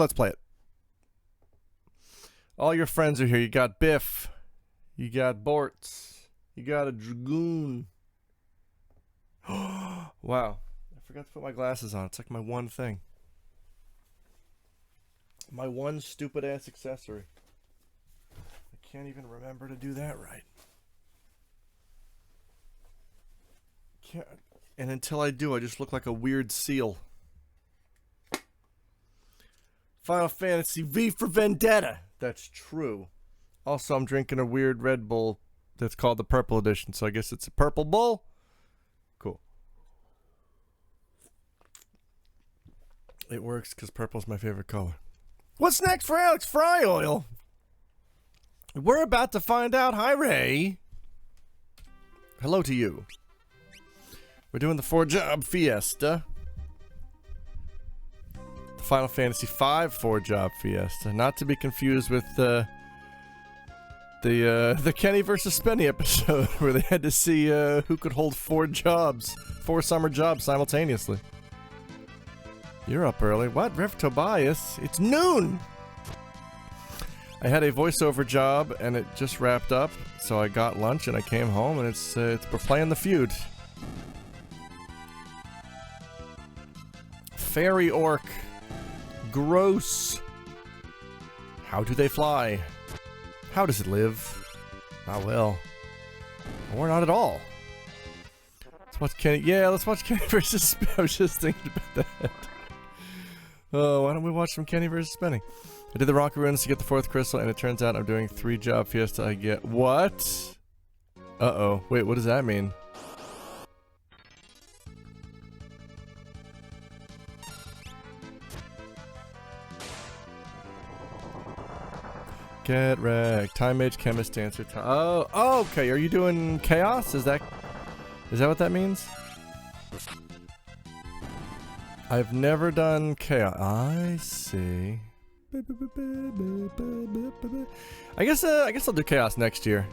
let's play it. All your friends are here. You got Biff. You got Bortz. You got a Dragoon. Wow. I forgot to put my glasses on. It's like my one thing. My one stupid ass accessory. I can't even remember to do that right. And until I do, I just look like a weird seal. Final Fantasy V for Vendetta. That's true. Also, I'm drinking a weird Red Bull that's called the Purple Edition, so I guess it's a Purple Bull. Cool. It works because purple's my favorite color. What's next for Alex Fry Oil? We're about to find out. Hi, Ray. Hello to you. We're doing the 4-job Fiesta. The Final Fantasy V 4-job Fiesta. Not to be confused with the Kenny versus Spenny episode where they had to see who could hold 4 summer jobs simultaneously. You're up early. What? Rev Tobias? It's noon! I had a voiceover job and it just wrapped up, so I got lunch and I came home and we're playing the feud. Fairy Orc. Gross. How do they fly? How does it live? Not well. Or not at all. Let's watch Kenny. Yeah, let's watch Kenny versus Spenny. I was just thinking about that. Oh, why don't we watch some Kenny versus Spenny? I did the rocket runs to get the 4th crystal, and it turns out I'm doing 3-job Fiesta. I get what? Uh-oh. Wait, what does that mean? Get wrecked. Time Mage, Chemist, Dancer. Oh, okay. Are you doing Chaos? Is that what that means? I've never done Chaos. I see. I guess I'll do Chaos next year.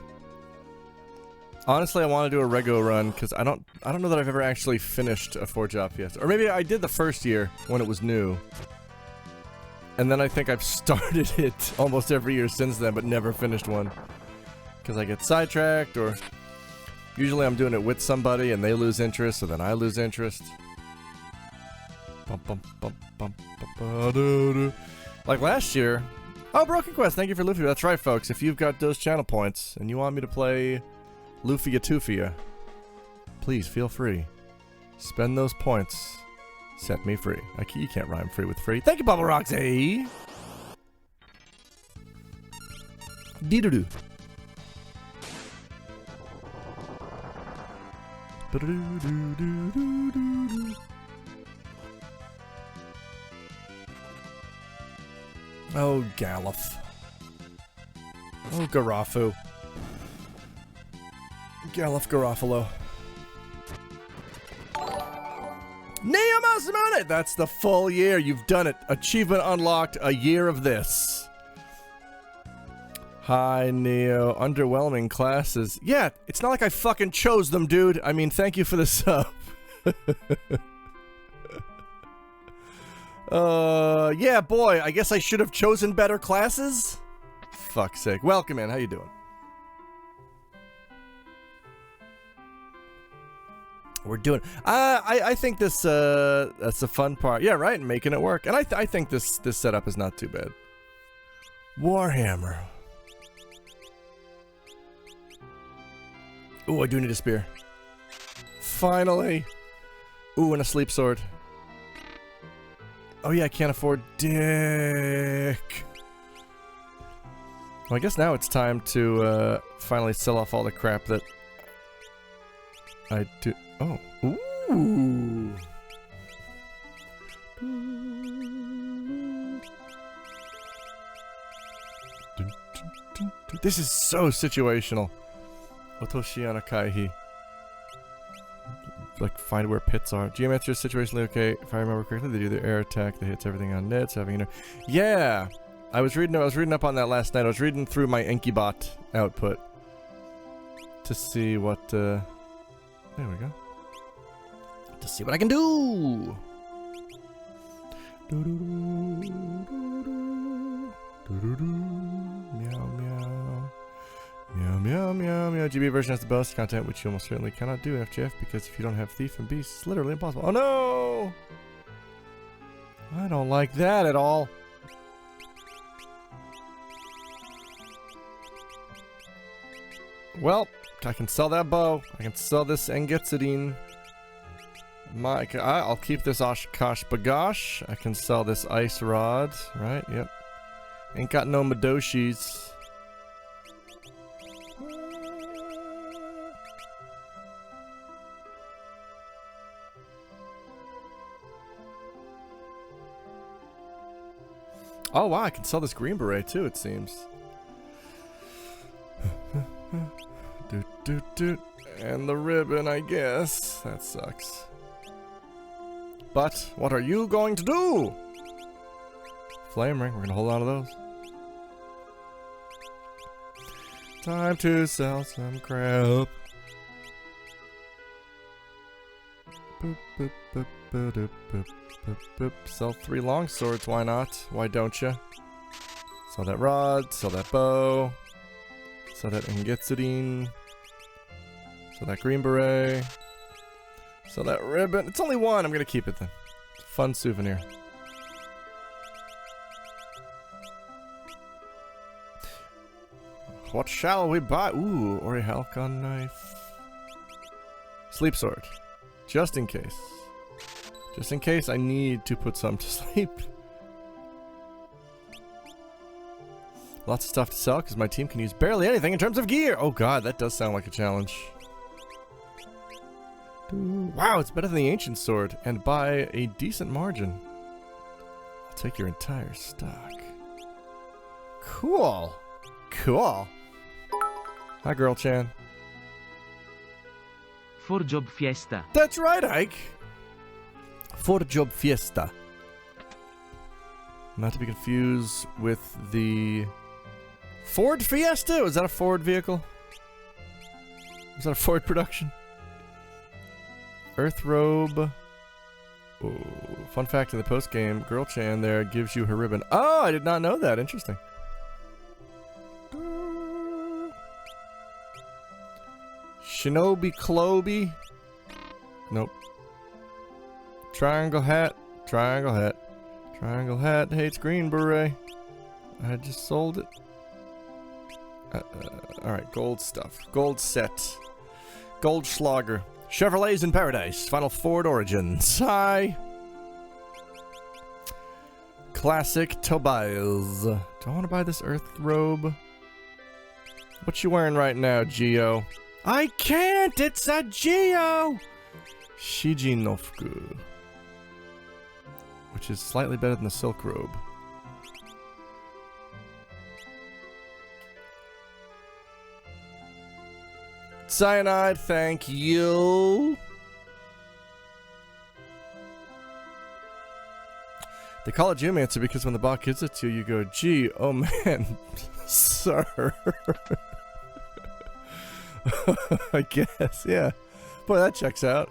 Honestly, I want to do a Rego run because I don't know that I've ever actually finished a 4-job Fiesta. Or maybe I did the first year when it was new. And then I think I've started it almost every year since then, but never finished one. Because I get sidetracked, or usually I'm doing it with somebody and they lose interest, so then I lose interest. Like last year. Oh, Broken Quest, thank you for Lufia. That's right, folks. If you've got those channel points and you want me to play Lufia Tufia, please feel free. Spend those points. Set me free. You can't rhyme free with free. Thank you, Bubble Roxy. Dee-doo-doo. Oh, Galuf. Oh, Garafu. Galuf Garofalo. Neo Simone! That's the full year. You've done it. Achievement unlocked. A year of this. Hi, Neo. Underwhelming classes. Yeah, it's not like I fucking chose them, dude. I mean, thank you for the sub. Yeah, boy. I guess I should have chosen better classes? Fuck's sake. Welcome in. How you doing? We're doing. I think this. That's the fun part. Yeah, right. Making it work, and I think this setup is not too bad. Warhammer. Ooh, I do need a spear. Finally. Ooh, and a sleep sword. Oh yeah, I can't afford dick. Well, I guess now it's time to finally sell off all the crap that I do. Oh. Ooh. This is so situational. Otoshiana Kaihi. Like, find where pits are. Geometry is situationally okay. If I remember correctly, they do their air attack that hits everything on nets. Having yeah! I was reading up on that last night. I was reading through my Enkybot output to see what, there we go. To see what I can do! GB version has the bonus content, which you almost certainly cannot do in FGF, because if you don't have Thief and Beast, it's literally impossible. Oh no! I don't like that at all. Well, I can sell that bow. I can sell this Engetsudine. I'll keep this Oshkosh Bagosh. I can sell this Ice Rod, right? Yep. Ain't got no Madoshis. Oh wow, I can sell this Green Beret too, it seems. Doot doot doot. And the ribbon, I guess. That sucks. But what are you going to do? Flame ring, we're gonna hold on to those. Time to sell some crap. Boop, boop, boop, boop, boop, boop, boop, boop. Sell 3 long swords, why not? Why don't you? Sell that rod, sell that bow, sell that Engetsudine, sell that Green Beret, sell that ribbon. It's only one, I'm gonna keep it then. It's a fun souvenir. What shall we buy? Ooh, Orihalcon knife. Sleep sword. Just in case. Just in case I need to put some to sleep. Lots of stuff to sell because my team can use barely anything in terms of gear. Oh god, that does sound like a challenge. Wow, it's better than the ancient sword and by a decent margin. I'll take your entire stock. Cool. Cool. Hi, Girl Chan. For job Fiesta. That's right, Ike. For job Fiesta. Not to be confused with the Ford Fiesta. Was that a Ford vehicle? Was that a Ford production? Earth robe. Oh, fun fact in the post game, Girl Chan there gives you her ribbon. Oh, I did not know that. Interesting. Shinobi Klobi. Nope. Triangle hat. Triangle hat. Triangle hat hates Green Beret. I just sold it. Alright, gold stuff. Gold set. Gold Schlager. Chevrolets in Paradise. Final Ford Origins. Hi. Classic Tobias. Do I want to buy this Earth robe? What you wearing right now, Geo? I can't! It's a Geo! Shiji no Fuku. Which is slightly better than the silk robe. Cyanide, thank you. They call it Geomancer because when the bot gives it to you, you go, gee, oh man, sir. I guess, yeah. Boy, that checks out.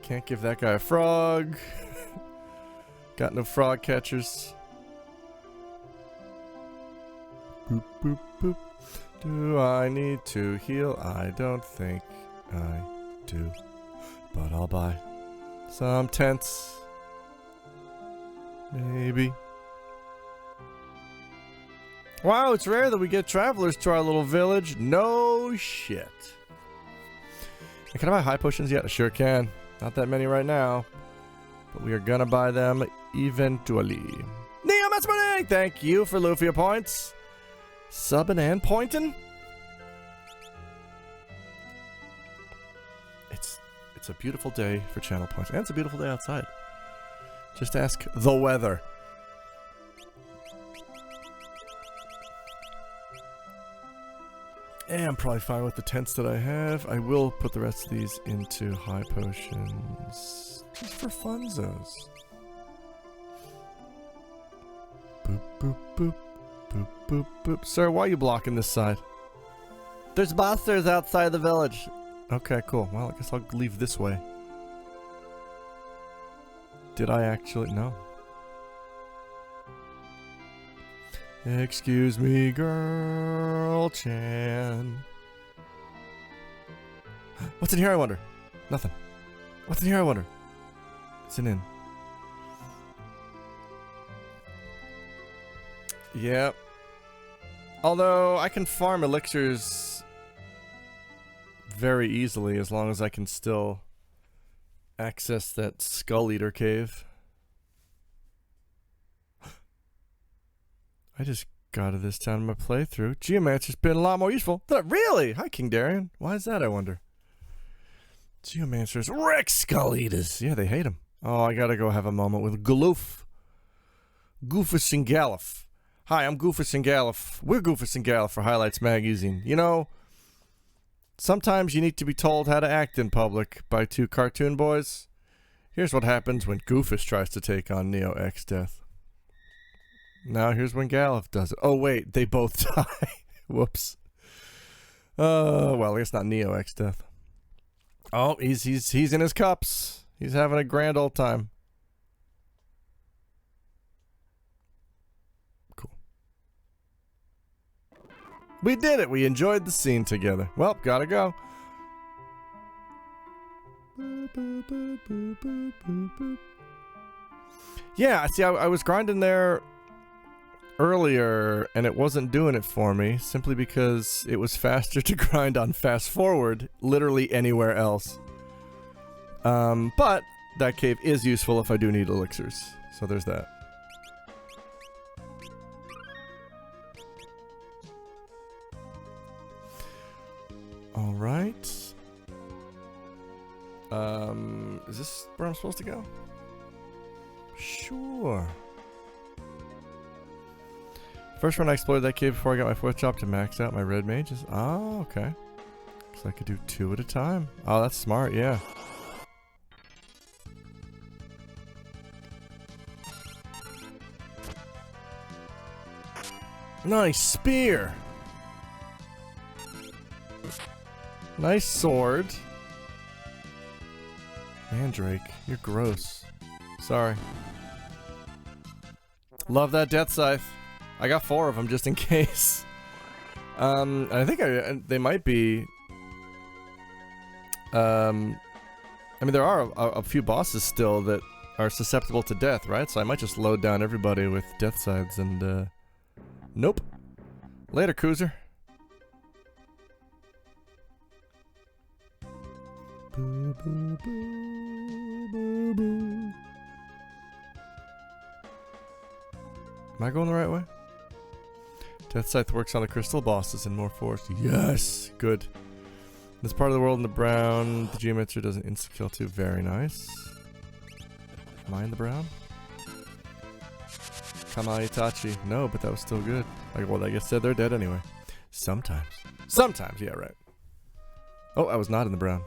Can't give that guy a frog. Got no frog catchers. Boop, boop, boop. Do I need to heal? I don't think I do. But I'll buy some tents. Maybe. Wow, it's rare that we get travelers to our little village. No shit. Can I buy high potions yet? I sure can. Not that many right now. But we are gonna buy them eventually. Neo Mesmering! Thank you for Lufia points. Subbing and pointing. It's a beautiful day for channel points. And it's a beautiful day outside. Just ask the weather. And I'm probably fine with the tents that I have. I will put the rest of these into high potions. Just for funzos. Boop, boop, boop. Boop, boop, boop. Sir, why are you blocking this side? There's monsters outside the village. Okay, cool. Well, I guess I'll leave this way. Did I actually? No. Excuse me, Girl Chan. What's in here, I wonder? Nothing. What's in here, I wonder? It's an inn. Yep. Although, I can farm elixirs very easily as long as I can still access that Skull Eater cave. I just got to this town in my playthrough. Geomancer's been a lot more useful. Really? Hi, King Darian. Why is that, I wonder? Geomancers wreck Skull Eaters. Yeah, they hate him. Oh, I gotta go have a moment with Galoof. Goofus and Gallif. Hi, I'm Goofus and Gallif. We're Goofus and Gallif for Highlights Magazine. You know, sometimes you need to be told how to act in public by two cartoon boys. Here's what happens when Goofus tries to take on Neo X Death. Now here's when Gallif does it. Oh wait, they both die. Whoops. Well, I guess not Neo X Death. Oh, he's in his cups. He's having a grand old time. Cool. We did it. We enjoyed the scene together. Well, gotta go. Yeah, see, I was grinding there earlier, and it wasn't doing it for me, simply because it was faster to grind on fast forward literally anywhere else. But that cave is useful if I do need elixirs, so there's that. Alright. Is this where I'm supposed to go? Sure. First one I explored that cave before I got my fourth job to max out my red mages. Oh, okay. So I could do 2 at a time. Oh, that's smart, yeah. Nice spear. Nice sword. Mandrake, you're gross. Sorry. Love that death scythe. I got 4 of them just in case. I think they might be. I mean, there are a few bosses still that are susceptible to death, right? So I might just load down everybody with death scythes and. Nope. Later, cruiser. Boo, boo, boo, boo, boo. Am I going the right way? Death Scythe works on the crystal bosses in more force. Yes! Good. This part of the world in the brown, the Geomancer doesn't insta-kill too. Very nice. Am I in the brown? Kama Itachi. No, but that was still good. Well, I guess said they're dead anyway. Sometimes. Sometimes, yeah, right. Oh, I was not in the brown.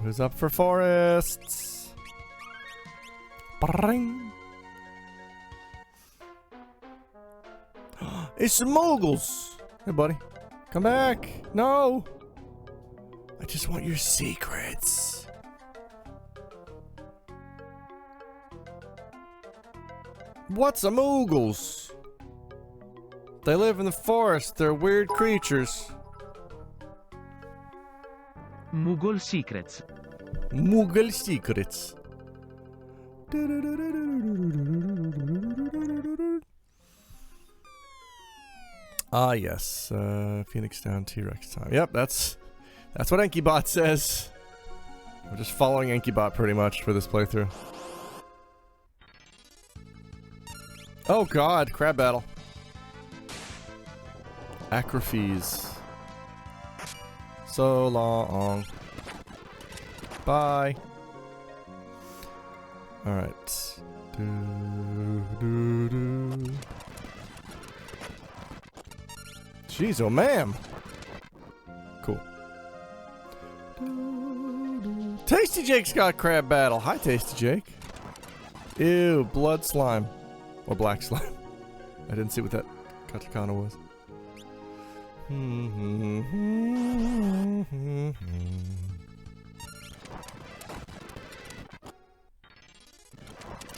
Who's up for forests? Bring. It's the Moogles. Hey, buddy. Come back. No. I just want your secrets. What's a Moogles? They live in the forest. They're weird creatures. Moogle secrets. Moogle secrets. Ah, yes. Phoenix down, T-Rex time. Yep, that's what EnkiBot says. I'm just following EnkiBot pretty much for this playthrough. Oh god, crab battle. Acrophes. So long. Bye. Alright. Jeez, oh ma'am. Cool. Tasty Jake's got crab battle. Hi, Tasty Jake. Ew, blood slime. Or black slime. I didn't see what that katakana was.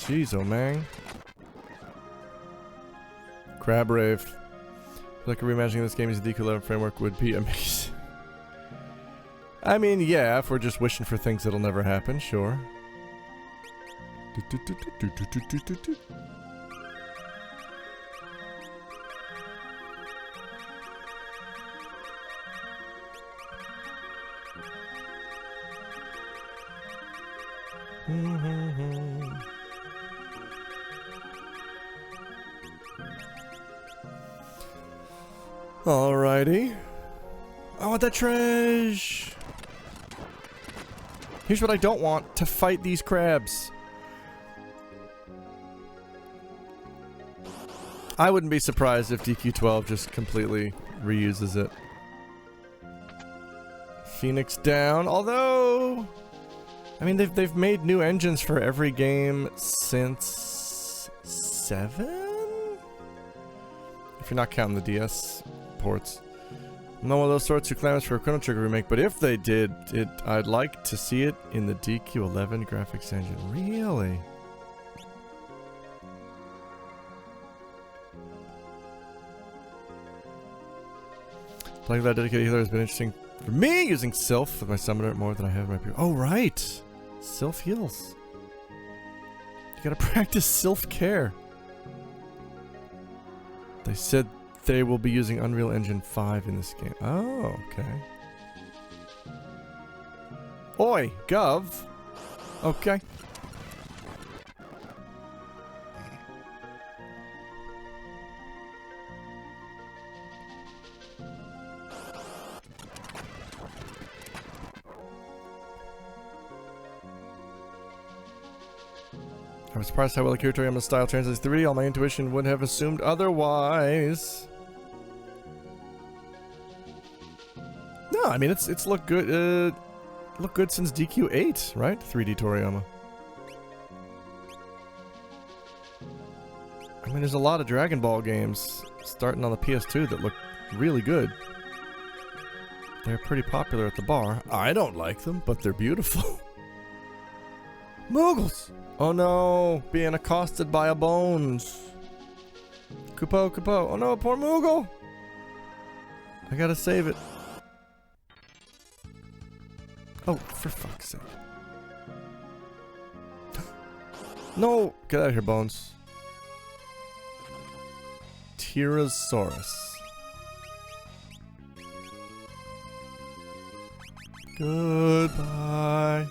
Jeez, oh man. Crab Rave. I feel like reimagining this game using the DQ11 framework would be amazing. I mean, yeah, if we're just wishing for things that'll never happen, sure. Alrighty. I want that treasure. Here's what I don't want, to fight these crabs. I wouldn't be surprised if DQ12 just completely reuses it. Phoenix down, although... I mean, they've made new engines for every game since... 7? If you're not counting the DS ports. I'm not one of those sorts who clamours for a Chrono Trigger remake, but if they did, I'd like to see it in the DQ11 graphics engine. Really? Playing that dedicated healer has been interesting for me, using Sylph with my summoner more than I have my people. Oh, right! Sylph heals. You gotta practice Sylph care. They said they will be using Unreal Engine 5 in this game. Oh, okay. Oi, Gov. Okay. I'm surprised how well Akira Toriyama's style translates to 3D. All my intuition would have assumed otherwise. No, I mean it's looked good. Looked good since DQ8, right? 3D Toriyama. I mean, there's a lot of Dragon Ball games starting on the PS2 that look really good. They're pretty popular at the bar. I don't like them, but they're beautiful. Moogles! Oh no, being accosted by a bones. Kupo, Kupo. Oh no, poor Moogle! I gotta save it. Oh, for fuck's sake. No! Get out of here, Bones. Tyrannosaurus. Goodbye.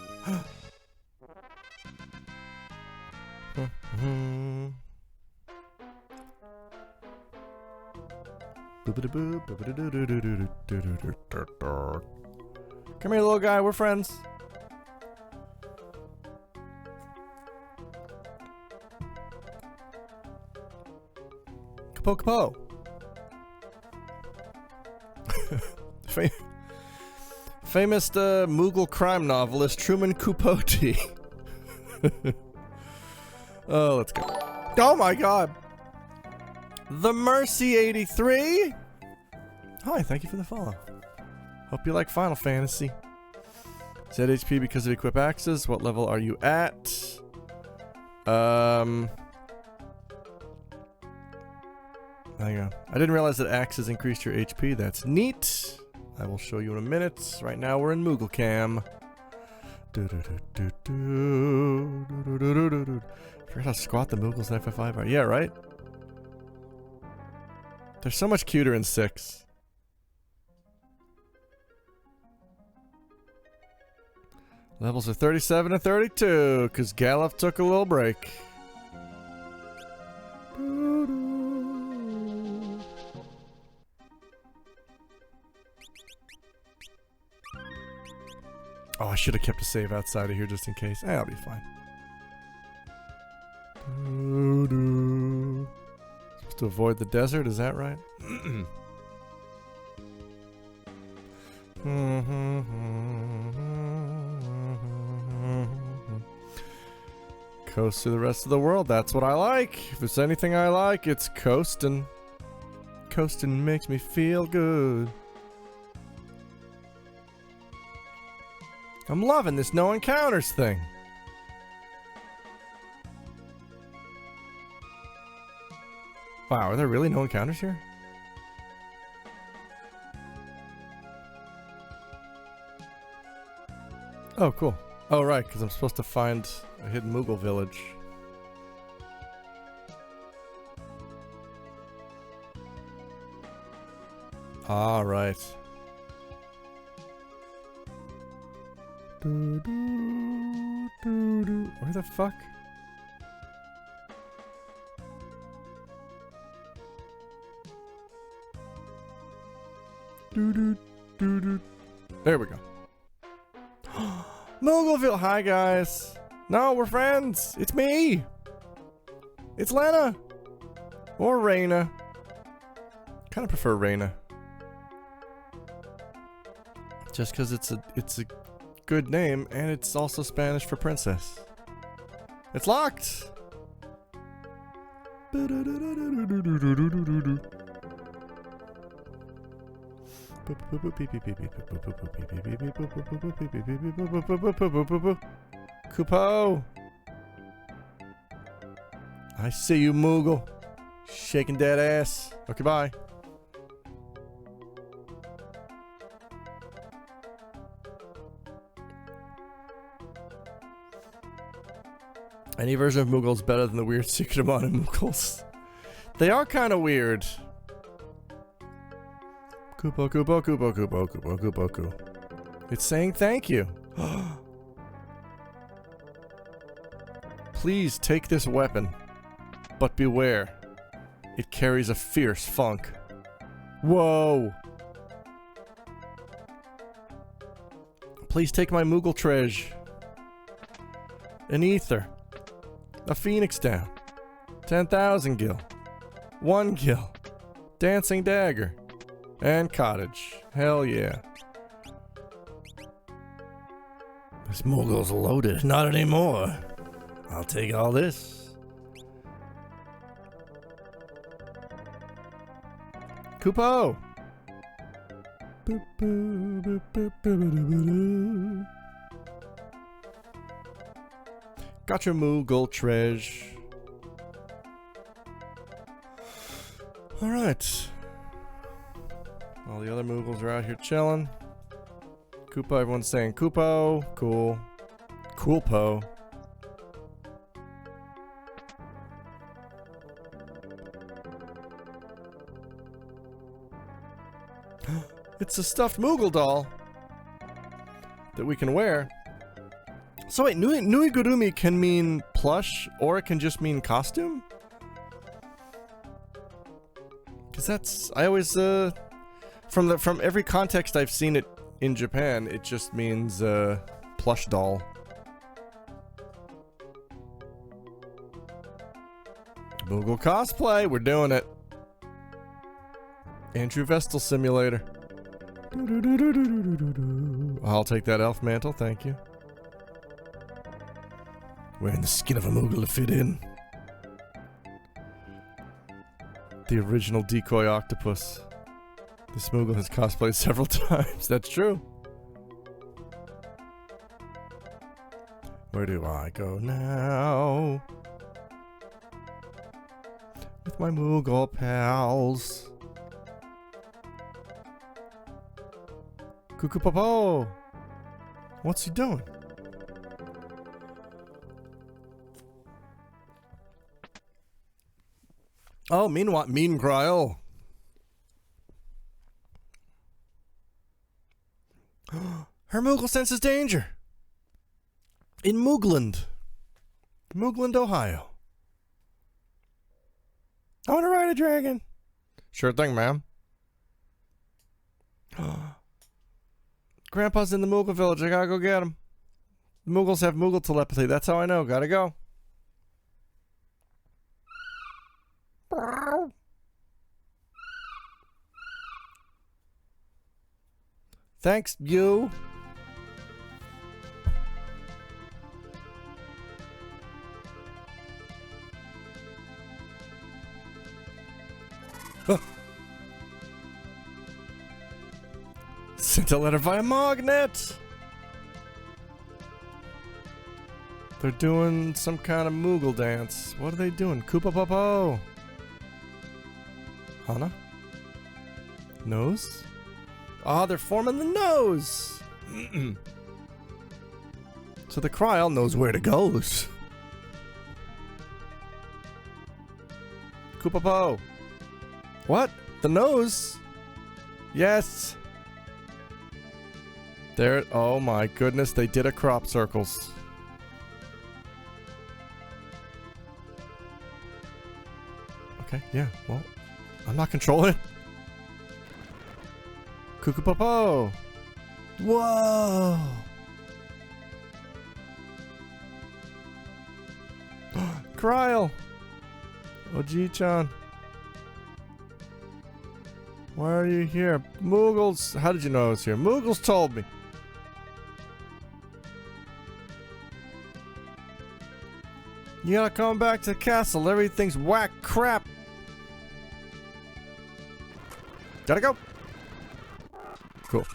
Come here, little guy. We're friends. Kapo, kapo. Famous Mughal crime novelist Truman Capote. Oh, let's go. Oh my god. The Mercy 83. Hi, thank you for the follow. Hope you like Final Fantasy. ZHP because of equip axes. What level are you at? Hang on. I didn't realize that axes increased your HP. That's neat. I will show you in a minute. Right now we're in Moogle Cam. Forgot how to squat the Moogles in FF5 are. Yeah, right? They're so much cuter in 6. Levels are 37 and 32, because Galuf took a little break. Oh, I should have kept a save outside of here just in case. I'll be fine. Supposed to avoid the desert, is that right? Coast to the rest of the world, that's what I like. If there's anything I like, it's coasting. Coasting makes me feel good. I'm loving this no encounters thing. Wow, are there really no encounters here? Oh, cool. Oh, right, because I'm supposed to find a hidden Moogle village. Ah, right. Where the fuck? There we go. Moogleville! Hi, guys! No, we're friends! It's me! It's Lena! Or Reina. Kinda prefer Reina. Just because it's a good name, and it's also Spanish for princess. It's locked! Kupo! I see you, Moogle. Shaking that ass. Okay, bye. Any version of Moogle is better than the weird secret amount of Moogles. They are kind of weird. Kupo, Kupo, Kupo, Kupo, Kupo, Kupo, Kupo. It's saying thank you. Please take this weapon, but beware. It carries a fierce funk. Whoa! Please take my Moogle treasure. An ether. A phoenix down. 10,000 gil. 1 gil. Dancing dagger. And cottage. Hell yeah. This Moogle's loaded. Not anymore. I'll take all this. Kupo! Got your Moogle treasure. Alright. All the other Moogles are out here chilling. Kupo, everyone's saying Kupo. Cool. Coolpo. It's a stuffed Moogle doll that we can wear. So wait, Nuigurumi can mean plush, or it can just mean costume? Cause that's, I always, from every context I've seen it in Japan, it just means, plush doll. Moogle cosplay, we're doing it. Andrew Vestal Simulator. I'll take that elf mantle, thank you. Wearing the skin of a Moogle to fit in. The original decoy octopus. This Moogle has cosplayed several times, that's true. Where do I go now? With my Moogle pals. Cuckoo Popo! What's he doing? Oh, meanwhile. Her Moogle senses danger. In Moogland, Ohio. I want to ride a dragon. Sure thing, ma'am. Grandpa's in the Moogle village. I gotta go get him. Moogles have Moogle telepathy. That's how I know. Gotta go. Thanks, you. Sent a letter via magnet. They're doing some kind of Moogle dance. What are they doing? Koopa Popo. Hana? Nose? Ah, they're forming the nose! So the Kryl knows where to go. Koopapo! What? The nose? Yes! There, oh my goodness, they did a crop circles. Okay, yeah, well, I'm not controlling it. Koopapo! Whoa! Kryl! Oji-chan. Why are you here? Moogles! How did you know I was here? Moogles told me! You gotta come back to the castle. Everything's whack crap! Gotta go! Cool.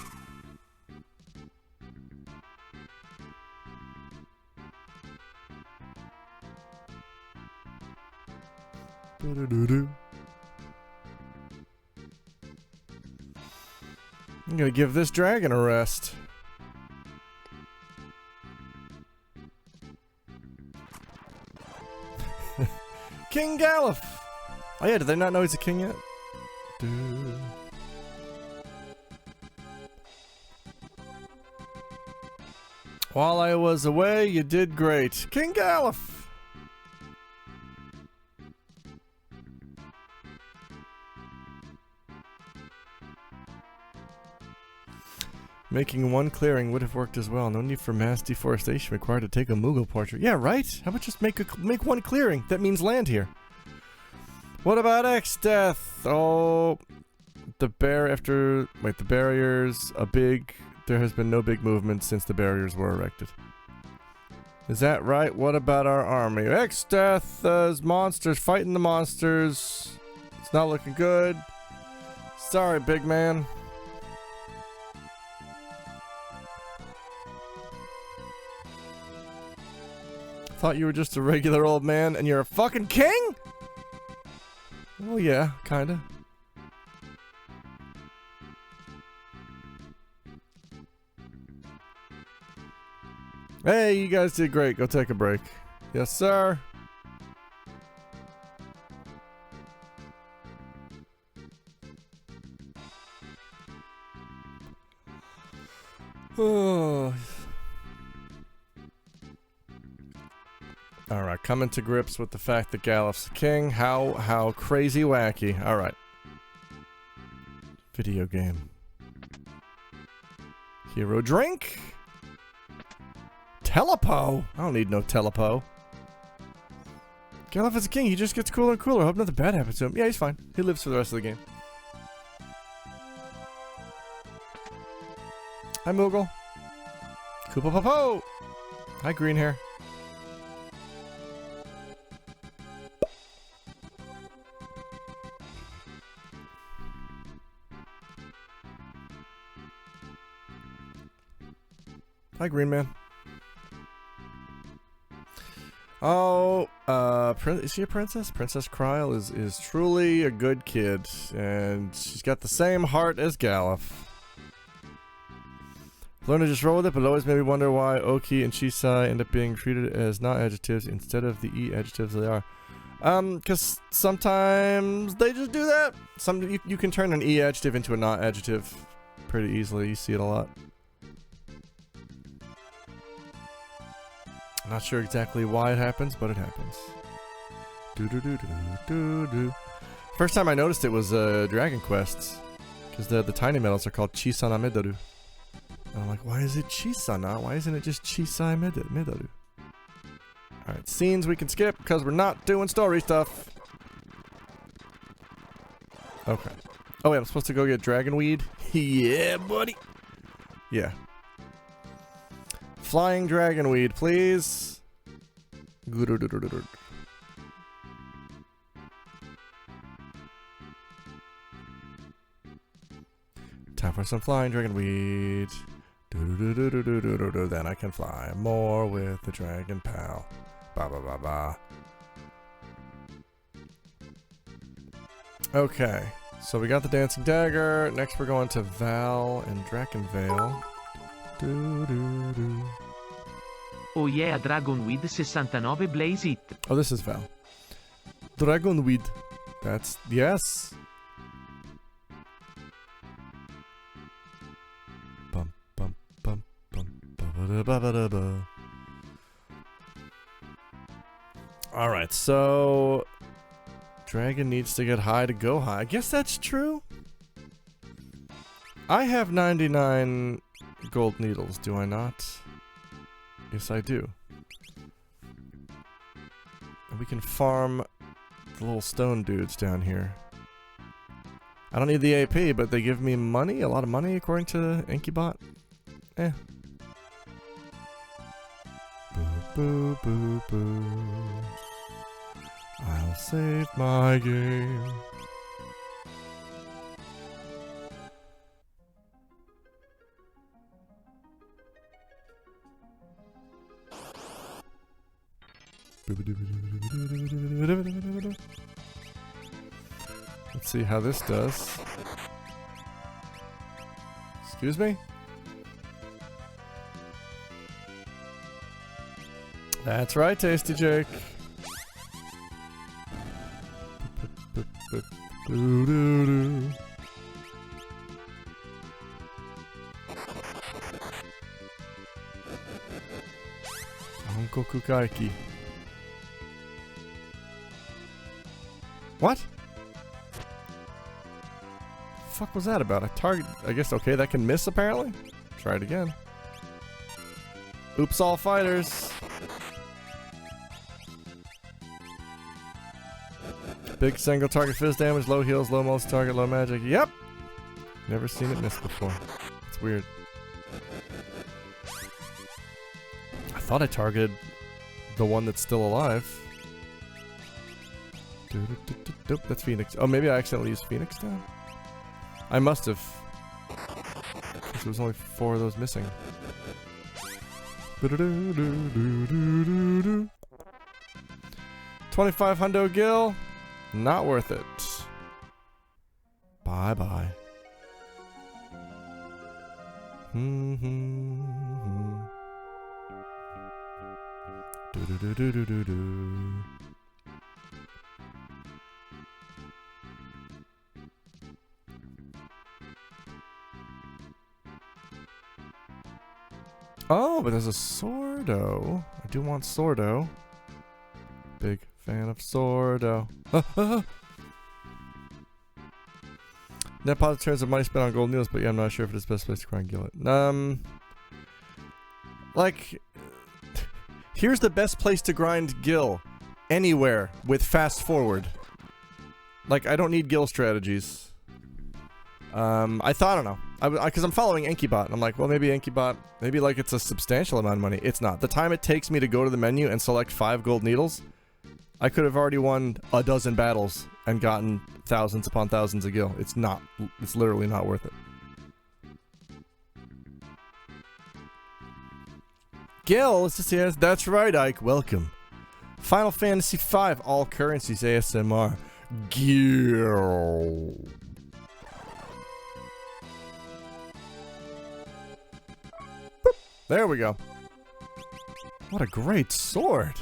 I'm gonna give this dragon a rest. King Galuf! Oh yeah, did they not know he's a king yet? While I was away, you did great. King Galuf! Making one clearing would have worked as well. No need for mass deforestation required to take a Moogle portrait. Yeah, right? How about just make one clearing? That means land here. What about X-Death? Oh, the barriers, there has been no big movement since the barriers were erected. Is that right? What about our army? X-Death, monsters, fighting the monsters. It's not looking good. Sorry, big man. Thought you were just a regular old man and you're a fucking king? Oh yeah, kinda. Hey, you guys did great. Go take a break. Yes, sir. Oh. Alright, coming to grips with the fact that Galuf's the king. How crazy wacky. Alright. Video game. Hero drink? Telepo? I don't need no telepo. Galuf is a king. He just gets cooler and cooler. I hope nothing bad happens to him. Yeah, he's fine. He lives for the rest of the game. Hi, Moogle. Koopapo! Hi, green hair. Hi, Green Man. Oh, is she a princess? Princess Kryl is truly a good kid, and she's got the same heart as Galuf. Learn to just roll with it, but it always made me wonder why Oki and Chisai end up being treated as not adjectives instead of the E adjectives they are. Because sometimes they just do that. You can turn an E adjective into a not adjective pretty easily. You see it a lot. Not sure exactly why it happens, but it happens. First time I noticed it was Dragon Quest, because the tiny medals are called Chisana Medaru. And I'm like, why is it Chisana? Why isn't it just Chisai Medaru? Alright, scenes we can skip, because we're not doing story stuff. Okay. Oh wait, I'm supposed to go get dragon weed? Yeah, buddy! Yeah. Flying dragon weed, please. Time for some flying dragon weed. Then I can fly more with the dragon pal. Ba ba ba ba. Okay, so we got the Dancing Dagger. Next we're going to Val and Drakenvale. Oh yeah, Dragonweed 69 Blaze It. Oh, this is Val. Dragonweed. That's... yes! Bum, bum, bum, bum, ba-ba-da-ba-ba-da-ba. Alright, so... Dragon needs to get high to go high. I guess that's true. I have 99 gold needles, do I not? Yes, I do. And we can farm the little stone dudes down here. I don't need the AP, but they give me money, a lot of money, according to Inkybot. Eh. Boo, boo, boo, boo. I'll save my game. Let's see how this does. Excuse me? That's right, Tasty Jake. Honkoku Kaiki. What? The fuck was that about? I guess, okay, that can miss apparently? Try it again. Oops, all fighters. Big single target fizz damage, low heals, low multi target, low magic. Yep! Never seen it miss before. It's weird. I thought I targeted the one that's still alive. Nope, that's Phoenix. Oh, maybe I accidentally used Phoenix down? I must have. Because there was only 4 of those missing. 25 hundo gil. Not worth it. Bye bye. Oh, but there's a Sordo. I do want Sordo. Big fan of Sordo. Net positive turns of money spent on gold needles, but yeah, I'm not sure if it's the best place to grind gillet. Like, here's the best place to grind gil. Anywhere with fast forward. Like, I don't need gil strategies. I don't know. Because I'm following Inkybot, and I'm like, well, maybe Inkybot, maybe like it's a substantial amount of money. It's not. The time it takes me to go to the menu and select 5 gold needles, I could have already won a dozen battles and gotten thousands upon thousands of gil. It's not. It's literally not worth it. Gil, that's right, Ike. Welcome. Final Fantasy V, all currencies ASMR. Gil. Boop. There we go. What a great sword.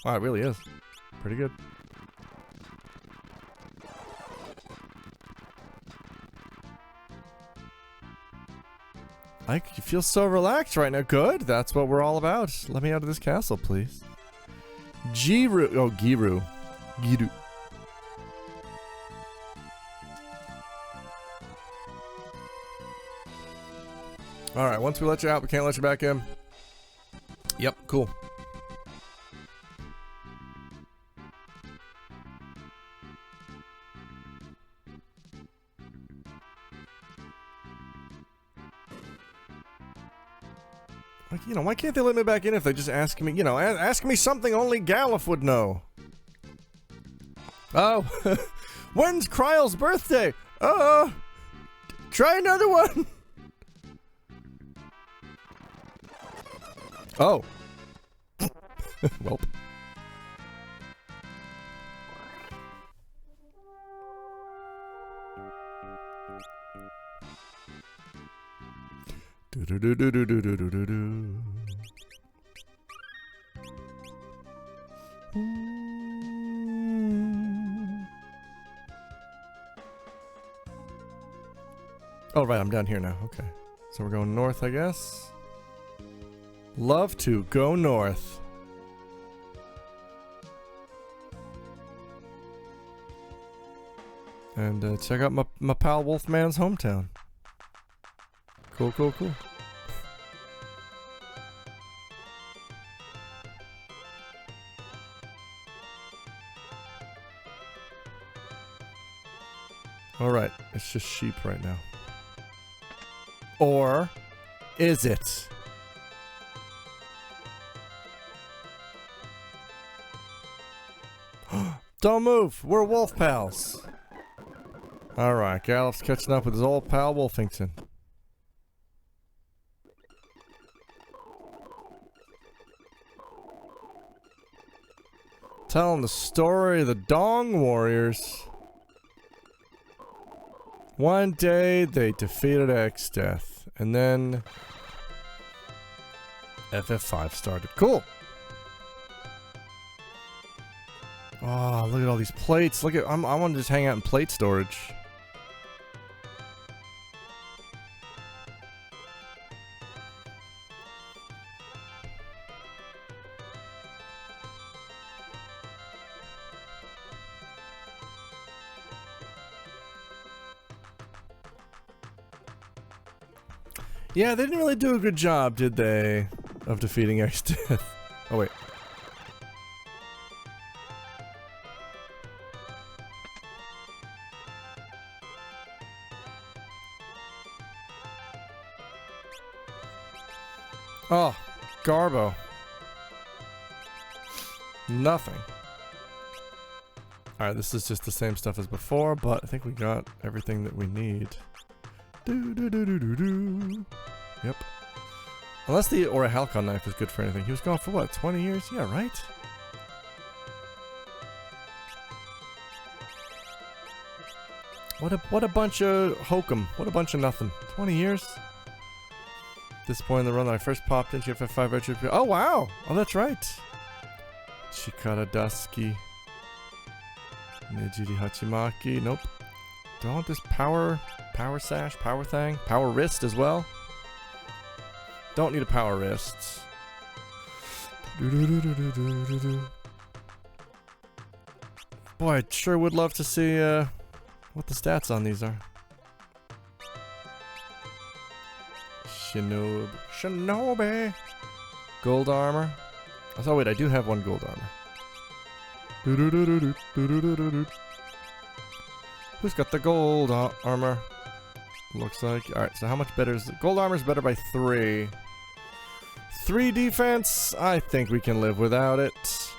Wow, it really is. Pretty good. Ike, you feel so relaxed right now. Good. That's what we're all about. Let me out of this castle, please. Giru. Oh, Giru. Giru. Alright, once we let you out, we can't let you back in. Yep, cool. Like, you know, why can't they let me back in if they just ask me, you know, ask me something only Galif would know? Oh, when's Kryle's birthday? Try another one. Oh. Welp. Do do do do do do do do do do. Oh, right, I'm down here now. Okay. So we're going north, I guess. Love to go north. And check out my pal Wolfman's hometown. Cool, cool, cool. Alright, it's just sheep right now. Or is it? Don't move! We're wolf pals! Alright, Gallup's catching up with his old pal Wolfington. Telling the story of the Dong Warriors. One day they defeated X-Death, and then FF5 started. Cool! Oh, look at all these plates. Look at I want to just hang out in plate storage. Yeah, they didn't really do a good job, did they, of defeating X-Death. Oh, wait. Oh, Garbo. Nothing. Alright, this is just the same stuff as before, but I think we got everything that we need. Do. Yep. Unless the Aura Halcon knife is good for anything. He was gone for what, 20 years? Yeah, right? What a bunch of hokum. What a bunch of nothing. 20 years? At this point in the run that I first popped into FF5 Retro. Oh wow! Oh, that's right. Chikara Dusky. Nejiri Hachimaki. Nope. Do I want this power sash, power thing? Power wrist as well? Don't need a power wrist. Boy, I sure would love to see what the stats on these are. Shinobi. Gold armor. Oh wait, I do have one gold armor. Who's got the gold armor? Looks like. Alright, so how much better is it? Gold armor's better by 3. 3 defense? I think we can live without it.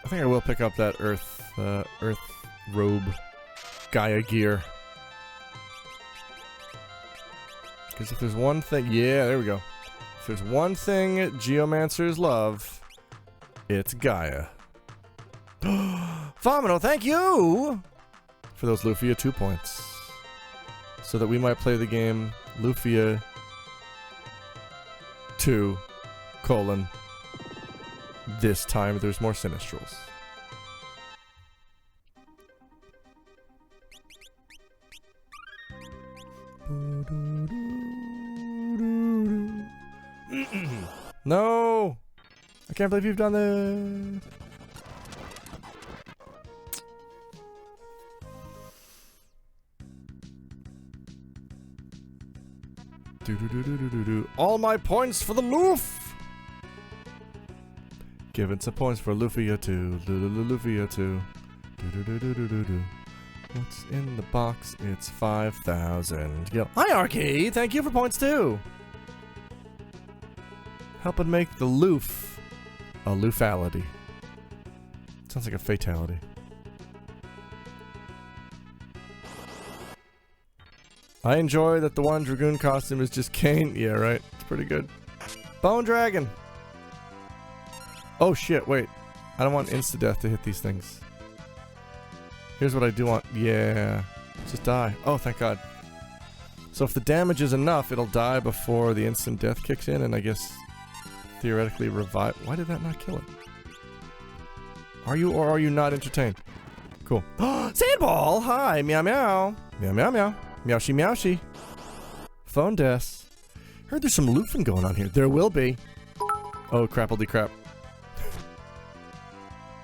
I think I will pick up that earth robe. Gaia gear. Because if there's one thing... Yeah, there we go. If there's one thing Geomancers love, it's Gaia. Vomino, thank you! For those Lufia 2 points. So that we might play the game Lufia 2, this time there's more Sinistrals. No! I can't believe you've done this! All my points for the Loof! Giving some points for Lufia 2. Lufia 2. What's in the box? It's 5,000. Hierarchy! Thank you for points too! Helping make the Loof a Loofality. Sounds like a fatality. I enjoy that the one Dragoon costume is just Kane. Yeah, right. It's pretty good. Bone Dragon! Oh shit, wait. I don't want insta-death to hit these things. Here's what I do want. Yeah. Just die. Oh, thank God. So if the damage is enough, it'll die before the instant death kicks in, and I guess theoretically revive. Why did that not kill it? Are you or are you not entertained? Cool. Sandball! Hi! Meow meow! Meow meow meow! Meowshy meowshy! Phone desk. Heard there's some loofing going on here. There will be. Oh, crappledy crap.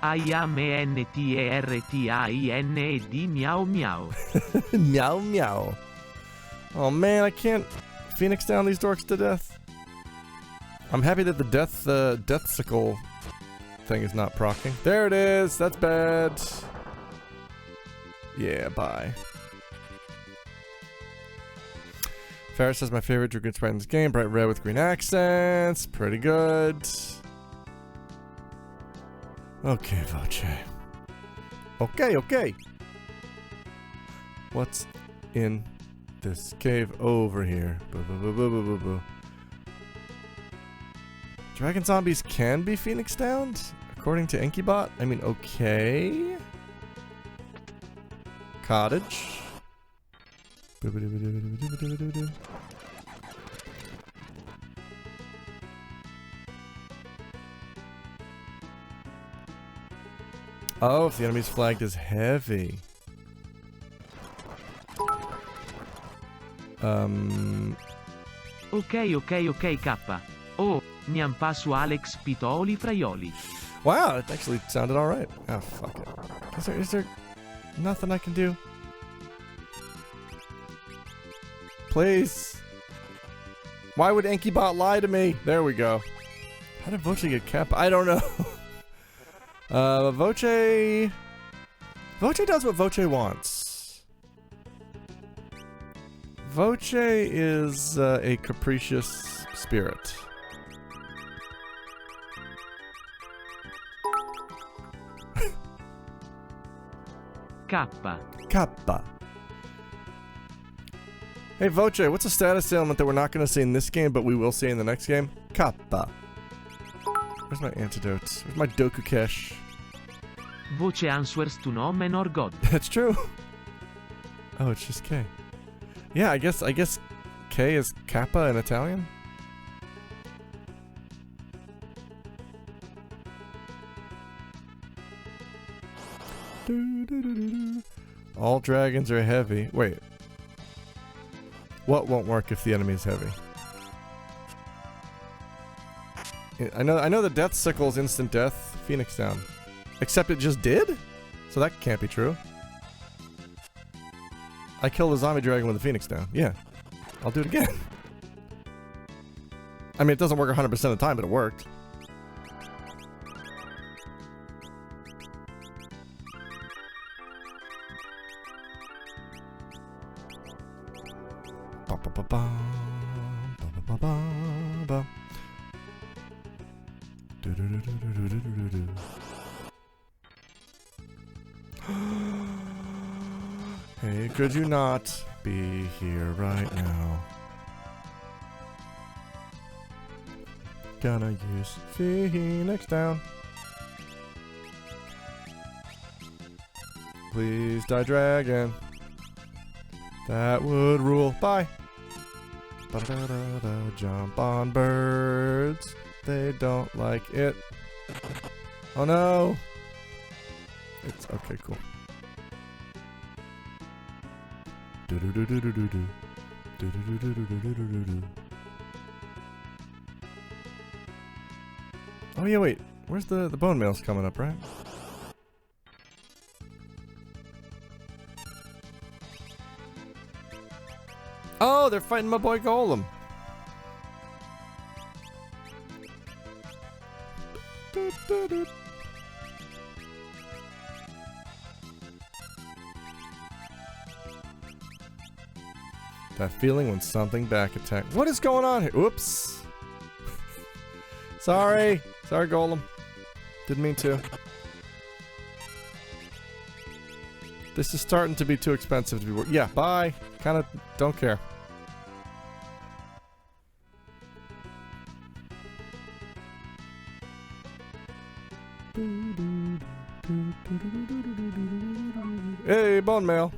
I-A-M-E-N-T-E-R-T-A-I-N-E-D meow meow. Meow meow. Oh man, I can't Phoenix down these dorks to death. I'm happy that the deathsicle thing is not proccing. There it is. That's bad. Yeah, bye. Ferris says my favorite Dragoon sprite in this game. Bright red with green accents. Pretty good. Okay, Voce. Okay. What's in this cave over here? Boo, boo, boo, boo, boo, boo, boo. Dragon zombies can be Phoenix downed? According to Inkybot? I mean, okay. Cottage. Oh, if the enemy's flagged as heavy. Ok, K. Oh, niam passo Alex Pitoli Fraioli. Wow, it actually sounded alright. Oh, fuck it. Is there nothing I can do? Please. Why would Inkybot lie to me? There we go. How did Voce get cap? I don't know. Voce does what Voce wants. Voce is a capricious spirit. Kappa. Hey Voce, what's a status ailment that we're not going to see in this game, but we will see in the next game? Kappa. Where's my antidotes? Where's my Dokukesh? Voce answers to no man or god. That's true. Oh, it's just K. Yeah, I guess K is Kappa in Italian. All dragons are heavy. Wait. What won't work if the enemy is heavy? I know the death sickle's instant death, Phoenix down. Except it just did? So that can't be true. I killed a zombie dragon with a Phoenix down. Yeah. I'll do it again. I mean, it doesn't work 100% of the time, but it worked. Hey, could you not be here right now? Gonna use Phoenix down. Please die, dragon. That would rule. Bye. Ba-da-da-da, jump on birds. They don't like it. Oh no. It's okay, cool. Do-do-do-do-do-do-do. Do-do-do-do-do-do-do-do. Oh yeah, wait. Where's the bone mail's coming up, right? Oh, they're fighting my boy Golem. That feeling when something back attack. What is going on here? Oops. Sorry. Sorry, Golem. Didn't mean to. This is starting to be too expensive to be worth. Yeah, bye. Kind of don't care. Hey, bone mail.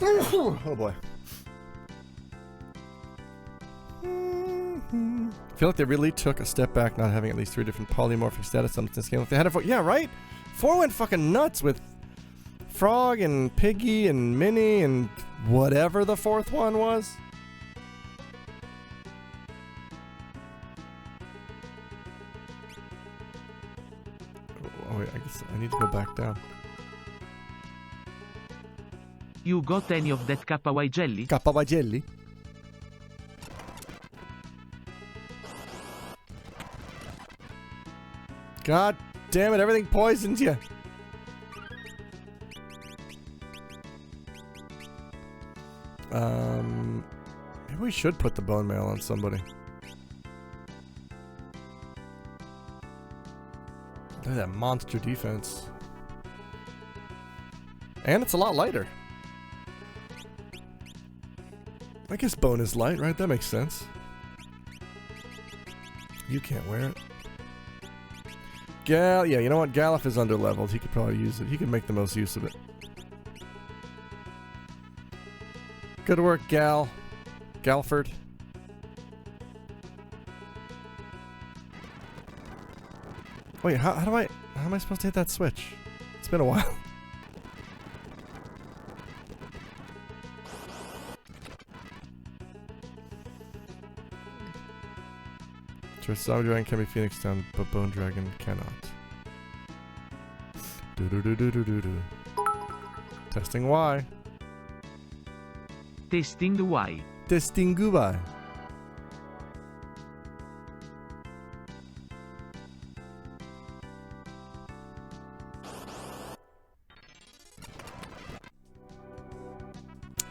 Oh boy. I feel like they really took a step back not having at least 3 different polymorphic status on this game. If they had a yeah, right? 4 went fucking nuts with Frog and Piggy and Minnie and whatever the 4th one was. Oh wait, I guess I need to go back down. You got any of that Kawaii jelly? Kawaii jelly? God damn it, everything poisons you. Maybe we should put the bone mail on somebody. Look at that monster defense. And it's a lot lighter. I guess bone is light, right? That makes sense. You can't wear it. Yeah, you know what? Galif is underleveled. He could probably use it. He could make the most use of it. Good work, Galford. Wait, how am I supposed to hit that switch? It's been a while. Song Dragon can be Phoenix down, but Bone Dragon cannot. Do. Testing Y. Testing Y. Testing goodbye.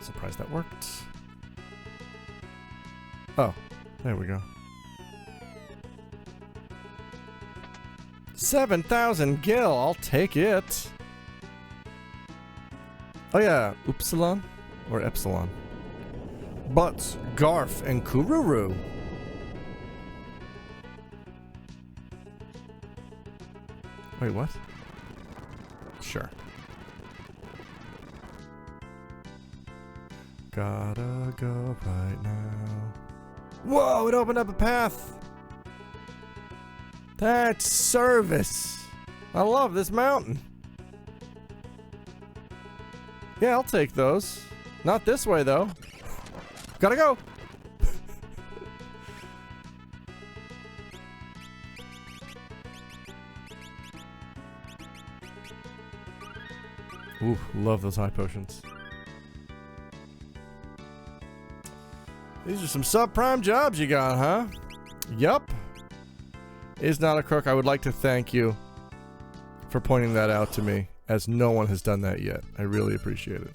Surprised that worked. Oh, there we go. 7,000 gil, I'll take it. Oh yeah, Upsilon or Epsilon. Butts, Garf, and Kururu. Wait, what? Sure. Gotta go right now. Whoa, it opened up a path. That's service. I love this mountain. Yeah, I'll take those. Not this way, though. Gotta go. Ooh, love those high potions. These are some subprime jobs you got, huh? Yup. Is not a crook. I would like to thank you for pointing that out to me, as no one has done that yet. I really appreciate it.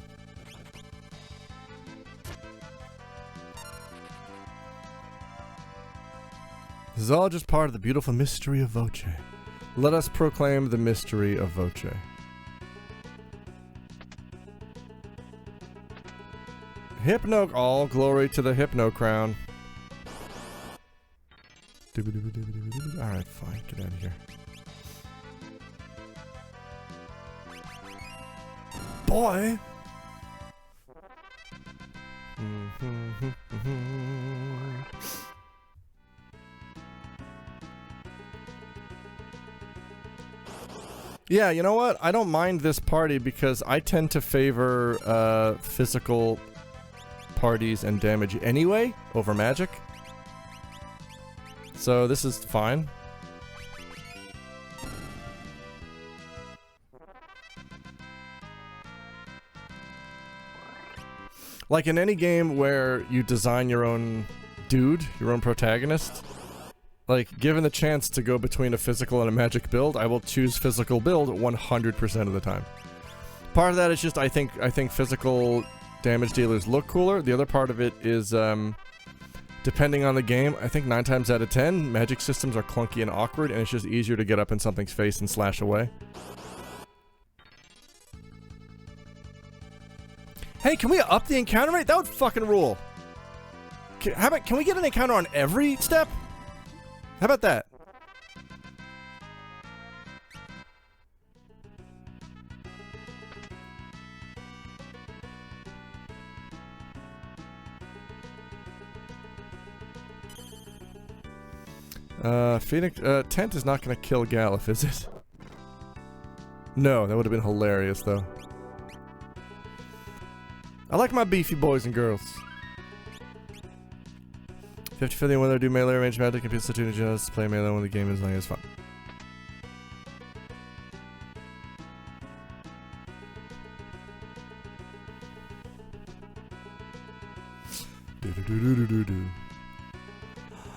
This is all just part of the beautiful mystery of Voce. Let us proclaim the mystery of Voce. Hypno, all glory to the Hypno Crown. Alright, fine. Get out of here. Boy! Yeah, you know what? I don't mind this party because I tend to favor physical parties and damage anyway over magic. So this is fine. Like in any game where you design your own dude, your own protagonist, like given the chance to go between a physical and a magic build, I will choose physical build 100% of the time. Part of that is just I think physical damage dealers look cooler. The other part of it is depending on the game, I think 9 times out of 10, magic systems are clunky and awkward, and it's just easier to get up in something's face and slash away. Hey, can we up the encounter rate? That would fucking rule. Can we get an encounter on every step? How about that? Phoenix, Tent is not gonna kill Galif, is it? No, that would have been hilarious, though. I like my beefy boys and girls. 50-50 whether I do melee or range magic, and people to just play melee when the game is long as fun.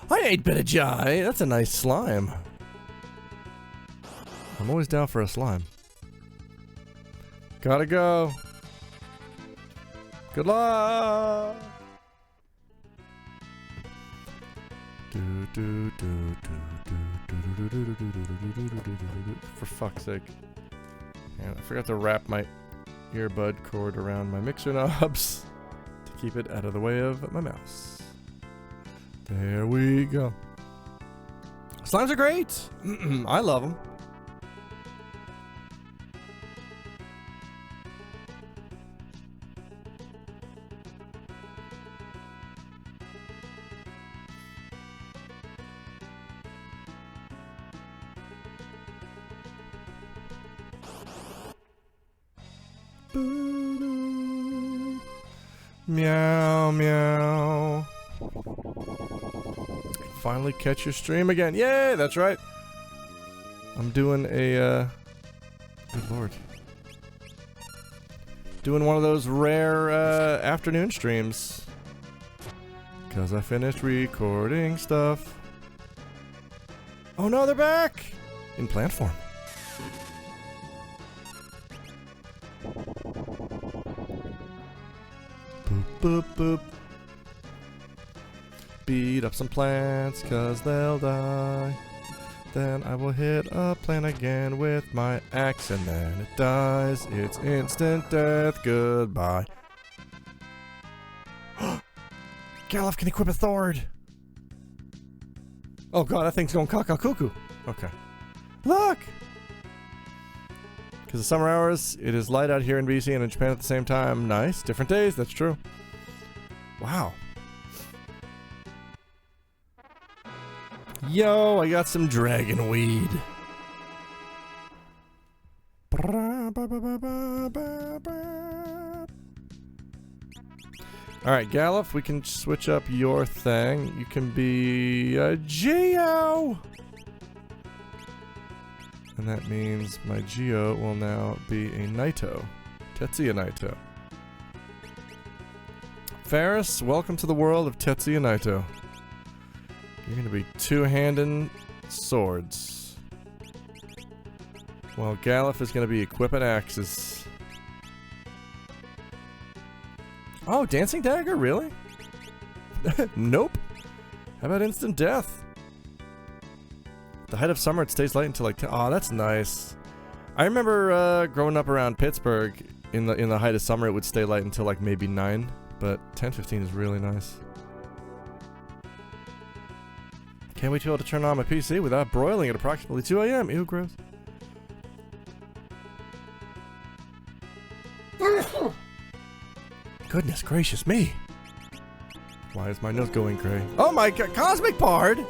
I ate bit of Jai. That's a nice slime. I'm always down for a slime. Gotta go. Good luck. For fuck's sake. Man, I forgot to wrap my earbud cord around my mixer knobs to keep it out of the way of my mouse. There we go. Slimes are great. I love them. Meow, meow. Finally catch your stream again. Yay, that's right. I'm doing a, good lord. Doing one of those rare, afternoon streams. Because I finished recording stuff. Oh no, they're back! In plant form. Boop, boop, boop. Beat up some plants, cause they'll die. Then I will hit a plant again with my axe, and then it dies. It's instant death. Goodbye. Galif can equip a Thord. Oh god, that thing's going caca-cuckoo. Okay. Look! Because of summer hours, it is light out here in BC and in Japan at the same time. Nice. Different days, that's true. Wow. Yo, I got some dragon weed. Alright, Galif, we can switch up your thing. You can be a Geo! And that means my Geo will now be a Naito. Tetsuya Naito. Ferris, welcome to the world of Tetsuya Naito. You're gonna be two-handing swords. While Galif is gonna be equipping axes. Oh, Dancing Dagger? Really? Nope. How about instant death? The height of summer, it stays light until like 10. Oh, that's nice. I remember growing up around Pittsburgh. In the height of summer, it would stay light until like maybe 9. But 10-15 is really nice. Can't wait to be able to turn on my PC without broiling at approximately 2 a.m. Ew, gross. Goodness gracious me. Why is my nose going cray? Oh my god, Cosmic Bard!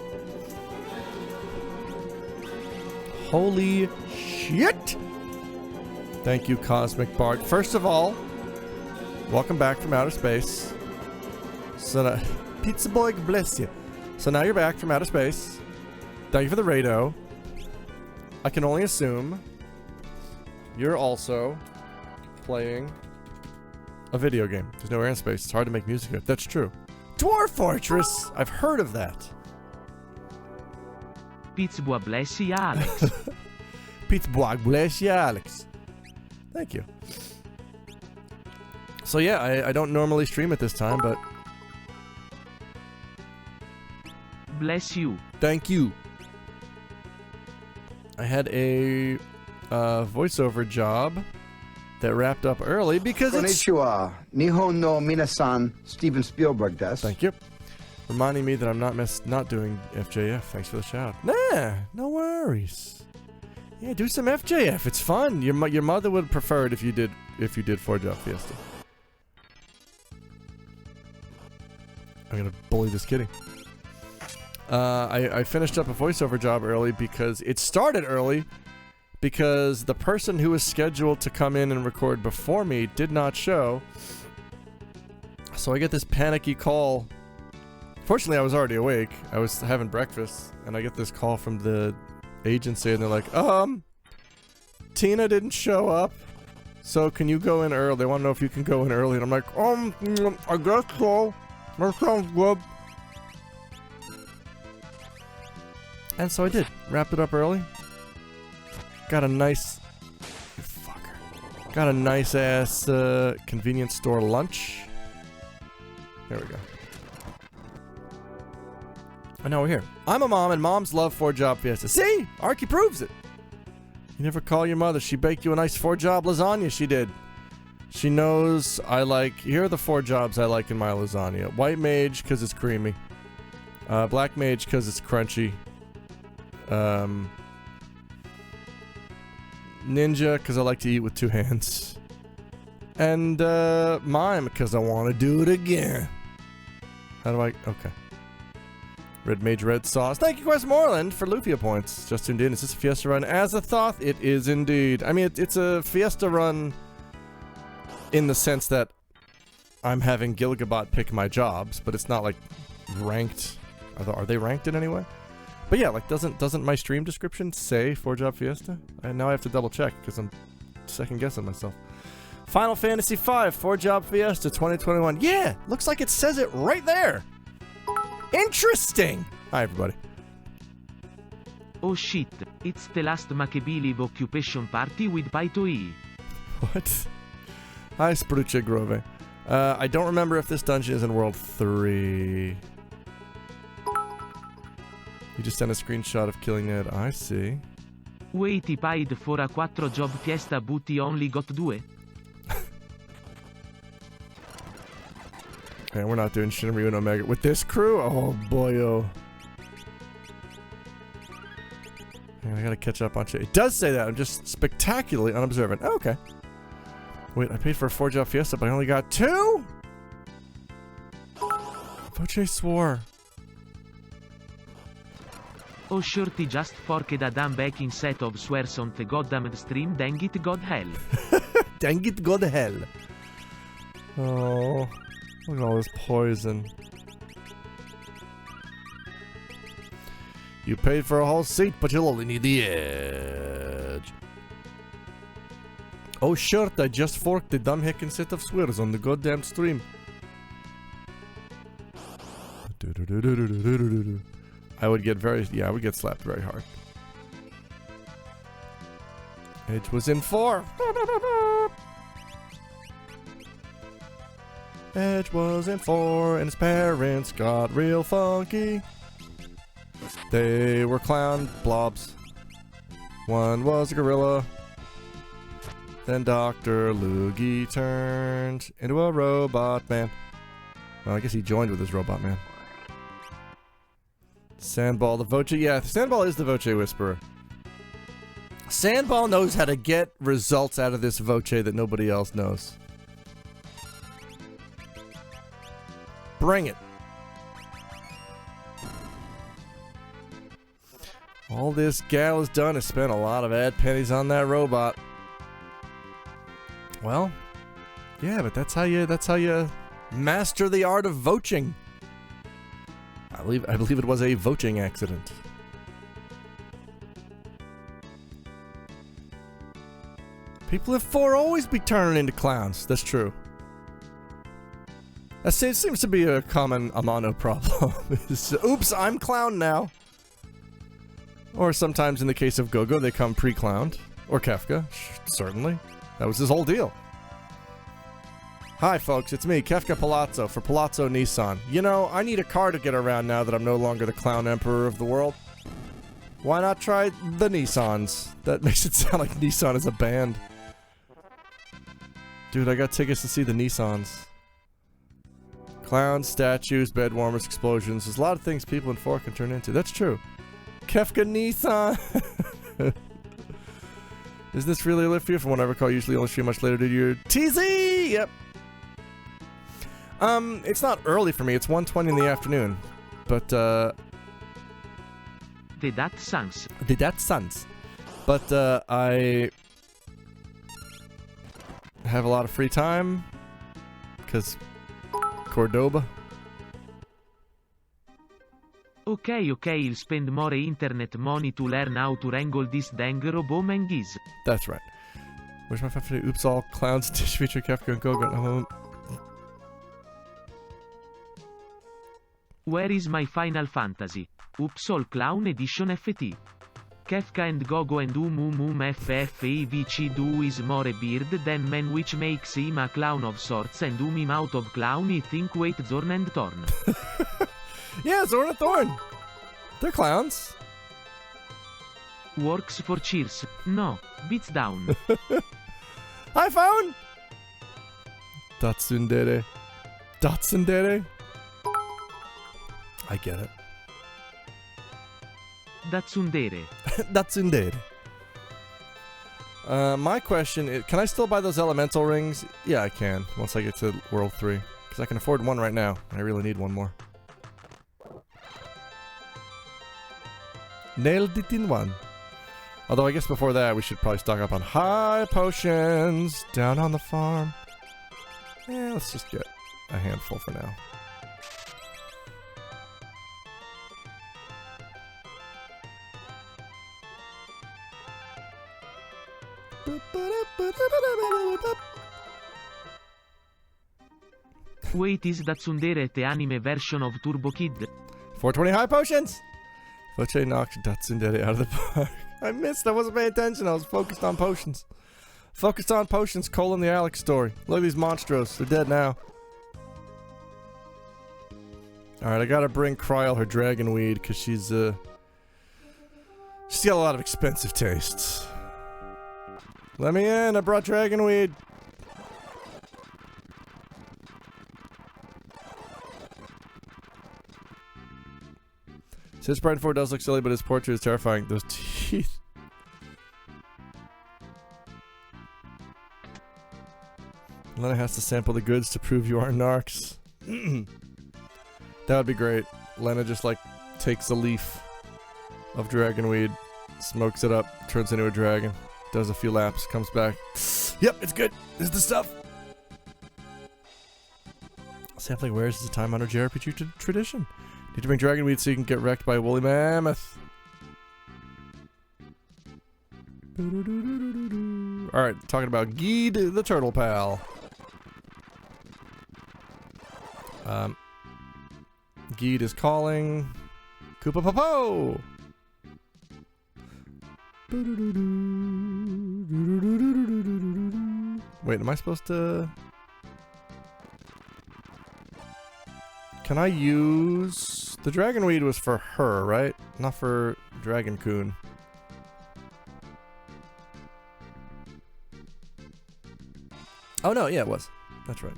Holy shit! Thank you, Cosmic Bard. First of all, welcome back from outer space. So now, Pizza Boy, bless you. So now you're back from outer space. Thank you for the rado. I can only assume you're also playing a video game. There's no air and space. It's hard to make music with. That's true. Dwarf Fortress! I've heard of that. Pizza Boy, bless you, Alex. Pizza Boy, bless you, Alex. Thank you. So yeah, I don't normally stream at this time, but Bless you. thank you. I had a voiceover job that wrapped up early because it's... Konnichiwa. Nihon no minasan, Steven Spielberg desu. Thank you. Reminding me that I'm not doing FJF. Thanks for the shout. Nah, no worries. Yeah, do some FJF. It's fun. Your mother would prefer it if you did Forge Out Fiesta. I'm gonna bully this kitty. I finished up a voiceover job early because it started early because the person who was scheduled to come in and record before me did not show. So I get this panicky call. Fortunately, I was already awake. I was having breakfast, and I get this call from the agency, and they're like, Tina didn't show up, so can you go in early? They want to know if you can go in early, and I'm like, I guess so. That sounds good. And so I did. Wrapped it up early. Got a nice... You fucker. Got a nice ass convenience store lunch. There we go. And now we're here. I'm a mom, and moms love 4-job Fiesta. See? Arky proves it. You never call your mother. She baked you a nice 4-job lasagna, she did. She knows I like... Here are the 4 jobs I like in my lasagna. White mage, because it's creamy. Black mage, because it's crunchy. Ninja, because I like to eat with 2 hands. And, mime, because I want to do it again. How do I... Okay. Red Mage Red Sauce. Thank you, Westmoreland, for Lufia points. Just tuned in. Is this a Fiesta run? As a thought, it is indeed. I mean, it's a Fiesta run in the sense that I'm having Gilgabot pick my jobs, but it's not, like, ranked. Are they ranked in any way? But yeah, like, doesn't my stream description say 4-job Fiesta? And now I have to double check, because I'm second-guessing myself. Final Fantasy V, 4-job Fiesta 2021. Yeah! Looks like it says it right there! Interesting! Hi, everybody. Oh shit, it's the last Machiavelli occupation party with Paito-E. What? Hi, Spruce Grove. I don't remember if this dungeon is in World 3. You just sent a screenshot of killing Ned. I see. Wait, paid for a 4-job Fiesta but he only got 2? Okay, we're not doing Shinryu and Omega with this crew? Oh, boyo. I gotta catch up on shit. It does say that. I'm just spectacularly unobservant. Oh, okay. Wait, I paid for a 4-job Fiesta, but I only got 2? Voce swore. Oh shorty just forked a damn back instead of swears on the goddamn stream, dang it god hell. Dang it god hell. Oh, look at all this poison. You paid for a whole seat, but you'll only need the edge. Oh shirt, I just forked the dumb heckin' set of swears on the goddamn stream. I would get I would get slapped very hard. Edge was in 4. Edge was in 4 and his parents got real funky. They were clown blobs. One was a gorilla. Then Dr. Loogie turned into a robot man. Well, I guess he joined with his robot man. Sandball the Voce. Yeah, Sandball is the Voce Whisperer. Sandball knows how to get results out of this Voce that nobody else knows. Bring it. All this gal has done is spent a lot of ad pennies on that robot. Well, yeah, but that's how you master the art of voching. I believe it was a voching accident. People in 4 always be turning into clowns. That's true. It seems to be a common Amano problem. Oops, I'm clown now. Or sometimes in the case of Gogo, they come pre-clowned. Or Kefka, certainly. That was his whole deal. Hi folks, it's me, Kefka Palazzo, for Palazzo Nissan. You know, I need a car to get around now that I'm no longer the clown emperor of the world. Why not try the Nissans? That makes it sound like Nissan is a band. Dude, I got tickets to see the Nissans. Clowns, statues, bed warmers, explosions. There's a lot of things people in 4 can turn into. That's true. Kefka Nissan! Is this really a lift for you? From what I recall, usually only stream much later due to your TZ! Yep. It's not early for me. It's 1:20 in the afternoon. But, The that sans. That sense. But I have a lot of free time because Cordoba. Ok, I'll spend more internet money to learn how to wrangle this dang robot manguise. That's right. Where's my favorite? Oops, all clowns, Dish Feature, Kefka, and Gogo. Where is my Final Fantasy? Oops All Clown Edition FT. Kefka and Gogo and FFAVC do is more a beard than man, which makes him a clown of sorts, and him out of clown I think wait Zorn and Thorn. Yeah, Zorn and Thorn. They're clowns. Works for cheers. No, beats down. Hi, phone! Datsundere. Datsundere? I get it. Datsundere. Datsundere. My question is, can I still buy those elemental rings? Yeah, I can, once I get to World 3. Because I can afford one right now. I really need one more. Nailed it in one. Although I guess before that we should probably stock up on high potions down on the farm. Yeah, let's just get a handful for now. Wait, is Datsundere the anime version of Turbo Kid? 420 high potions! Foche knocked Datsundere out of the park. I missed, I wasn't paying attention, I was focused on potions. Focused on potions, colon the Alex story. Look at these monstros, they're dead now. Alright, I gotta bring Kryl her dragon weed, because she's got a lot of expensive tastes. Let me in, I brought dragon weed. His Pride 4 does look silly, but his portrait is terrifying. Those teeth. Lena has to sample the goods to prove you are narcs. That would be great. Lena just like takes a leaf of dragonweed, smokes it up, turns into a dragon, does a few laps, comes back. Yep, it's good. This is the stuff. Sampling wares is a time-honored JRPG tradition. Need to bring dragonweed so you can get wrecked by a woolly mammoth. Alright, talking about Geed the Turtle Pal. Geed is calling Koopa Popo! Wait, am I supposed to... Can I use... The dragonweed was for her, right? Not for Dragon Coon. Oh no, yeah, it was. That's right.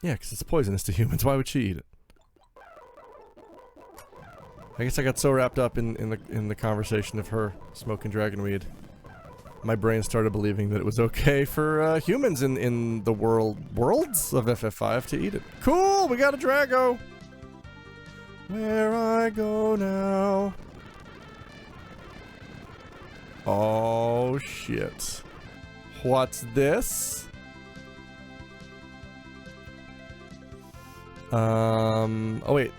Yeah, because it's poisonous to humans. Why would she eat it? I guess I got so wrapped up in the conversation of her smoking dragonweed. My brain started believing that it was okay for humans in the worlds of FF5 to eat it. Cool, we got a Drago. Where I go now. Oh shit. What's this? Oh wait.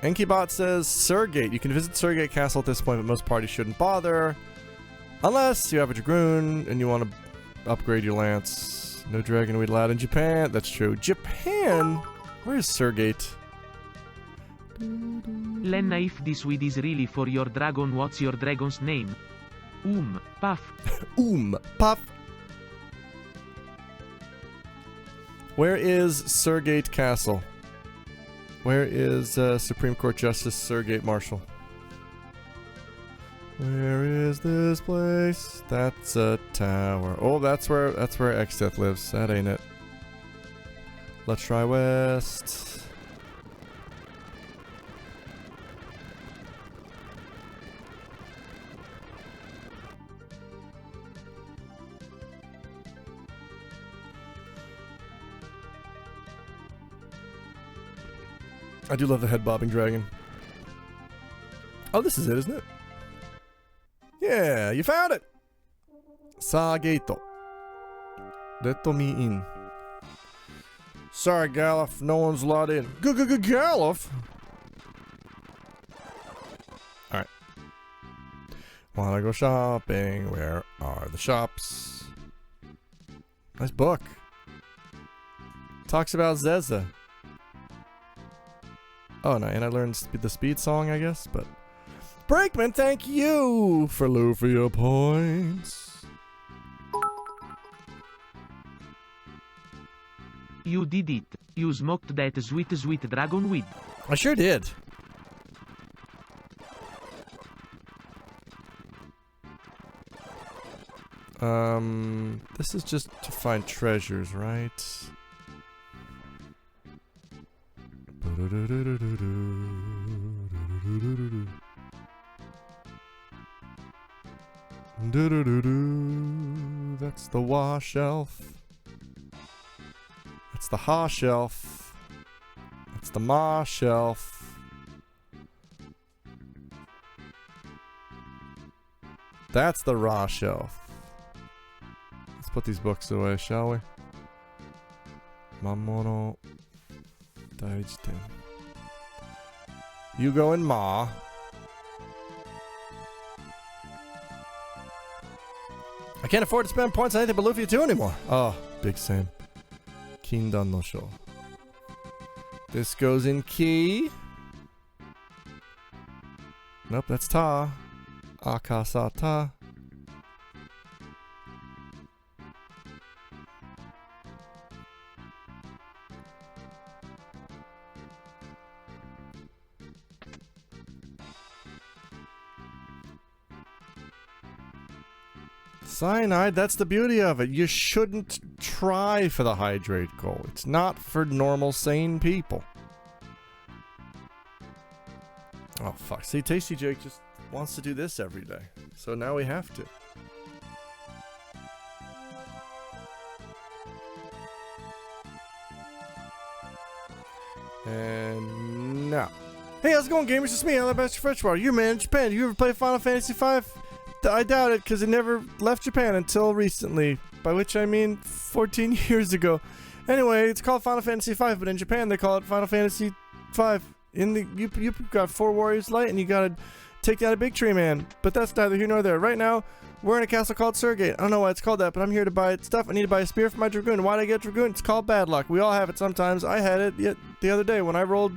Enkybot says Surgate. You can visit Surgate Castle at this point, but most parties shouldn't bother. Unless you have a Dragoon and you want to upgrade your lance. No dragonweed allowed in Japan. That's true. Japan? Where is Surgate? Lena, if this weed is really for your dragon, what's your dragon's name? Puff. Puff. Where is Surgate Castle? Where is Supreme Court Justice Surgate Marshall? Where is this place? That's a tower. Oh, that's where Exdeath lives. That ain't it. Let's try west. I do love the head bobbing dragon. Oh, this is it, isn't it? Yeah, you found it! Sageto. Let me in. Sorry, Galuf, no one's allowed in. Galuf? Alright. Wanna go shopping? Where are the shops? Nice book. Talks about Zeza. Oh, no, and I learned the speed song, I guess, but... Brakeman, thank you for Lufia points. You did it. You smoked that sweet, sweet dragon weed. I sure did. This is just to find treasures, right? That's the wash shelf. That's the ha shelf. That's the ma shelf. That's the raw shelf. Let's put these books away, shall we? Mamono Daijiten. You go in ma. I can't afford to spend points on anything but Lufia 2 anymore. Oh, big same. Kindan no Sho. This goes in Ki. Nope, that's Ta. Akasata. Cyanide, that's the beauty of it. You shouldn't try for the hydrate goal. It's not for normal, sane people. Oh, fuck. See, Tasty Jake just wants to do this every day. So now we have to. And now. Hey, how's it going, gamers? It's me, Alabaster Freshwater. You're man in Japan. You ever play Final Fantasy V? I doubt it, because it never left Japan until recently. By which I mean 14 years ago. Anyway, it's called Final Fantasy V, but in Japan they call it Final Fantasy V. You've got 4 Warriors Light, and you gotta take down a big tree man. But that's neither here nor there. Right now, we're in a castle called Surgate. I don't know why it's called that, but I'm here to buy stuff. I need to buy a spear for my Dragoon. Why'd I get Dragoon? It's called bad luck. We all have it sometimes. I had it the other day when I rolled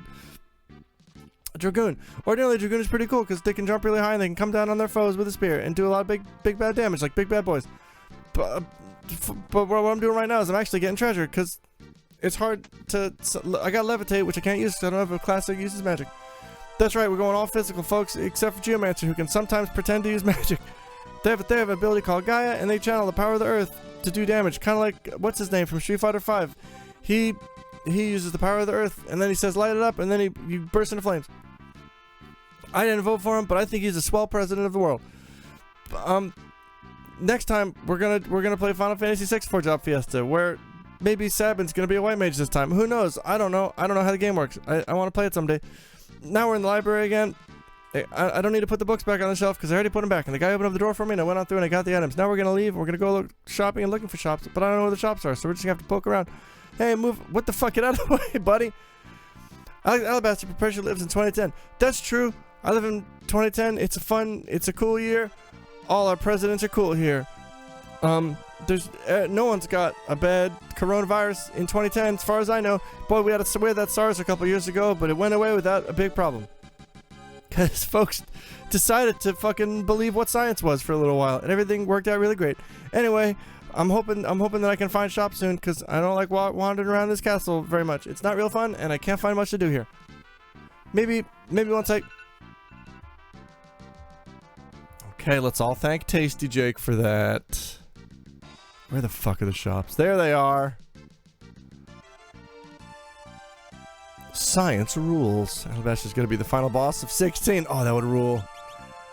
Dragoon. Ordinarily, Dragoon is pretty cool because they can jump really high and they can come down on their foes with a spear and do a lot of big bad damage, like big bad boys. But what I'm doing right now is I'm actually getting treasure because it's hard to... I got Levitate, which I can't use because I don't have a class that uses magic. That's right, we're going all physical, folks, except for Geomancer, who can sometimes pretend to use magic. They have an ability called Gaia, and they channel the power of the earth to do damage. Kind of like, what's his name from Street Fighter V? He uses the power of the earth, and then he says light it up, and then he bursts into flames. I didn't vote for him, but I think he's a swell president of the world. Next time we're gonna play Final Fantasy VI for Job Fiesta, where maybe Sabin's gonna be a white mage this time. Who knows? I don't know. I don't know how the game works. I want to play it someday. Now we're in the library again. I don't need to put the books back on the shelf because I already put them back. And the guy opened up the door for me, and I went on through and I got the items. Now we're gonna leave. We're gonna go look shopping and looking for shops, but I don't know where the shops are, so we're just gonna have to poke around. Hey, move! What the fuck? Get out of the way, buddy. Alabaster Perpetually lives in 2010. That's true. I live in 2010. It's a cool year. All our presidents are cool here. There's no one's got a bad coronavirus in 2010, as far as I know. Boy, we had that SARS a couple years ago, but it went away without a big problem. Because folks decided to fucking believe what science was for a little while, and everything worked out really great. Anyway, I'm hoping that I can find shops soon, because I don't like wandering around this castle very much. It's not real fun, and I can't find much to do here. Maybe once I... Okay, let's all thank Tasty Jake for that. Where the fuck are the shops? There they are. Science rules. Alabaster's gonna be the final boss of 16. Oh, that would rule.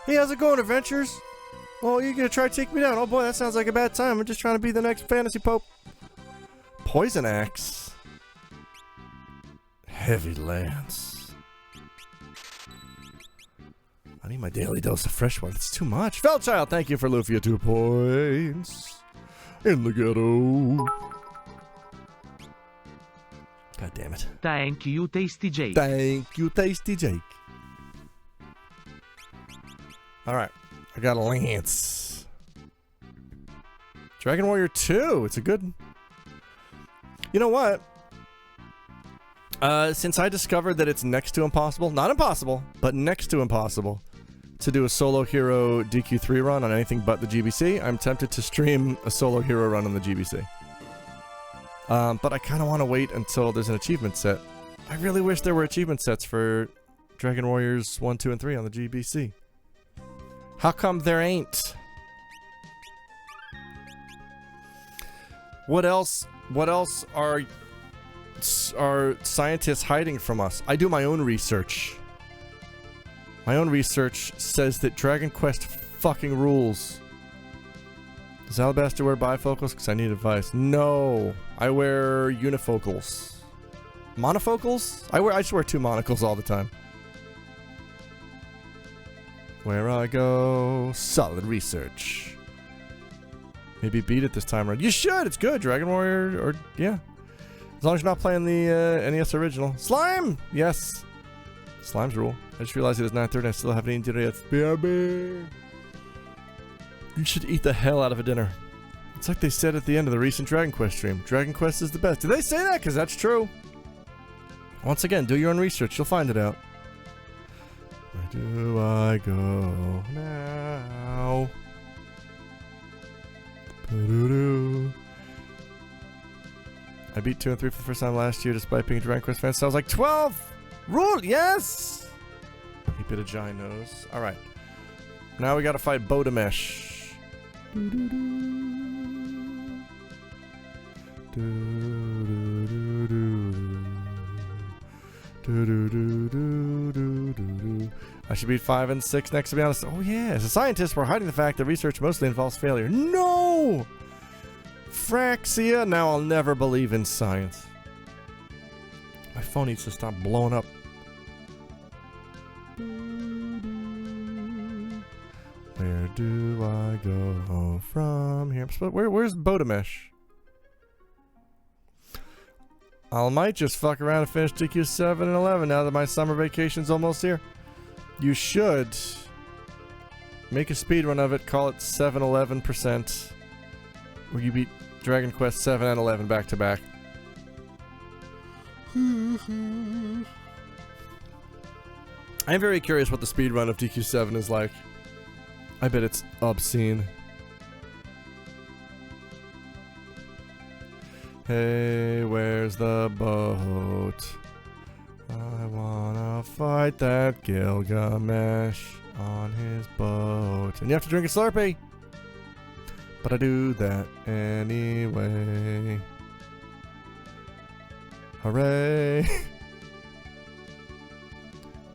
Hey, how's it going, adventures? Oh, you're gonna try to take me down? Oh boy, that sounds like a bad time. I'm just trying to be the next fantasy pope. Poison axe. Heavy lance. I need my daily dose of fresh water. It's too much. Felchild, thank you for Lufia 2 points. In the ghetto. God damn it. Thank you, Tasty Jake. Thank you, Tasty Jake. Alright. I got a Lance. Dragon Warrior 2. It's a good... You know what? Since I discovered that it's next to impossible, not impossible, but next to impossible, to do a solo hero DQ3 run on anything but the GBC, I'm tempted to stream a solo hero run on the GBC. But I kind of want to wait until there's an achievement set. I really wish there were achievement sets for Dragon Warriors 1, 2, and 3 on the GBC. How come there ain't? What else are scientists hiding from us? I do my own research. My own research says that Dragon Quest fucking rules. Does Alabaster wear bifocals? Because I need advice. No. I wear unifocals. Monofocals? I just wear 2 monocles all the time. Where I go. Solid research. Maybe beat it this time around. You should! It's good! Dragon Warrior, or yeah. As long as you're not playing the NES original. Slime! Yes. Slime's rule. I just realized it is 9:30 and I still haven't eaten dinner yet. BRB! You should eat the hell out of a dinner. It's like they said at the end of the recent Dragon Quest stream. Dragon Quest is the best. Did they say that? Because that's true. Once again, do your own research. You'll find it out. Where do I go now? Ba-doo-doo. I beat 2 and 3 for the first time last year despite being a Dragon Quest fan. So I was like, 12! Rule! Yes! He bit a giant nose. Alright. Now we gotta fight Bodamesh. I should beat 5 and 6 next, to be honest. Oh yeah, as a scientist, we're hiding the fact that research mostly involves failure. No! Fraxia, now I'll never believe in science. My phone needs to stop blowing up. Where do I go from here? Where's Bodamesh? I might just fuck around and finish DQ 7 and 11 now that my summer vacation's almost here. You should make a speedrun of it, call it 7-11%, where you beat Dragon Quest 7 and 11 back to back. I'm very curious what the speedrun of DQ7 is like. I bet it's obscene. Hey, where's the boat? I wanna fight that Gilgamesh on his boat. And you have to drink a Slurpee. But I do that anyway. Hooray!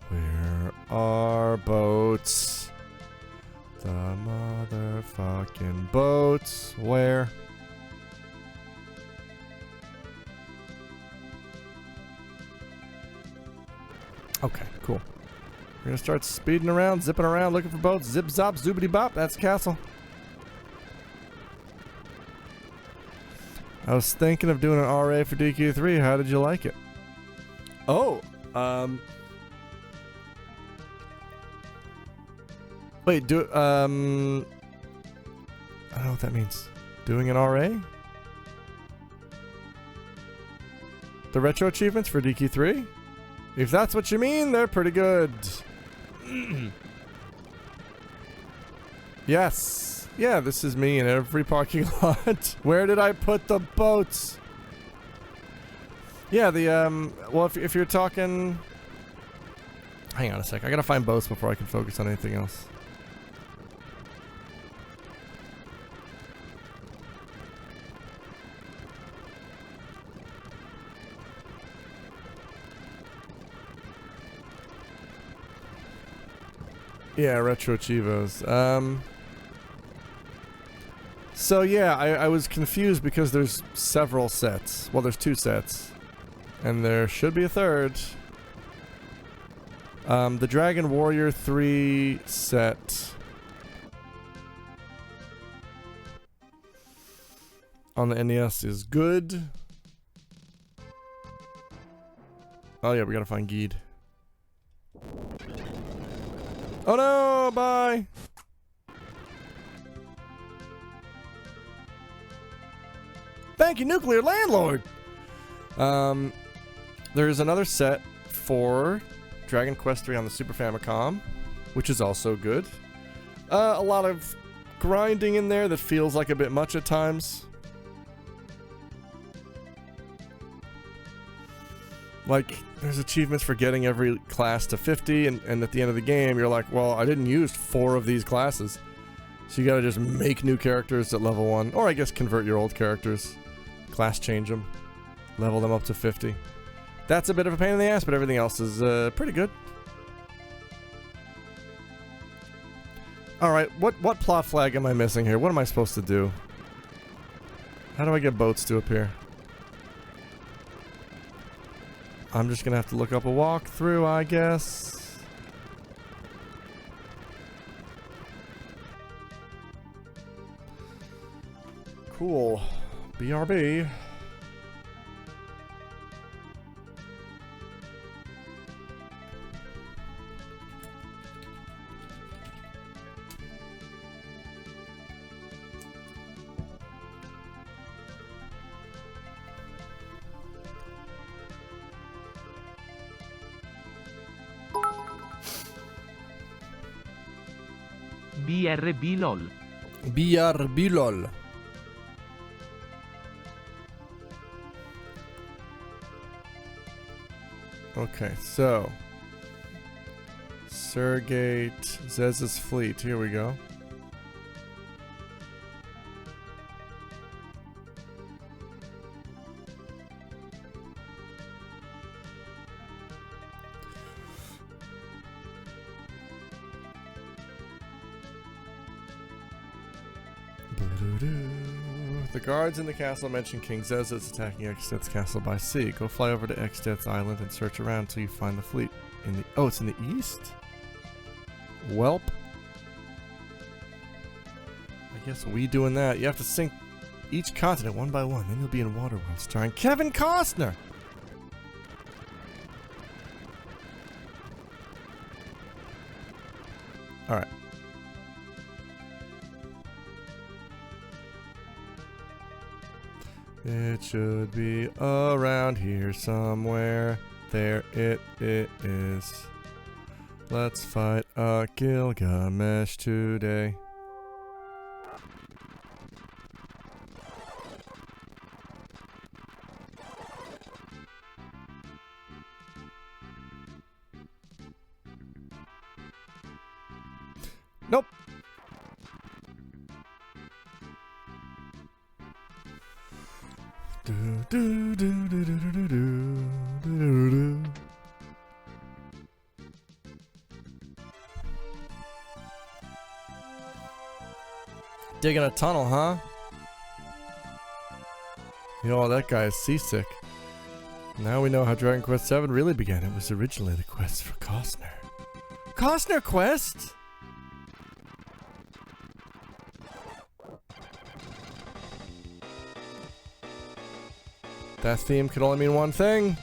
Where are boats? The motherfucking boats. Where? Okay, cool. We're gonna start speeding around, zipping around, looking for boats. Zip zop, zoobity bop. That's the castle. I was thinking of doing an RA for DQ3. How did you like it? Oh, wait, I don't know what that means. Doing an RA? The retro achievements for DQ3? If that's what you mean, they're pretty good. Yes. Yeah, this is me in every parking lot. Where did I put the boats? Yeah, well, if you're talking... Hang on a sec. I gotta find boats before I can focus on anything else. Yeah, Retro Chivos. So yeah, I was confused because there's several sets. Well, there's 2 sets. And there should be a third. The Dragon Warrior 3 set on the NES is good. Oh yeah, we gotta find Geed. Oh no, bye! Thank you, Nuclear Landlord! There's another set for Dragon Quest 3 on the Super Famicom, which is also good. A lot of grinding in there that feels like a bit much at times. Like, there's achievements for getting every class to 50, and at the end of the game, you're like, well, I didn't use 4 of these classes. So you gotta just make new characters at level 1, or I guess convert your old characters. Class change them. Level them up to 50. That's a bit of a pain in the ass, but everything else is pretty good. Alright, what plot flag am I missing here? What am I supposed to do? How do I get boats to appear? I'm just gonna have to look up a walkthrough, I guess. Cool. BRB. BRB LOL. BRB LOL. Okay, so Surgate, Zez's fleet. Here we go. The guards in the castle mention King Zeza is attacking Extet's castle by sea. Go fly over to Extet's island and search around until you find the fleet. In the it's in the east? Welp. I guess we doing that. You have to sink each continent one by one, then you'll be in Waterworld starring Kevin Costner. Alright. It should be around here somewhere. There it is. Let's fight a Gilgamesh today. Nope. Digging a tunnel, huh? Yo, that guy is seasick. Now we know how Dragon Quest VII really began. It was originally the quest for Costner. Costner quest? That theme could only mean one thing.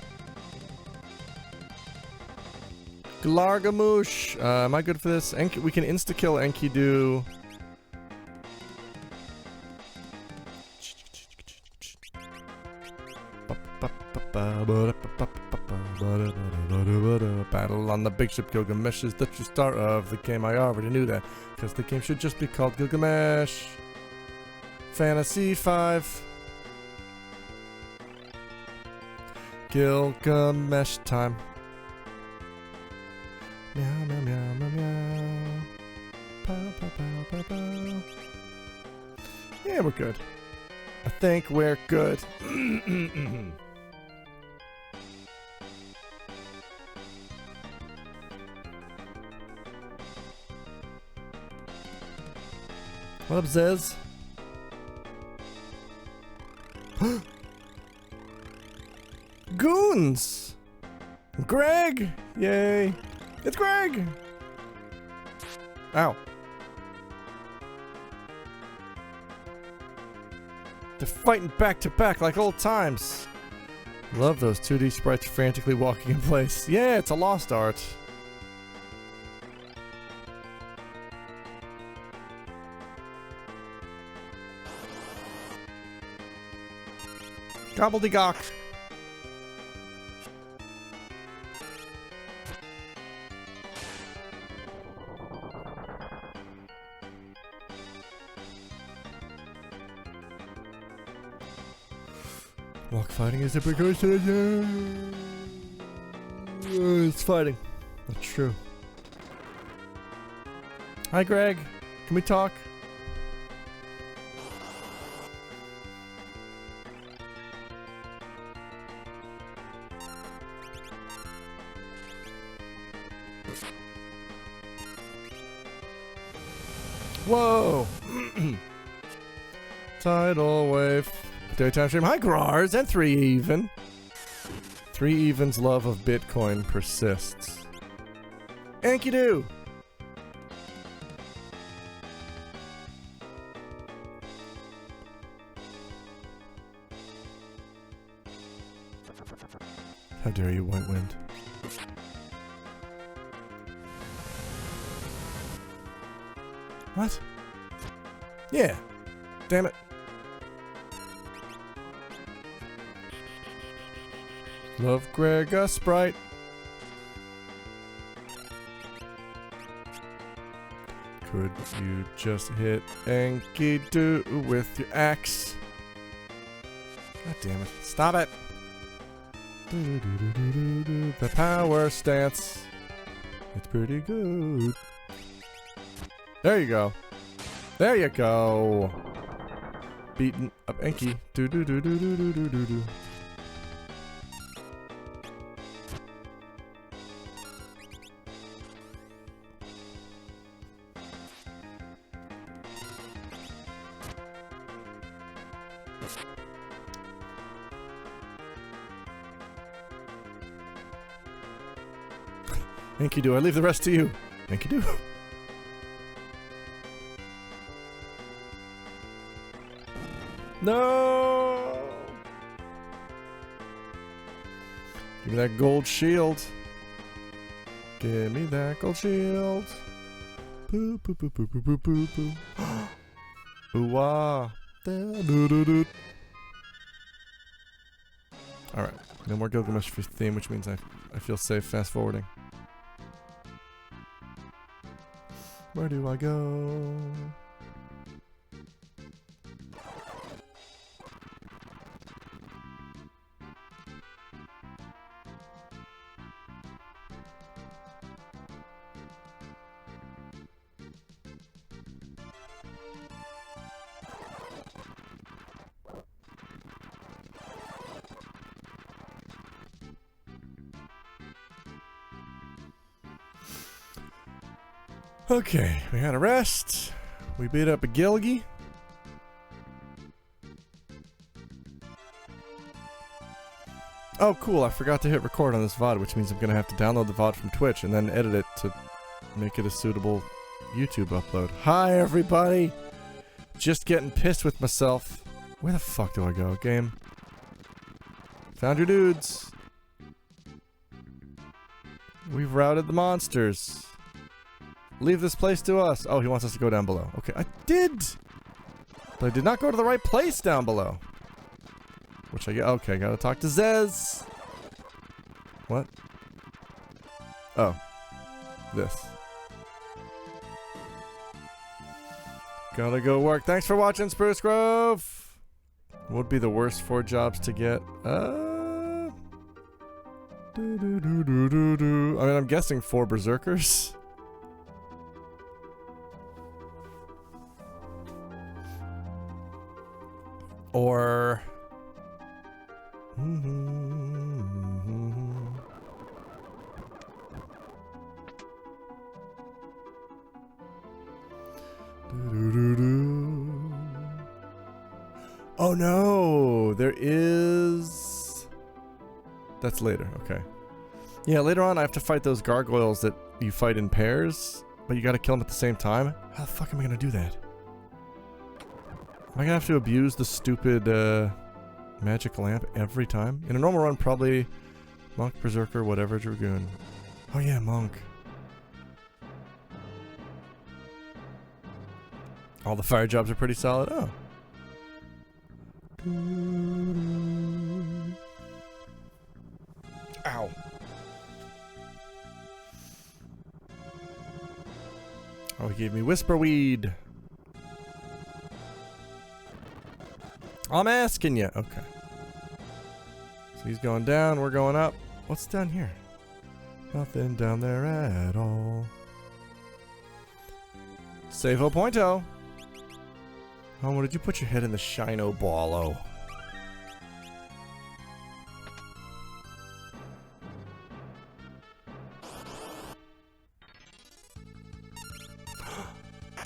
Glargamoosh. Am I good for this? We can insta-kill Enkidu. Battle on the big ship Gilgamesh is the true start of the game. I already knew that, because the game should just be called Gilgamesh. Fantasy 5. Gilgamesh time. Meow meow meow meow meow. Pow pow pow pow pow. Yeah, we're good. I think we're good. What up, Zez? Goons! Greg! Yay! It's Greg! Ow. They're fighting back to back like old times. Love those 2D sprites frantically walking in place. Yeah, it's a lost art. Gobbledygook. Walk fighting is a precaution. It's fighting. That's true. Hi, Greg. Can we talk? Whoa! Tidal wave. Daytime stream. Hi, Grars, and 3 even. 3 even's love of Bitcoin persists. Enkidu! How dare you, White Wind? What? Yeah. Damn it. Love Greg a Sprite. Could you just hit Enkidu with your axe? God damn it. Stop it. The power stance. It's pretty good. There you go. There you go. Beaten up Enki. Do do do do do do do do do. Enkidu, I leave the rest to you. Enkidu. No! Give me that gold shield. Give me that gold shield. Poo poo poo poo poo poo poo poo. Ooh ah. Alright, no more Gilgamesh theme, which means I feel safe fast forwarding. Where do I go? Okay, we had a rest. We beat up a Gilgy. Oh, cool. I forgot to hit record on this VOD, which means I'm going to have to download the VOD from Twitch and then edit it to make it a suitable YouTube upload. Hi, everybody. Just getting pissed with myself. Where the fuck do I go, game? Found your dudes. We've routed the monsters. Leave this place to us. Oh, he wants us to go down below. Okay, I did! But I did not go to the right place down below. Which I get. Okay, gotta talk to Zez. What? Oh. This. Gotta go work. Thanks for watching, Spruce Grove! What would be the worst 4 jobs to get? I mean, I'm guessing 4 berserkers. Or... Oh no! There is... That's later, okay. Yeah, later on I have to fight those gargoyles that you fight in pairs, but you gotta kill them at the same time. How the fuck am I gonna do that? Am I gonna have to abuse the stupid magic lamp every time? In a normal run, probably monk, berserker, whatever, dragoon. Oh yeah, monk. All the fire jobs are pretty solid. Oh. Ow. Oh, he gave me whisperweed. I'm asking you. Okay. So he's going down, we're going up. What's down here? Nothing down there at all. Save-o pointo. Oh, what did you put your head in the shino ballo?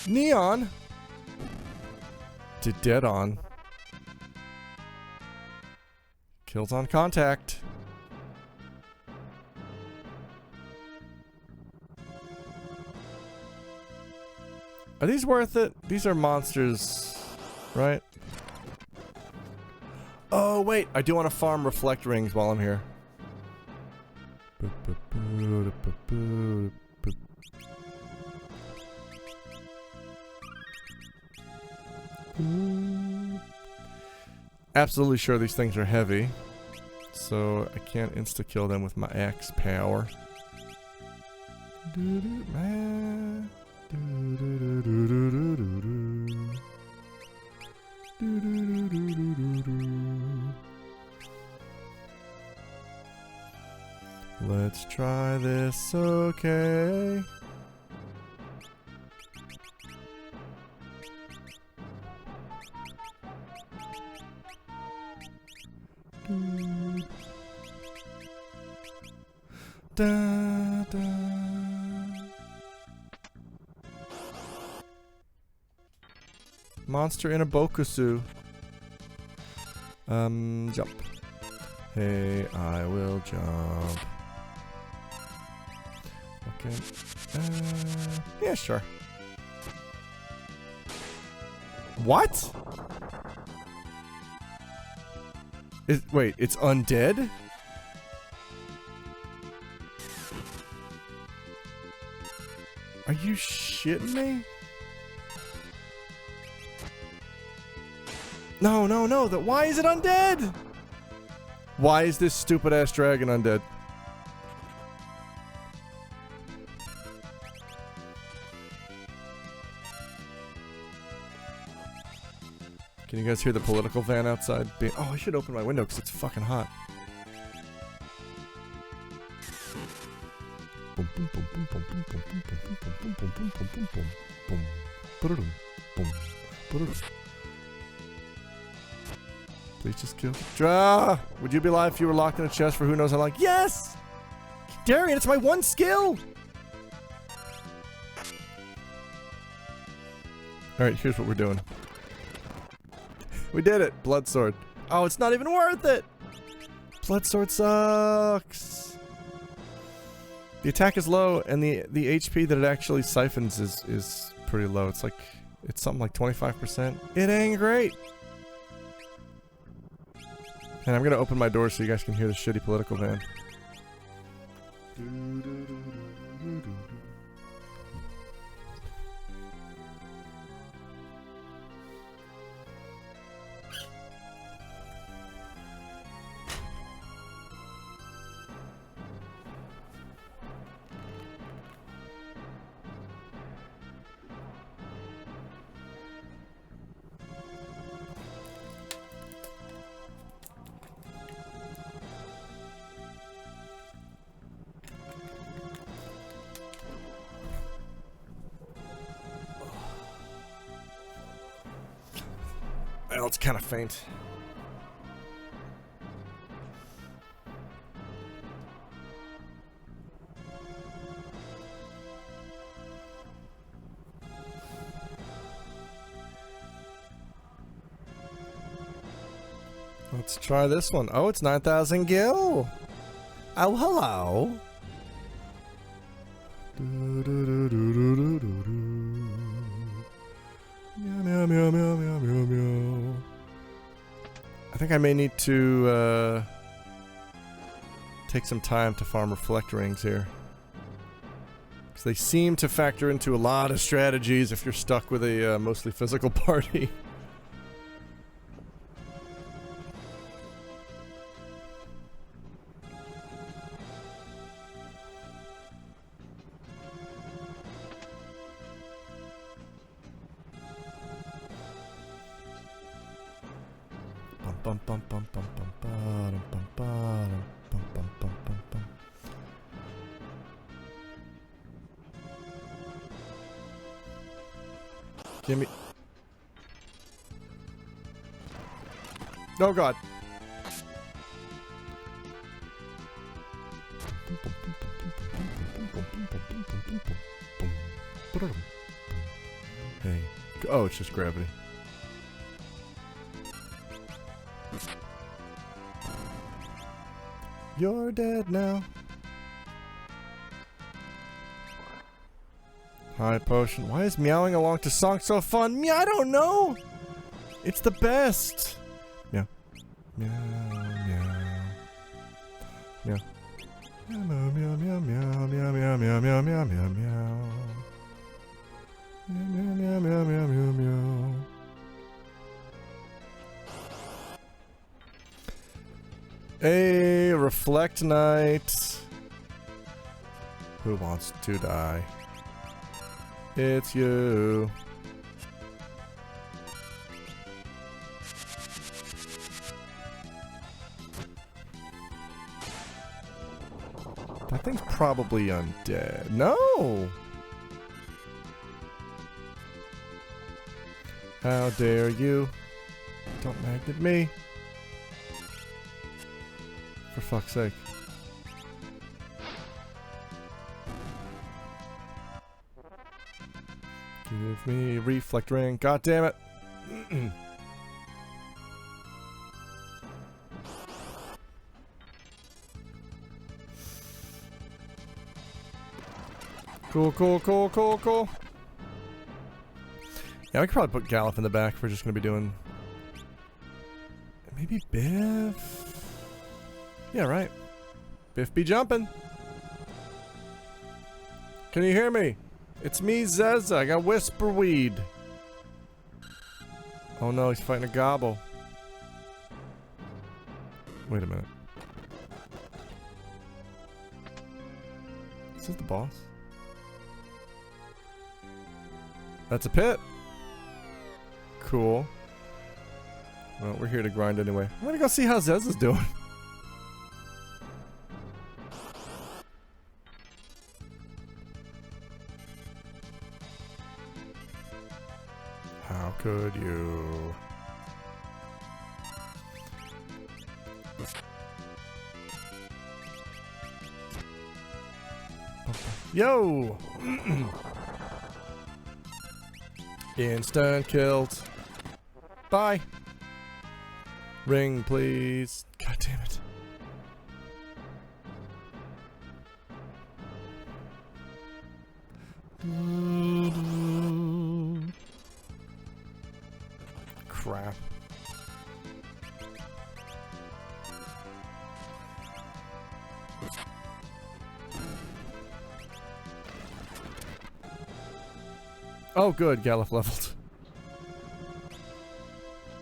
Neon. Did dead on. Kills on contact. Are these worth it? These are monsters, right? Oh, wait. I do want to farm reflect rings while I'm here. Absolutely sure these things are heavy, so I can't insta-kill them with my axe power. Let's try this, okay? Da, da. Monster in a bokusu. Jump. Hey, I will jump. Okay. Yeah, sure. What? Wait, it's undead? Are you shitting me? No, no, no. Why is it undead? Why is this stupid ass dragon undead? Can you guys hear the political van outside? Oh, I should open my window because it's fucking hot. Please just kill. Draw! Would you be alive if you were locked in a chest for who knows how long? Yes! Darian, it's my one skill! Alright, here's what we're doing. We did it! Blood sword. Oh, it's not even worth it! Blood sword sucks! The attack is low, and the HP that it actually siphons is pretty low. It's something like 25%. It ain't great! And I'm gonna open my door so you guys can hear the shitty political van. Well, it's kind of faint. Let's try this one. Oh, it's 9,000 gil. Oh, hello. Meow, meow, meow, meow, meow, meow. I think I may need to take some time to farm reflect rings here. Because they seem to factor into a lot of strategies if you're stuck with a mostly physical party. Bum bum bum bum bum bum bum bum bum bum bum bum bum. Give me. Oh God. Hey. Oh, it's just gravity. You're dead now. High potion. Why is meowing along to song so fun? Meow, I don't know. It's the best. Meow. Meow, meow. Meow. Meow, meow, meow, meow, meow, meow, meow, meow, meow, meow, meow. Meow, meow, meow, meow, meow, meow. Hey, Reflect Knight. Who wants to die? It's you. That thing's probably undead. No! How dare you? Don't magnet me. For fuck's sake. Give me reflect ring. God damn it. Cool, cool, cool, cool, cool. Yeah, we could probably put Gallop in the back if we're just gonna be doing... Maybe Biff? Yeah, right. Biff be jumping. Can you hear me? It's me, Zezza. I got Whisperweed. Oh no, he's fighting a gobble. Wait a minute. Is this the boss? That's a pit. Cool. Well, we're here to grind anyway. I'm gonna go see how Zezza's doing. How could you? Yo! Instant killed. Bye. Ring, please. God damn it. Crap. Oh, good. Galuf leveled.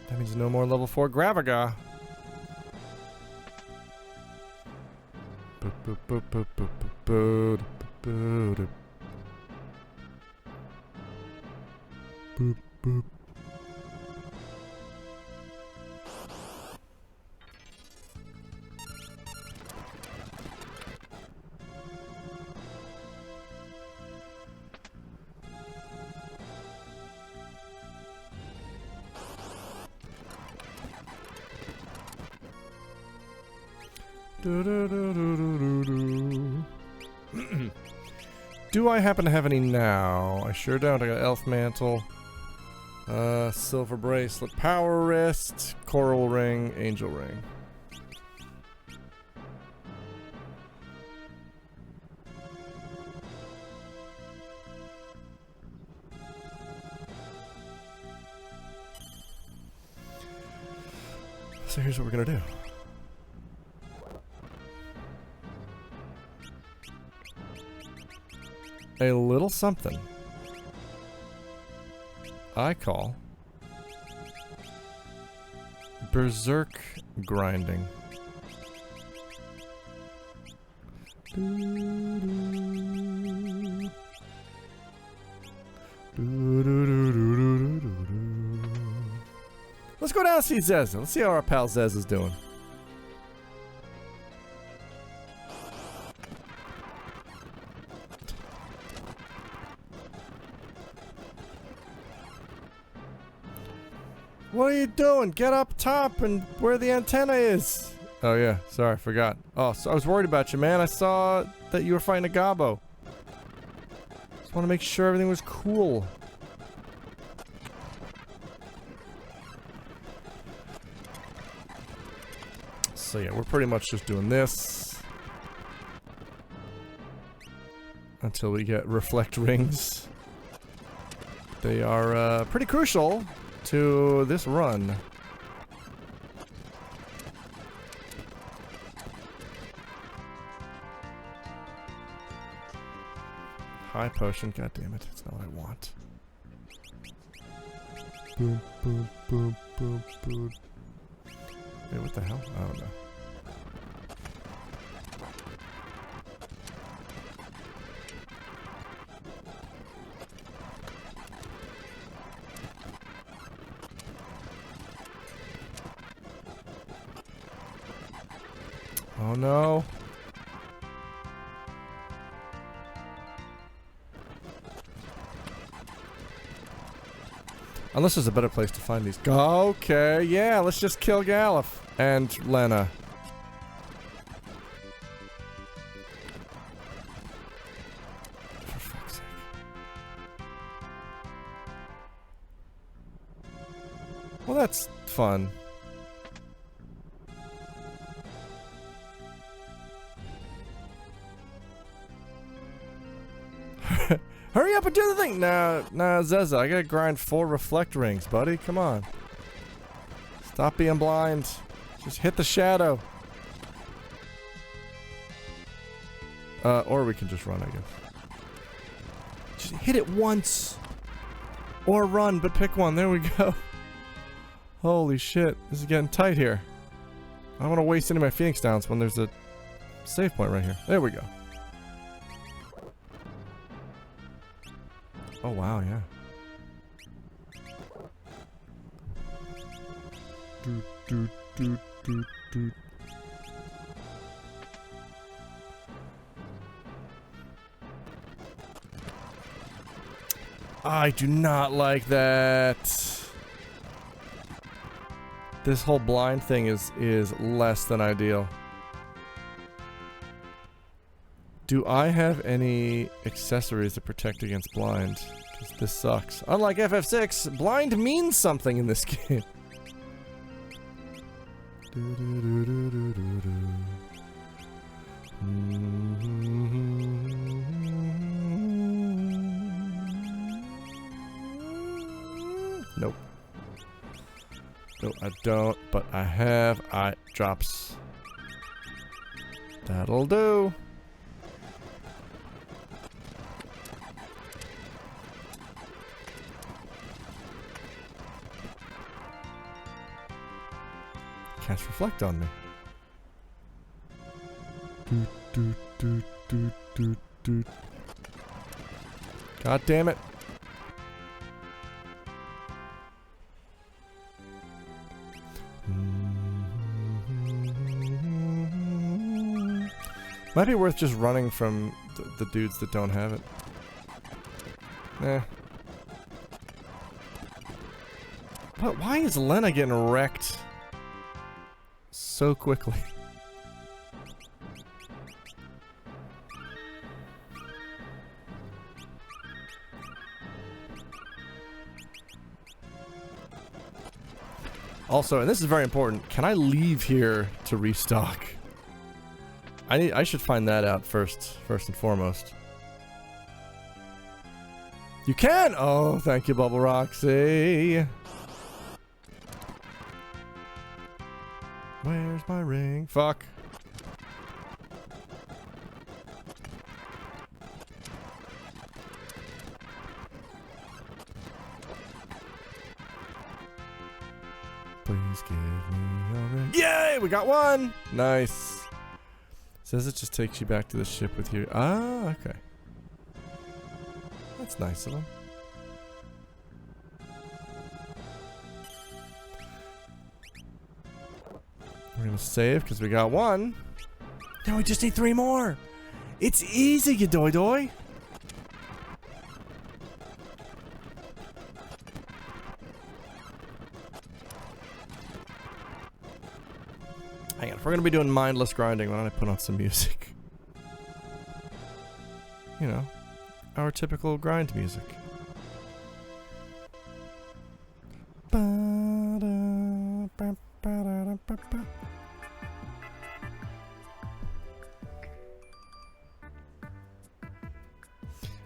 That means no more level 4 Gravaga. Boop, boop, boop, boop, boop, boop, boop, boop, boop, boop. Do I happen to have any now? I sure don't. I got Elf Mantle, Silver Bracelet, Power Wrist, Coral Ring, Angel Ring. So here's what we're gonna do. A little something I call berserk grinding. Let's go down and see Zez. Let's see how our pal Zez is doing. What are you doing? Get up top and where the antenna is. Oh yeah, sorry, I forgot. Oh, so I was worried about you, man. I saw that you were fighting a gobbo. Just want to make sure everything was cool. So yeah, we're pretty much just doing this until we get reflect rings. They are pretty crucial to this run. High potion, god damn it, that's not what I want. Boom, boom, boom, boom, boom. Wait, what the hell? Oh no. Oh no. Unless there's a better place to find these. Okay, yeah, let's just kill Galuf and Lena. For fuck's sake. Well, that's fun. Hurry up and do the thing! Nah, Zeza, I gotta grind 4 reflect rings, buddy. Come on. Stop being blind. Just hit the shadow. Or we can just run, I guess. Just hit it once! Or run, but pick one. There we go. Holy shit. This is getting tight here. I don't want to waste any of my Phoenix Downs when there's a save point right here. There we go. Oh wow, yeah. I do not like that. This whole blind thing is less than ideal. Do I have any accessories to protect against blind? Because this sucks. Unlike FF6, blind means something in this game. Nope. No, I don't, but I have eye drops. That'll do. Cast reflect on me. God damn it. Might be worth just running from the dudes that don't have it. Eh. But why is Lena getting wrecked so quickly? Also, and this is very important, can I leave here to restock? I should find that out first and foremost. You can! Oh, thank you, Bubble Roxy. Where's my ring? Fuck. Please give me a ring. Yay! We got one! Nice. Says it just takes you back to the ship with you. Ah, okay. That's nice of them. We're gonna save because we got one. Now we just need 3 more. It's easy, you doi doi. Hang on, if we're gonna be doing mindless grinding, why don't I put on some music? You know, our typical grind music.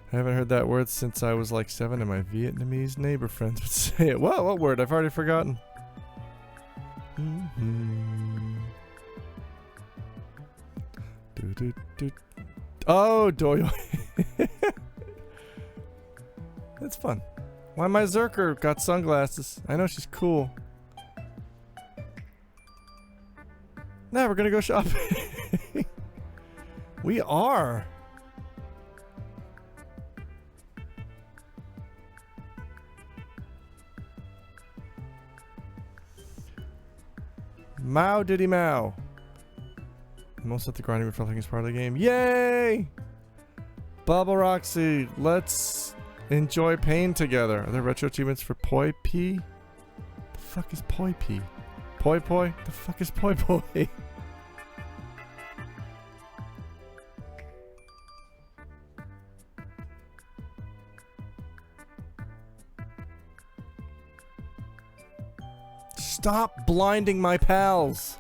I haven't heard that word since I was like 7 and my Vietnamese neighbor friends would say it. What word? I've already forgotten. Oh, doy. That's fun. Why my Zerker got sunglasses? I know she's cool. Now we're gonna go shopping. We are. Mao diddy Mao. Most of the grinding reflecting is part of the game. Yay! Bubble Roxy, let's enjoy pain together. Are there retro achievements for Poi P? The fuck is Poi P? Poi Poi? The fuck is Poi Poi? Stop blinding my pals.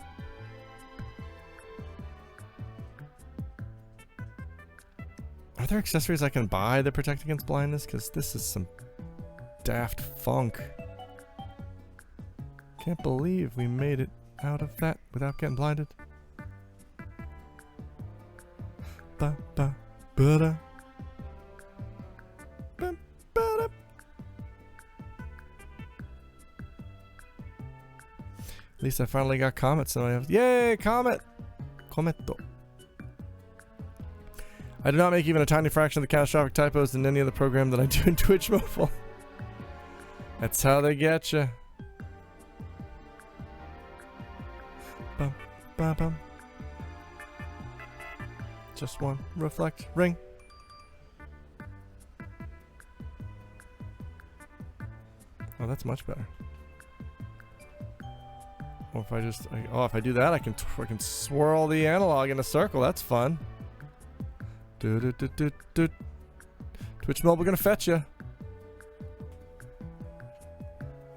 Are there accessories I can buy that protect against blindness? Because this is some daft funk. Can't believe we made it out of that without getting blinded. Ba ba ba da. Ba ba da. At least I finally got Comet, so I have. Yay, Comet! Cometto. I do not make even a tiny fraction of the catastrophic typos in any other program that I do in Twitch Mobile. That's how they get you. Bum, bum, bum. Just one reflect ring. Oh, that's much better. Or if I just, if I do that, I can swirl the analog in a circle. That's fun. Twitch Mobile gonna fetch you.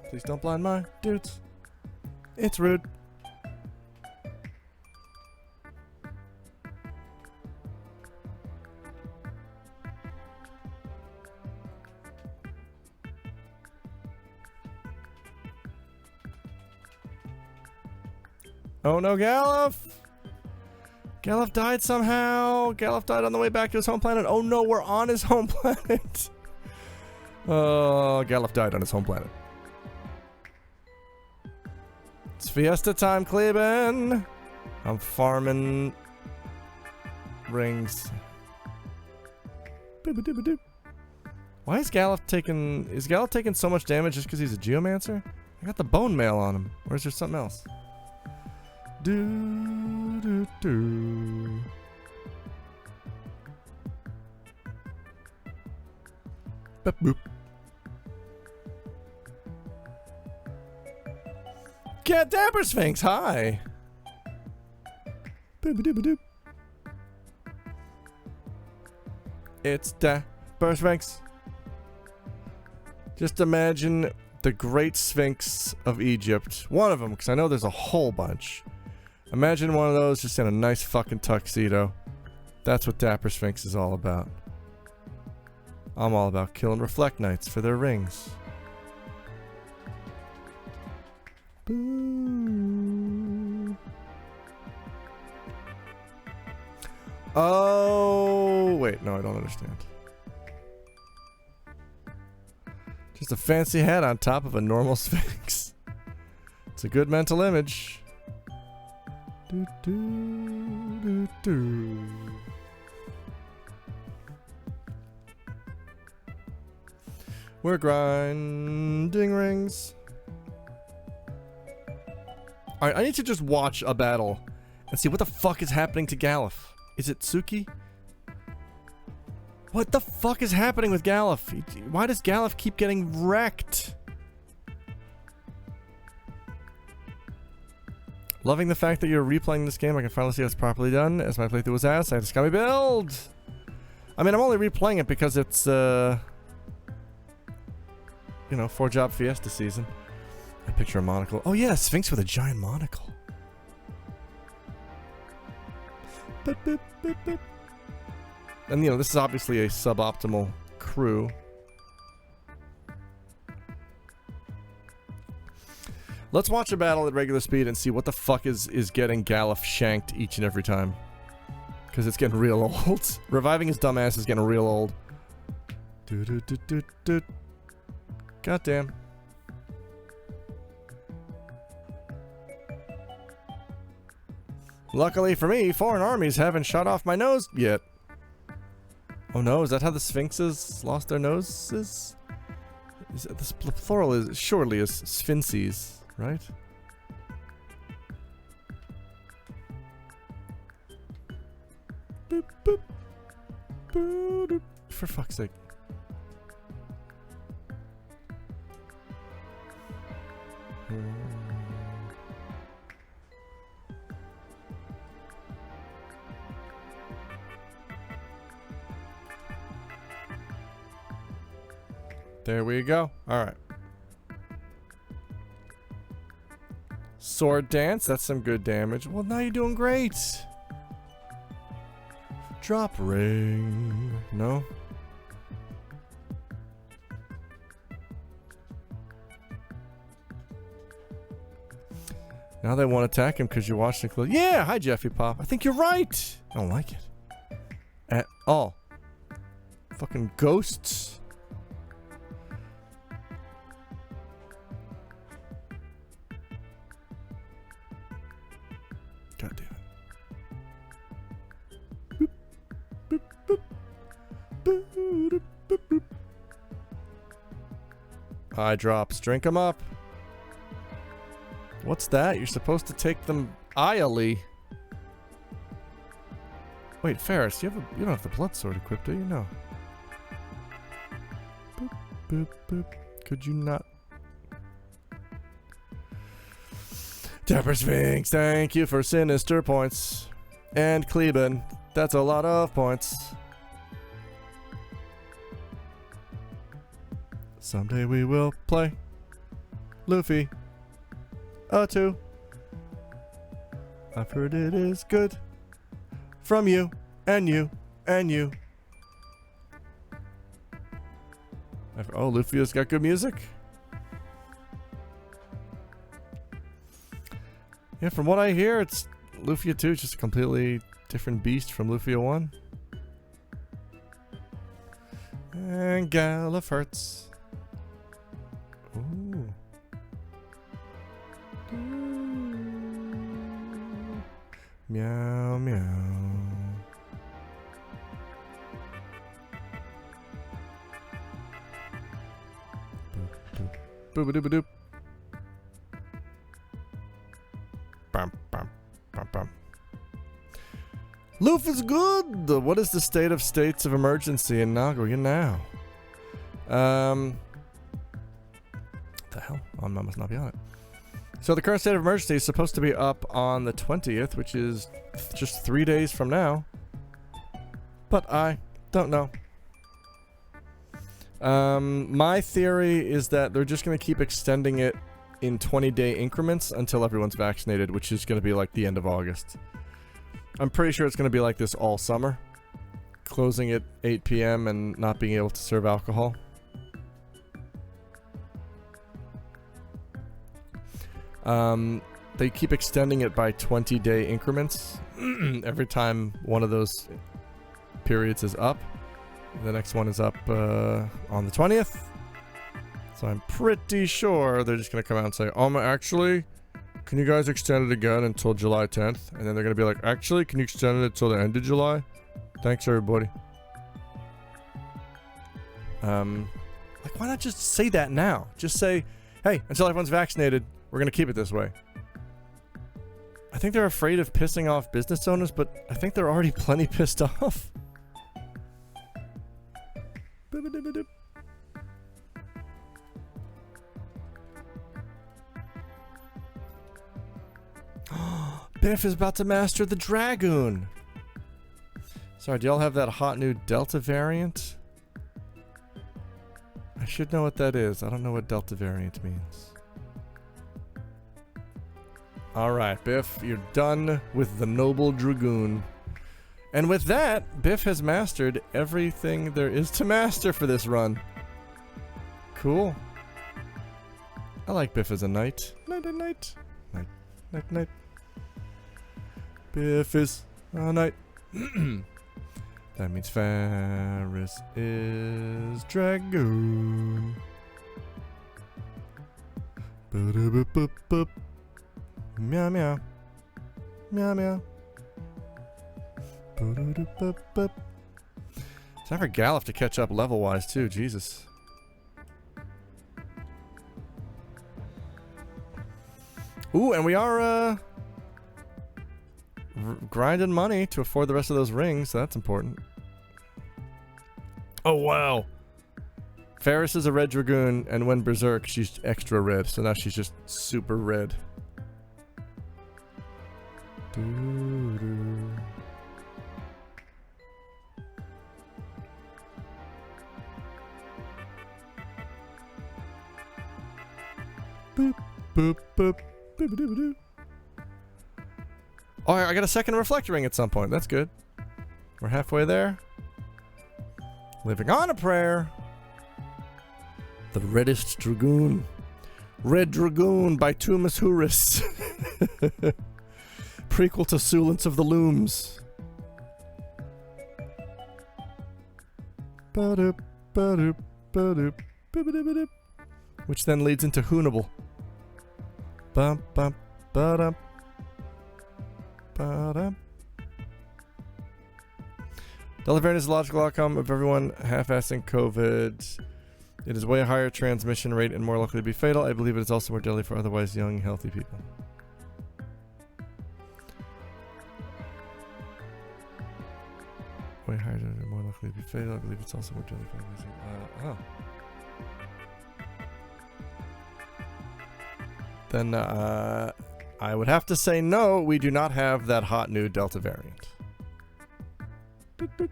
Please don't blind my dudes. It's rude. Oh no, Galuf! Galuf died somehow. Galuf died on the way back to his home planet. Oh no, we're on his home planet. Oh, Galuf died on his home planet. It's Fiesta time, Kleben. I'm farming rings. Boop-a-doop-a-doop. Why is Galuf taking so much damage just because he's a geomancer? I got the bone mail on him. Or is there something else? Do do do. Boop boop. Cat Dapper Sphinx, hi. Boop doop doop. It's Dapper Sphinx. Just imagine the Great Sphinx of Egypt. One of them, because I know there's a whole bunch. Imagine one of those just in a nice fucking tuxedo. That's what Dapper Sphinx is all about. I'm all about killing Reflect Knights for their rings. Boo. Oh, wait. No, I don't understand. Just a fancy hat on top of a normal sphinx. It's a good mental image. Do, do, do, do. We're grinding rings. Alright, I need to just watch a battle and see what the fuck is happening to Galuf. Is it Suki? What the fuck is happening with Galuf? Why does Galuf keep getting wrecked? Loving the fact that you're replaying this game. I can finally see how it's properly done. As my playthrough was asked, I had to scummy build. I mean, I'm only replaying it because it's, you know, 4-job Fiesta season. I picture a monocle. Oh yeah, a Sphinx with a giant monocle. Boop, boop, boop, boop. And, you know, this is obviously a suboptimal crew. Let's watch a battle at regular speed and see what the fuck is getting Galuf shanked each and every time. Because it's getting real old. Reviving his dumbass is getting real old. Goddamn. Luckily for me, foreign armies haven't shot off my nose yet. Oh no, is that how the Sphinxes lost their noses? Is it, this plural is surely is Sphinxes, right? Boop, boop. Boop, boop. For fuck's sake. There we go. Alright. Sword dance. That's some good damage. Well, now you're doing great. Drop ring. No? Now they won't attack him because you watched the clip. Yeah! Hi, Jeffy Pop. I think you're right. I don't like it. At all. Fucking ghosts. God damn it. Boop, boop, boop. Boop, boop, boop. Eye drops. Drink them up. What's that? You're supposed to take them ially. Wait, Ferris, you don't have the blood sword equipped, do you? No. Boop, boop, boop. Could you not? Dapper Sphinx, thank you for sinister points. And Kleben, that's a lot of points. Someday we will play Luffy 2. I've heard it is good from you and you and you. Oh, Luffy has got good music. Yeah, from what I hear, it's Lufia 2, just a completely different beast from Lufia 1. And Galuf hurts. Ooh. Meow, meow. Boop, boop, boop, boop, boop. Bum, bum, bum, bum. Loof is good! What is the state of states of emergency in Nagoya now? The hell? I must not be on it. So the current state of emergency is supposed to be up on the 20th, which is just 3 days from now. But I don't know. My theory is that they're just going to keep extending it in 20-day increments until everyone's vaccinated, which is going to be like the end of August. I'm pretty sure it's going to be like this all summer. Closing at 8 p.m. and not being able to serve alcohol. They keep extending it by 20-day increments. every time one of those periods is up. The next one is up on the 20th. So I'm pretty sure they're just going to come out and say, actually, can you guys extend it again until July 10th? And then they're going to be like, actually, can you extend it until the end of July? Thanks, everybody. Like, why not just say that now? Just say, hey, until everyone's vaccinated, we're going to keep it this way. I think they're afraid of pissing off business owners, but I think they're already plenty pissed off. Biff is about to master the Dragoon. Sorry, do y'all have that hot new Delta variant? I should know what that is. I don't know what Delta variant means. Alright, Biff, you're done with the Noble Dragoon. And with that, Biff has mastered everything there is to master for this run. Cool. I like Biff as a knight. Knight, knight. Knight, knight, knight. Biff is a knight. That means Ferris is Dragoon. Ba-da-ba-ba-ba. Meow meow. Meow meow. Ba-da-da-ba-ba. It's time for Galuf to catch up level-wise too, Jesus. Ooh, and we are grinding money to afford the rest of those rings, so that's important. Oh wow. Ferris is a red Dragoon, and when Berserk, she's extra red, so now she's just super red. Doo-doo. Boop, boop, boop, boop, boop, boop. Oh, I got a second reflector ring at some point. That's good. We're halfway there. Living on a prayer. The Reddest Dragoon. Red Dragoon by Tumas Huris. Prequel to Sulance of the Looms. Ba-doop, ba-doop, ba-doop, ba-ba-doop-ba-doop. Which then leads into Hoonable. Bum bum ba-dum. Ba-dum. Delta variant is the logical outcome of everyone half-assing COVID. It is way higher transmission rate and more likely to be fatal. I believe it is also more deadly for otherwise young, healthy people. Way higher and more likely to be fatal. I believe it's also more deadly for otherwise Then I would have to say no, we do not have that hot new Delta variant. Boop, boop.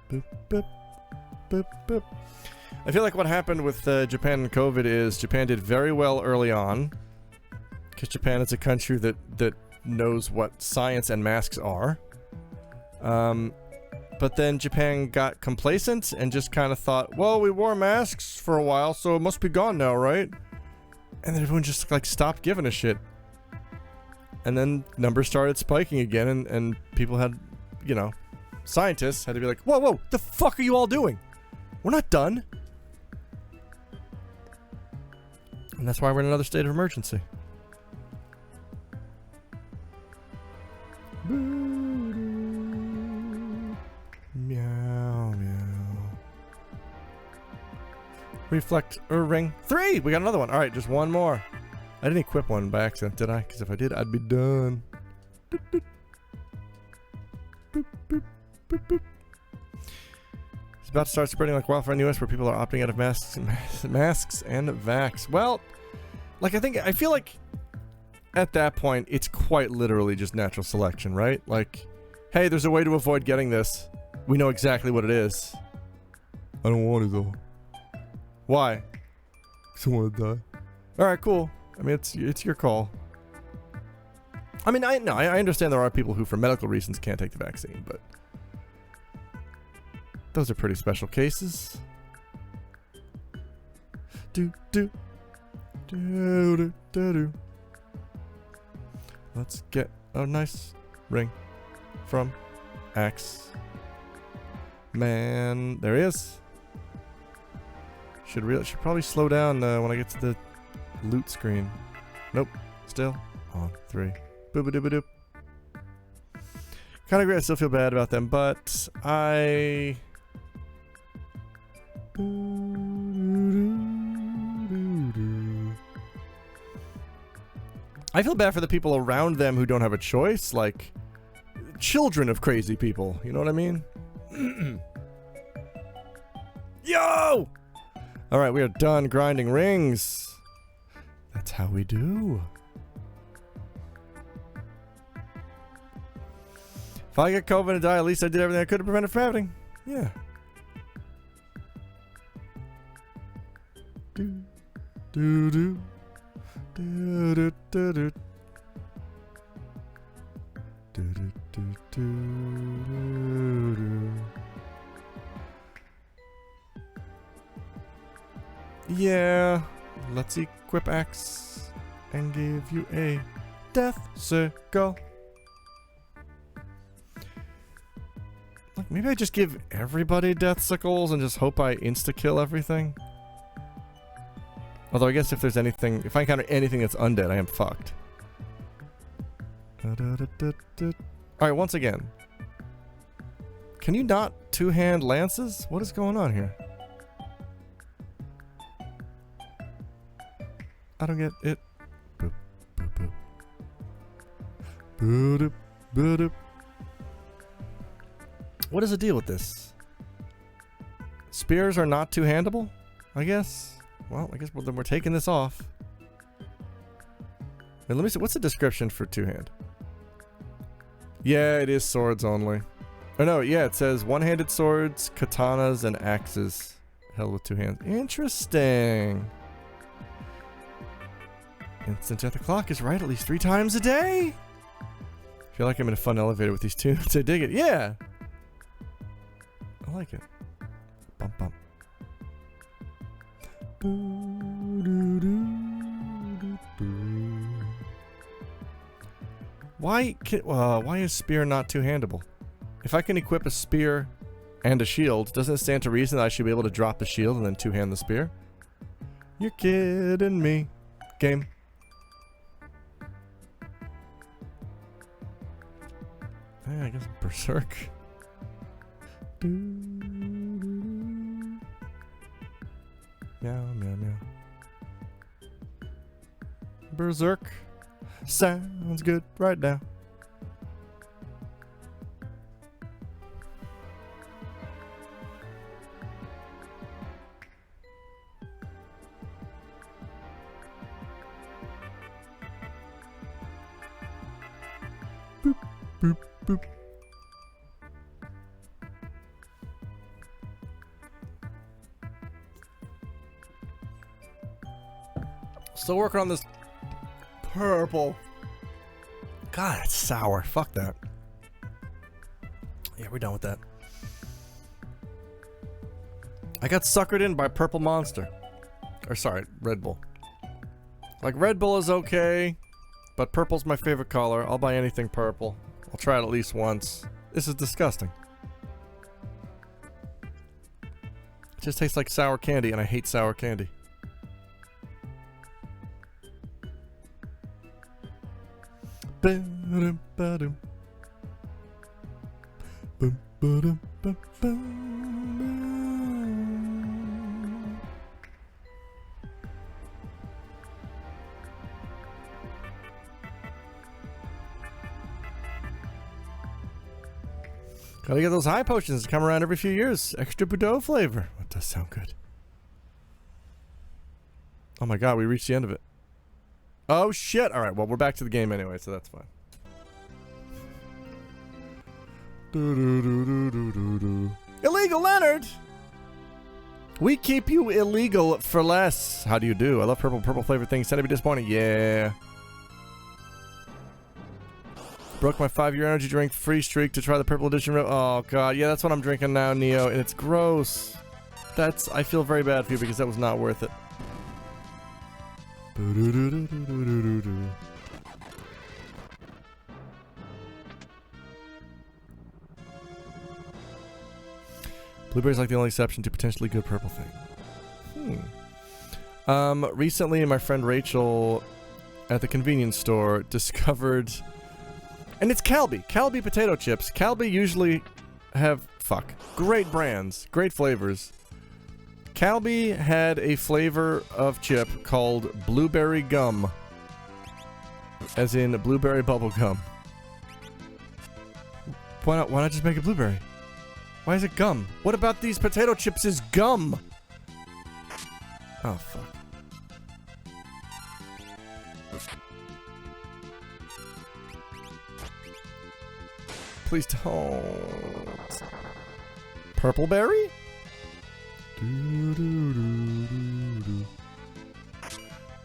Boop, boop. Boop, boop. I feel like what happened with Japan and COVID is Japan did very well early on, because Japan is a country that knows what science and masks are. But then Japan got complacent and just kind of thought, well, we wore masks for a while, so it must be gone now, right? And then everyone just like stopped giving a shit. And then numbers started spiking again, and people had, you know, scientists had to be like, whoa, whoa, the fuck are you all doing? We're not done. And that's why we're in another state of emergency. Meow, meow. Reflect ring 3! We got another one. Alright, just one more. I didn't equip one by accident, did I? Because if I did, I'd be done. Doot, doot. Boop, boop, boop, boop. It's about to start spreading like wildfire in the US, where people are opting out of masks and vax. Well, like I feel like at that point, it's quite literally just natural selection, right? Like, hey, there's a way to avoid getting this. We know exactly what it is. I don't want to though. Why? 'Cause I want to die. Alright, cool. I mean, it's your call. I mean, I understand there are people who, for medical reasons, can't take the vaccine, but those are pretty special cases. Let's get a nice ring from Axe Man. There he is. Should probably slow down when I get to the loot screen. Nope. Still on 3. Boop-a-doop-a-doop. Kind of great. I still feel bad about them, but I feel bad for the people around them who don't have a choice, like children of crazy people. You know what I mean? Yo! Alright, we are done grinding rings. That's how we do. If I get COVID and die, at least I did everything I could to prevent it from happening. Yeah. Do, do, do. Do, do, do, do. Do, do, do, do, do. Yeah, let's equip Axe and give you a death circle. Like, maybe I just give everybody death sickles and just hope I insta-kill everything. Although I guess if there's anything, if I encounter anything that's undead, I am fucked. Alright, once again. Can you not two-hand lances? What is going on here? I don't get it. Boop, boop, boop. Boop, boop, boop. What is the deal with this? Spears are not two-handable? I guess. Well, I guess then we're taking this off. Wait, let me see. What's the description for two-hand? Yeah, it is swords only. Oh no, yeah, it says one-handed swords, katanas, and axes held with two hands. Interesting. Instant death o'clock is right at least 3 times a day. I feel like I'm in a fun elevator with these tunes. I dig it. Yeah. I like it. Bump, bump. Why is spear not two-handable? If I can equip a spear and a shield, doesn't it stand to reason that I should be able to drop the shield and then two-hand the spear? You're kidding me. Game. Yeah, I guess Berserk. Meow, meow, meow. Berserk. Sounds good right now. Boop, boop, boop. Still working on this purple. God, it's sour. Fuck that. Yeah, we're done with that. I got suckered in by Purple Monster. Or sorry, Red Bull. Like, Red Bull is okay, but purple's my favorite color. I'll buy anything purple. I'll try it at least once. This is disgusting. It just tastes like sour candy, and I hate sour candy. Gotta get those high potions to come around every few years. Extra Bordeaux flavor. That does sound good. Oh my god, we reached the end of it. Oh shit! Alright, well we're back to the game anyway, so that's fine. Illegal Leonard! We keep you illegal for less. How do you do? I love purple flavored things. Tend to be disappointing. Yeah. Broke my 5-year energy drink free streak to try the purple edition. Oh god, yeah, that's what I'm drinking now, Neo, and it's gross. I feel very bad for you because that was not worth it. Blueberry's like the only exception to potentially good purple thing. Recently, my friend Rachel at the convenience store discovered, and it's Calbee potato chips. Calbee usually have, great brands, great flavors. Calbee had a flavor of chip called blueberry gum, as in blueberry bubble gum. Why not just make it blueberry? Why is it gum? What about these potato chips is gum? Oh, fuck. Please don't. Purple berry?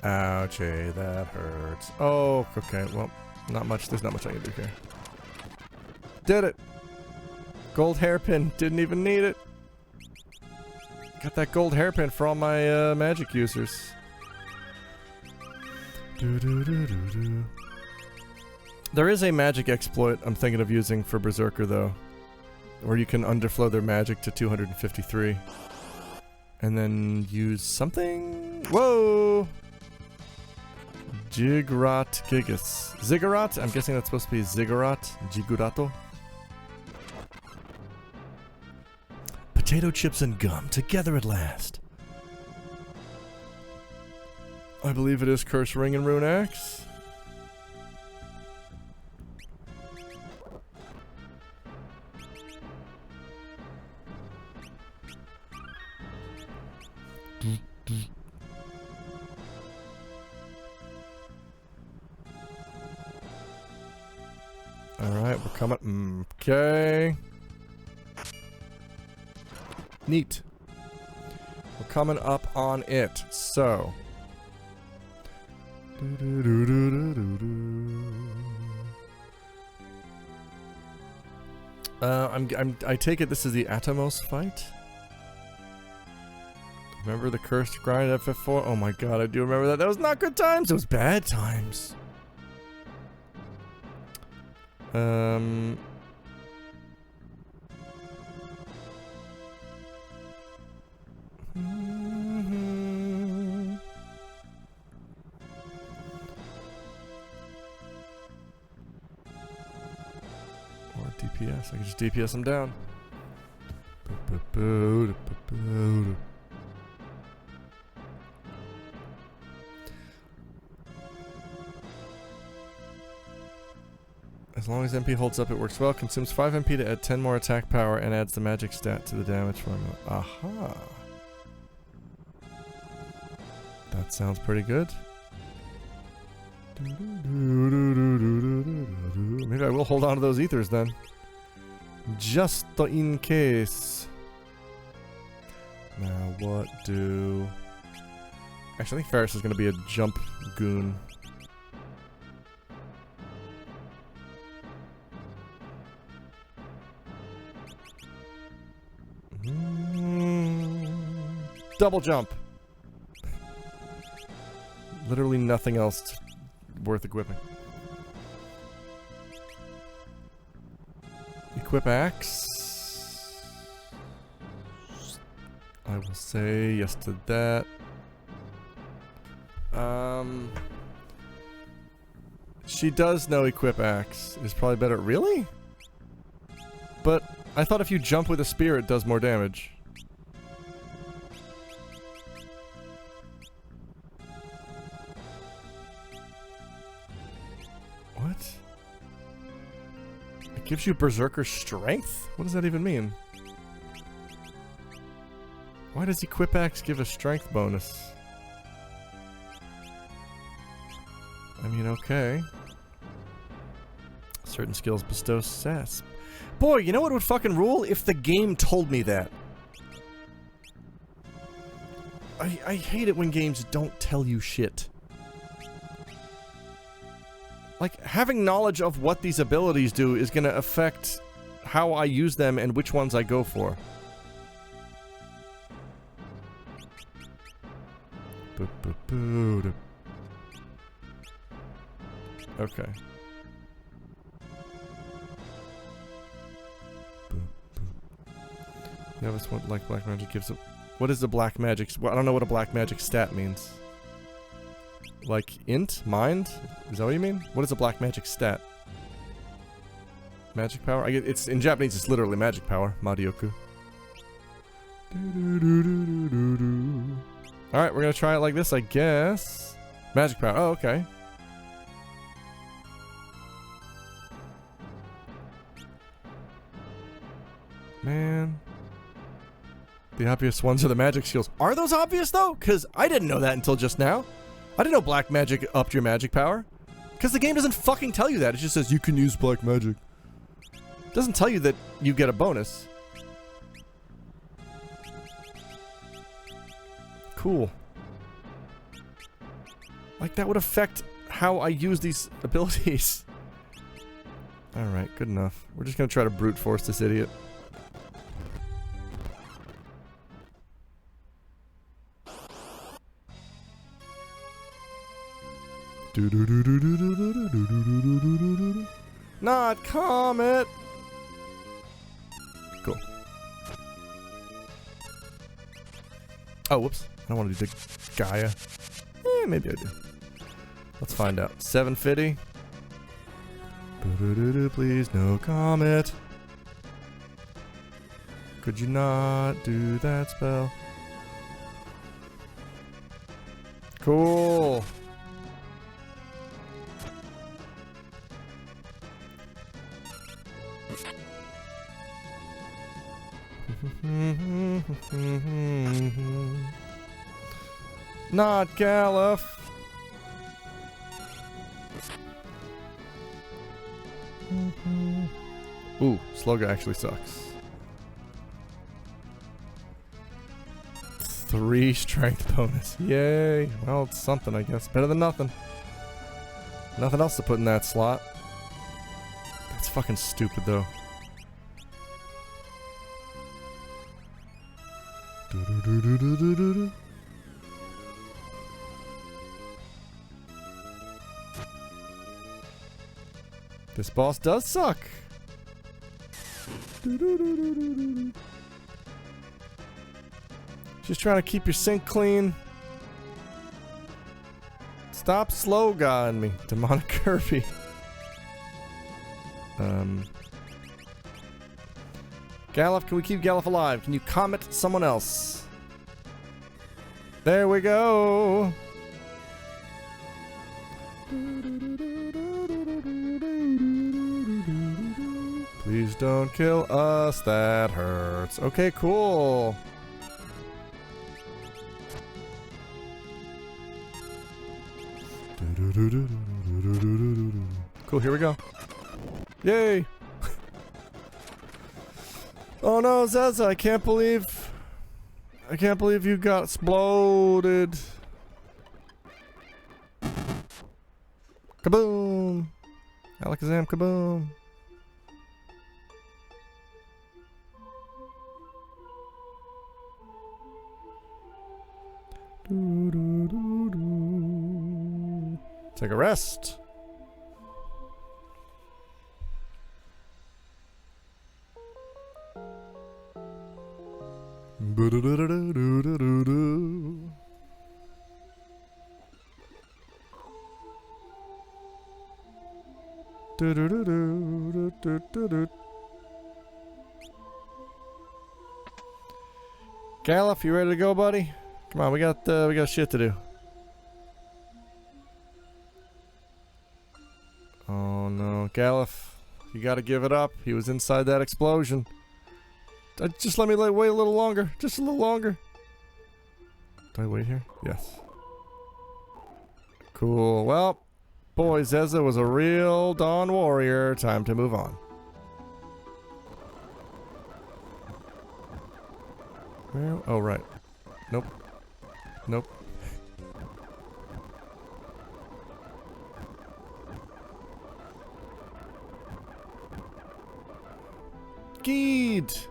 Ouchie, that hurts. Oh, okay, well, there's not much I can do here. Did it! Gold hairpin, didn't even need it. Got that gold hairpin for all my magic users. There is a magic exploit I'm thinking of using for Berserker, though, where you can underflow their magic to 253. And then use something? Whoa! Jigrat Gigas. Ziggurat? I'm guessing that's supposed to be Ziggurat. Jigurato. Potato chips and gum together at last. I believe it is Curse Ring and Rune Axe. Alright, we're coming. Okay. Neat. We're coming up on it. So. I take it this is the Atomos fight? Remember the cursed grind at FF4? Oh my god, I do remember that. That was not good times. It was bad times. Or DPS. I can just DPS them down. As long as MP holds up, it works well. Consumes 5 MP to add 10 more attack power and adds the magic stat to the damage formula. Aha. That sounds pretty good. Maybe I will hold on to those ethers then. Just in case. Now what do... Actually, I think Ferris is going to be a jump goon. Double jump. Literally nothing else worth equipping. Equip axe. I will say yes to that. She does know equip axe is probably better. Really? But I thought if you jump with a spear, it does more damage. What? It gives you Berserker strength? What does that even mean? Why does Equip Axe give a strength bonus? I mean, okay. Certain skills bestow sass. Boy, you know what would fucking rule? If the game told me that. I hate it when games don't tell you shit. Like, having knowledge of what these abilities do is gonna affect how I use them and which ones I go for. Okay. Yeah, that's what like black magic gives it. What is the black magic? Well, I don't know what a black magic stat means. Like int? Mind? Is that what you mean? What is a black magic stat? Magic power? It's in Japanese. It's literally magic power. Marioku. All right, we're gonna try it like this, I guess. Magic power. Oh, okay. Man. The obvious ones are the magic skills. Are those obvious, though? Because I didn't know that until just now. I didn't know black magic upped your magic power. Because the game doesn't fucking tell you that. It just says you can use black magic. It doesn't tell you that you get a bonus. Cool. Like, that would affect how I use these abilities. Alright, good enough. We're just gonna try to brute force this idiot. Not Comet! Cool. Oh, whoops. I don't want to do Gaia. Maybe I do. Let's find out. 750. Please, no Comet. Could you not do that spell? Cool. Not Galif. Ooh, Slugger actually sucks. 3 strength bonus. Yay. Well, it's something, I guess. Better than nothing. Nothing else to put in that slot. That's fucking stupid, though. This boss does suck. Just trying to keep your sink clean. Stop slow guying me, Demonic Kirby. Galif, can we keep Galif alive? Can you comet someone else? There we go. Please don't kill us, that hurts. Okay, cool. Cool, here we go. Yay! Oh no, Zaza, I can't believe you got exploded. Kaboom! Alakazam, kaboom! Take a rest. Galif, you ready to go, buddy? Come on, we got shit to do. Oh no, Galif, you gotta give it up. He was inside that explosion. Just let me wait a little longer. Just a little longer. Do I wait here? Yes. Cool. Well, boy, Zeza was a real Dawn warrior. Time to move on. Where? Oh, right. Nope. Nope. Geed!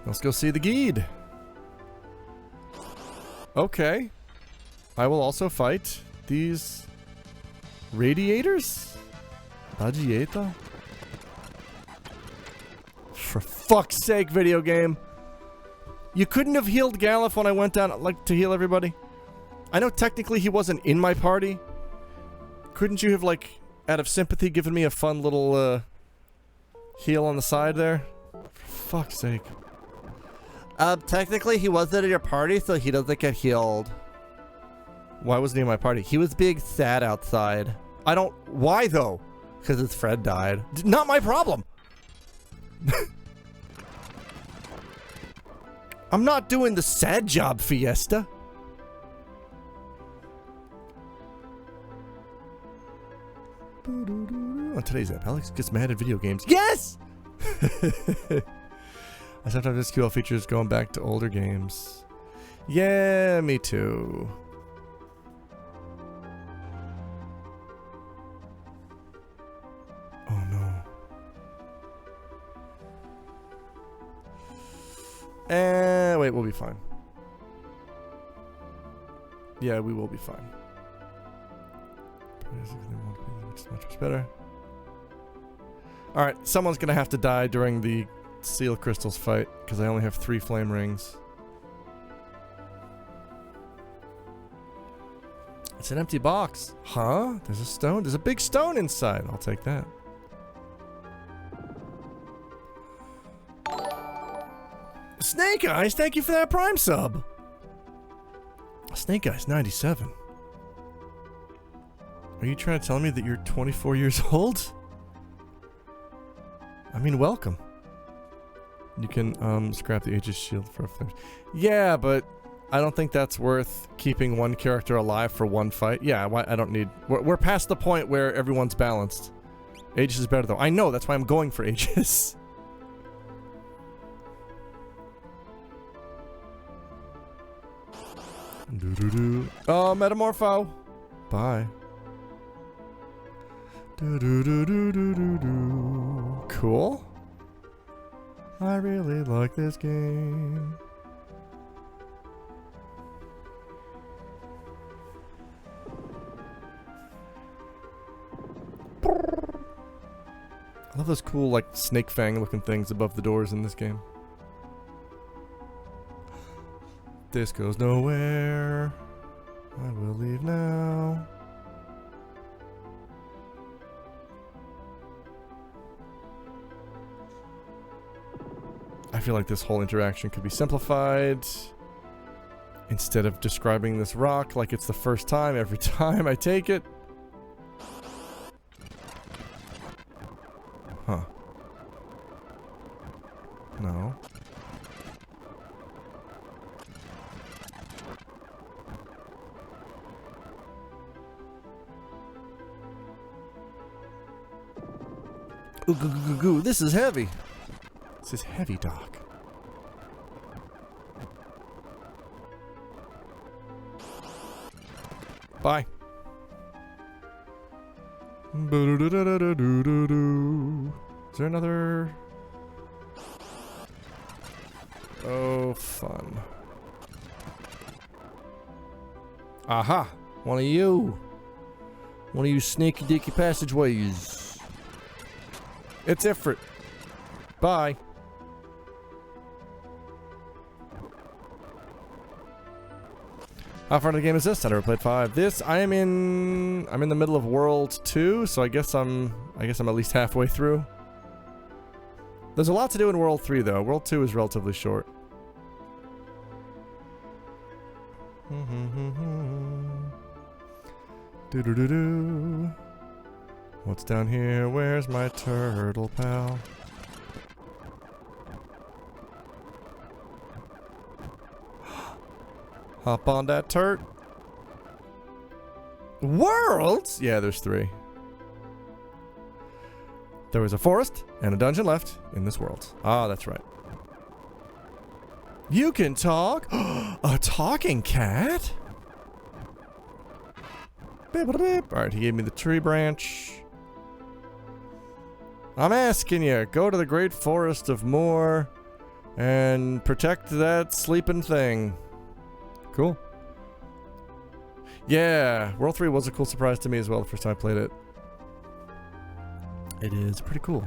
Let's go see the Geed. Okay. I will also fight these radiators? Radiator? For fuck's sake, video game. You couldn't have healed Galif when I went down, like, to heal everybody? I know technically he wasn't in my party. Couldn't you have, like, out of sympathy, given me a fun little, heal on the side there? For fuck's sake. Technically he wasn't in your party, so he doesn't get healed. Why wasn't he in my party? He was being sad outside. I don't... Why, though? Because his friend died. Not my problem! I'm not doing the sad job, Fiesta. On today's app, Alex gets mad at video games. Yes! I sometimes SQL features going back to older games. Yeah, me too. Oh no. Wait, we'll be fine. Yeah, we will be fine. Which is much better. Alright, someone's gonna have to die during the seal crystals fight, because I only have 3 flame rings. It's an empty box. Huh? There's a stone? There's a big stone inside. I'll take that. Snake Eyes, thank you for that Prime sub. Snake Eyes 97. Are you trying to tell me that you're 24 years old? I mean, welcome. You can scrap the Aegis shield for a flame. Yeah, but I don't think that's worth keeping one character alive for one fight. Yeah, I don't need... We're past the point where everyone's balanced. Aegis is better though. I know, that's why I'm going for Aegis. Doo-doo-doo. Oh, Metamorpho. Bye. Doo-doo-doo-doo-doo-doo. Cool. I really like this game. I love those cool, like, snake fang looking things above the doors in this game. This goes nowhere. I will leave now. I feel like this whole interaction could be simplified. Instead of describing this rock like it's the first time every time I take it. Huh. No. Ooh, goo, goo, goo, goo. This is heavy. This is heavy, Doc. Bye. Is there another? Oh, fun. Aha! One of you. One of you sneaky dicky passageways. It's Ifrit. Bye. How far into the game is this? I never played 5. I'm in the middle of World 2, so I guess I'm at least halfway through. There's a lot to do in World 3 though. World 2 is relatively short. Do-do-do-do. What's down here? Where's my turtle pal? Hop on that turt. Worlds? Yeah, there's 3. There was a forest and a dungeon left in this world. Ah, that's right. You can talk? A talking cat? Alright, he gave me the tree branch. I'm asking you, go to the great forest of Moor and protect that sleeping thing. Cool. Yeah, World 3 was a cool surprise to me as well the first time I played it. It is pretty cool.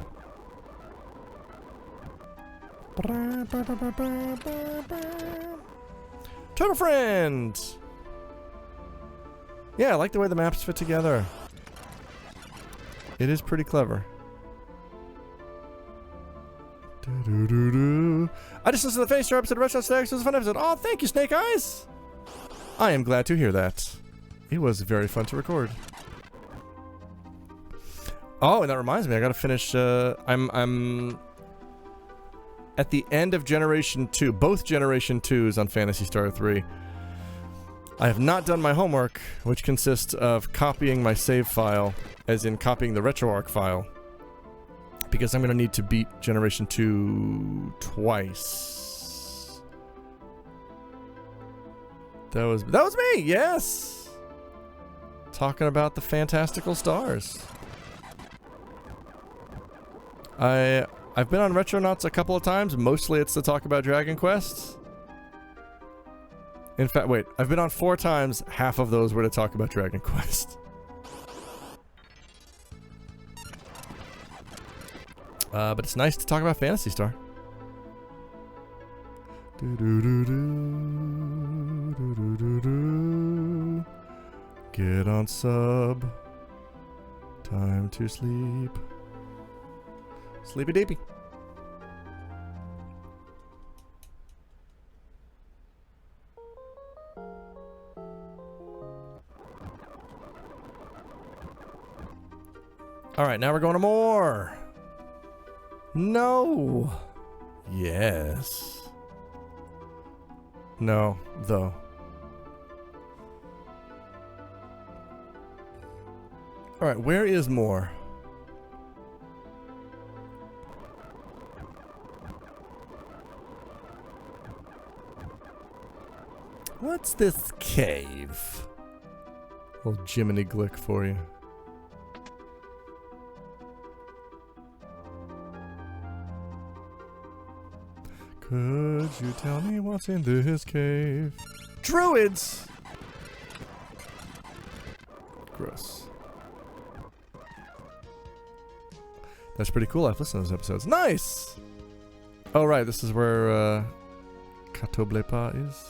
Turtle friend! Yeah, I like the way the maps fit together. It is pretty clever. I just listened to the Face episode of Restaurant Stacks. It was a fun episode. Oh, thank you, Snake Eyes! I am glad to hear that. It was very fun to record. Oh, and that reminds me, I gotta finish, I'm at the end of Generation 2, both Generation 2s on Phantasy Star 3. I have not done my homework, which consists of copying my save file, as in copying the RetroArch file, because I'm gonna need to beat Generation 2 twice. That was me, yes! Talking about the fantastical stars. I've been on Retronauts a couple of times. Mostly it's to talk about Dragon Quest. In fact, wait. I've been on 4 times. Half of those were to talk about Dragon Quest. But it's nice to talk about Phantasy Star. Get on sub. Time to sleep. Sleepy deepy. Alright, now we're going to more. No. Yes. No, though. Alright, where is more? What's this cave? Old Jiminy Glick for you. Could you tell me what's in this cave? Druids! Gross. That's pretty cool. I've listened to those episodes. Nice! Oh, right. This is where, Catoblepa is.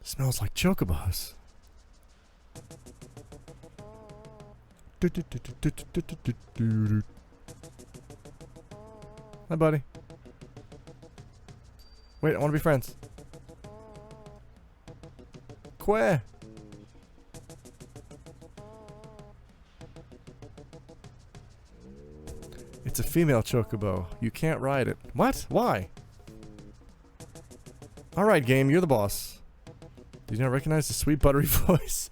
Smells like chocobos. Hi, buddy. Wait, I want to be friends. Que? It's a female chocobo. You can't ride it. What? Why? Alright, game, you're the boss. Did you not recognize the sweet buttery voice?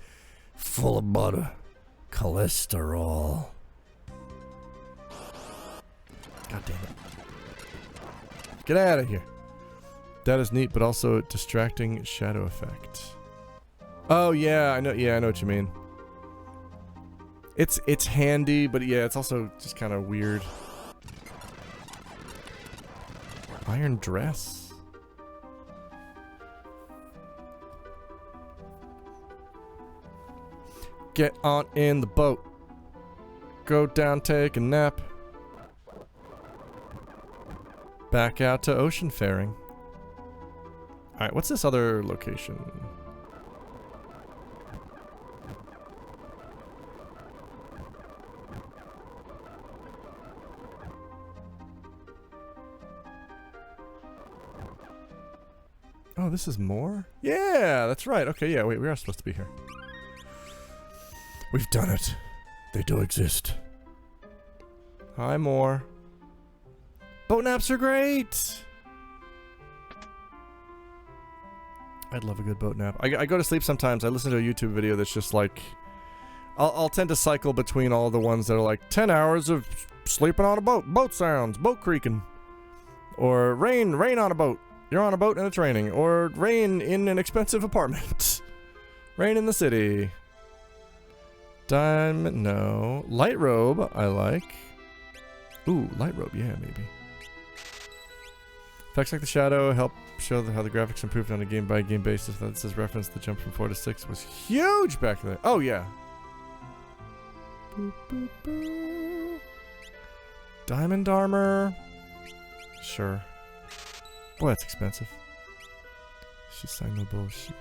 Full of butter. Cholesterol. God damn it. Get out of here. That is neat, but also a distracting shadow effect. Oh yeah, I know what you mean. It's handy, but yeah, it's also just kind of weird. Iron dress. Get on in the boat. Go down, take a nap. Back out to ocean faring. Alright, what's this other location? Oh, this is more? Yeah, that's right. Okay, yeah, wait, we are supposed to be here. We've done it. They do exist. Hi, more. Boat naps are great! I'd love a good boat nap. I go to sleep sometimes. I listen to a YouTube video that's just like... I'll tend to cycle between all the ones that are like 10 hours of sleeping on a boat. Boat sounds. Boat creaking. Or rain on a boat. You're on a boat and it's raining. Or rain in an expensive apartment. Rain in the city. Diamond, no. Light robe, I like. Ooh, light robe, yeah, maybe. Effects like the shadow help show how the graphics improved on a game-by-game basis. That says reference the jump from 4 to 6 was huge back then. Oh, yeah. Boop, boop, boop. Diamond armor. Sure. Boy, that's expensive. She's saying no bullshit.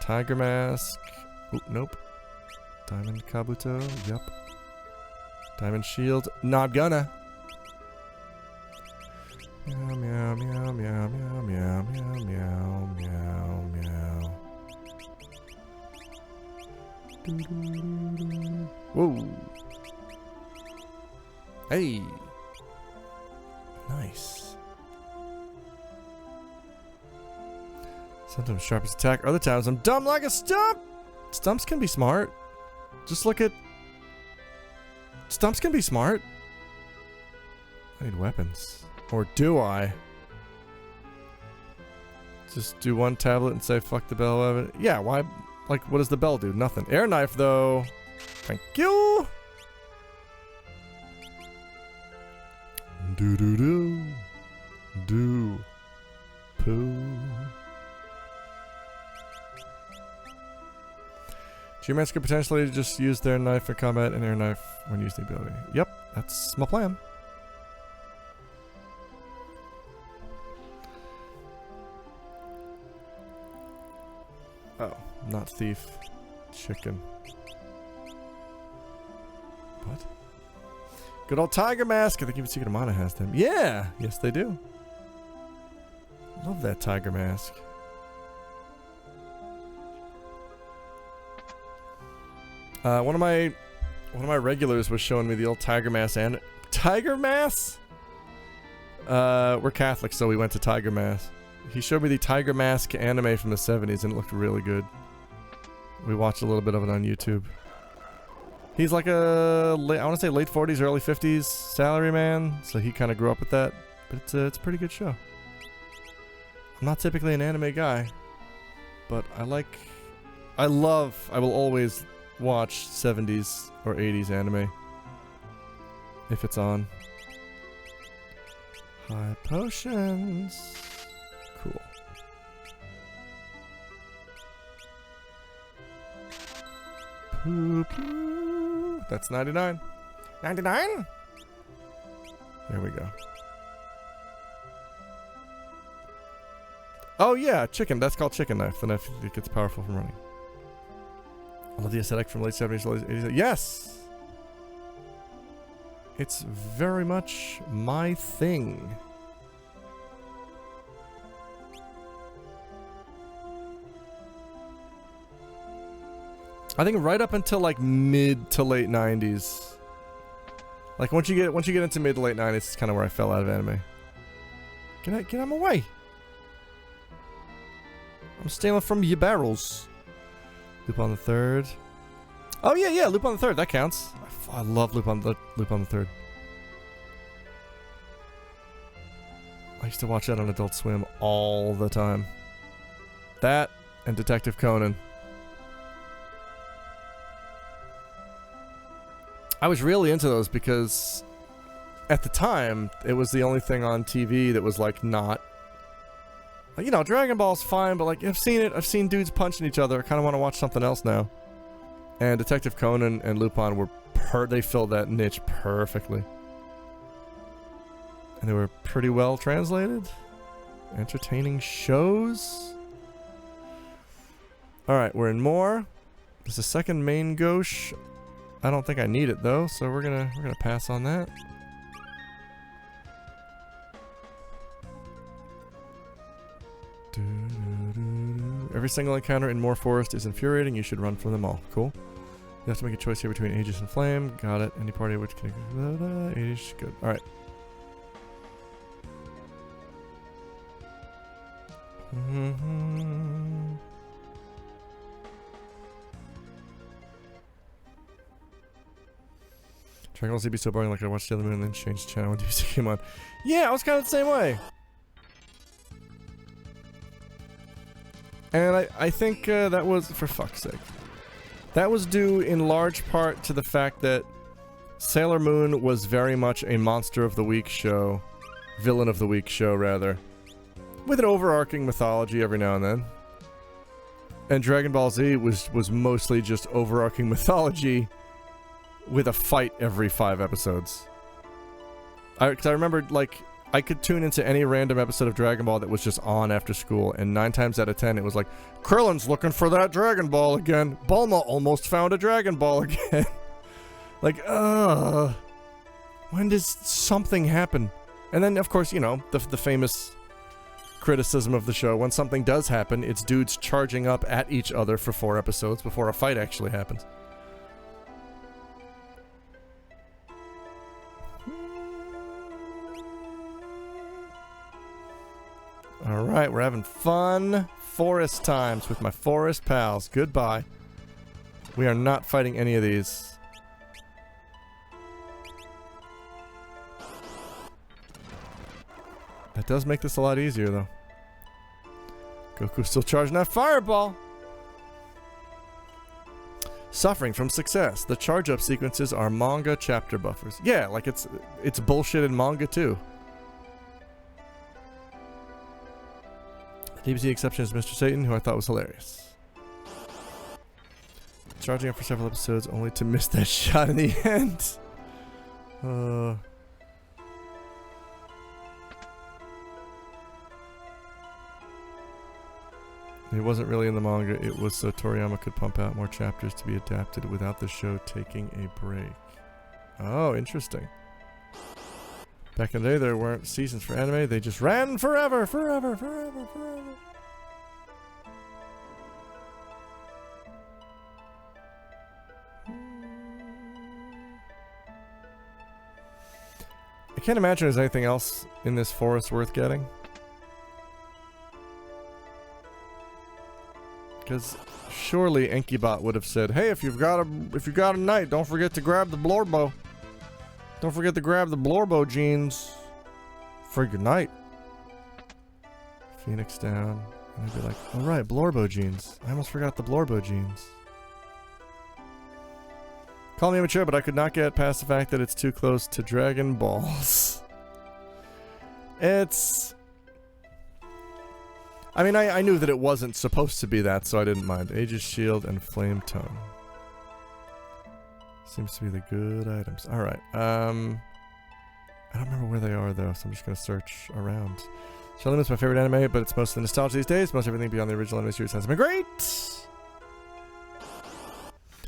Tiger mask. Oop, nope. Diamond kabuto. Yep. Diamond shield. Not gonna. Meow, meow, meow, meow, meow, meow, meow, meow, meow, meow. Whoa. Hey. Nice. Sometimes sharpest attack, other times I'm dumb like a stump! Stumps can be smart. Just look at... Stumps can be smart. I need weapons. Or do I? Just do one tablet and say fuck the bell. Yeah, why? Like, what does the bell do? Nothing. Air knife, though. Thank you! Do-do-do. Do. Poo. Geomans could potentially just use their knife for combat and air knife when using the ability. Yep, that's my plan. Oh, not thief. Chicken. What? Good old tiger mask. I think even Secret of Mana has them. Yeah! Yes, they do. Love that tiger mask. One of my regulars was showing me the old tiger mask and tiger mask. We're Catholic, so we went to tiger mask. He showed me the Tiger Mask anime from the 70s, and it looked really good. We watched a little bit of it on YouTube. He's like a, I want to say late 40s, early 50s salaryman, so he kind of grew up with that. But it's a pretty good show. I'm not typically an anime guy, but I will always watch 70s or 80s anime if it's on. High potions. Cool. Poo poo. That's 99. 99? There we go. Oh yeah, chicken. That's called chicken knife. The knife that gets powerful from running. I love the aesthetic from late 70s, late 80s. Yes! It's very much my thing. I think right up until like mid to late 90s. Like once you get into mid to late 90s, it's kind of where I fell out of anime. Get out of my way. I'm stealing from your barrels. Lupin the Third. Oh yeah, Lupin the Third. That counts. I love Lupin the Third. I used to watch that on Adult Swim all the time. That and Detective Conan. I was really into those because at the time it was the only thing on TV that was like not, you know, Dragon Ball's fine, but like I've seen it. I've seen dudes punching each other. I kind of want to watch something else now. And Detective Conan and Lupin were they filled that niche perfectly. And they were pretty well translated. Entertaining shows. Alright, we're in more. There's a second main gauche. I don't think I need it though, so we're gonna pass on that. Every single encounter in Moor Forest is infuriating. You should run from them all. Cool. You have to make a choice here between Aegis and Flame. Got it. Any party which can... Aegis. Good. Alright. Dragon Ball Z be so boring, like I watched the other moon and then changed the channel when DBZ came on. Yeah, I was kind of the same way. And I think that was, for fuck's sake, that was due in large part to the fact that Sailor Moon was very much a Monster of the Week show. Villain of the Week show, rather. With an overarching mythology every now and then. And Dragon Ball Z was mostly just overarching mythology with a fight every 5 episodes. Because I remember, like, I could tune into any random episode of Dragon Ball that was just on after school, and 9 times out of 10 it was like, Krillin's looking for that Dragon Ball again. Bulma almost found a Dragon Ball again. Like, when does something happen? And then, of course, you know, the famous criticism of the show, when something does happen, it's dudes charging up at each other for 4 episodes before a fight actually happens. Alright, we're having fun forest times with my forest pals. Goodbye. We are not fighting any of these. That does make this a lot easier, though. Goku's still charging that fireball! Suffering from success. The charge-up sequences are manga chapter buffers. Yeah, like it's bullshit in manga, too. The DBZ exception is Mr. Satan, who I thought was hilarious. Charging up for several episodes only to miss that shot in the end. It wasn't really in the manga, it was so Toriyama could pump out more chapters to be adapted without the show taking a break. Oh, interesting. Back in the day, there weren't seasons for anime, they just ran forever, forever, forever, forever. I can't imagine there's anything else in this forest worth getting. Because surely Enkybot would have said, "Hey, if you've got a knight, don't forget to grab the Blorbo. Don't forget to grab the Blorbo jeans for your knight." Phoenix down, and I'd be like, "All right, Blorbo jeans. I almost forgot the Blorbo jeans." Call me immature, but I could not get past the fact that it's too close to Dragon Balls. It's... I mean, I knew that it wasn't supposed to be that, so I didn't mind. Aegis Shield and Flame Tone. Seems to be the good items. Alright, I don't remember where they are, though, so I'm just going to search around. Sailor Moon's my favorite anime, but it's mostly nostalgia these days. Most everything beyond the original anime series has been great!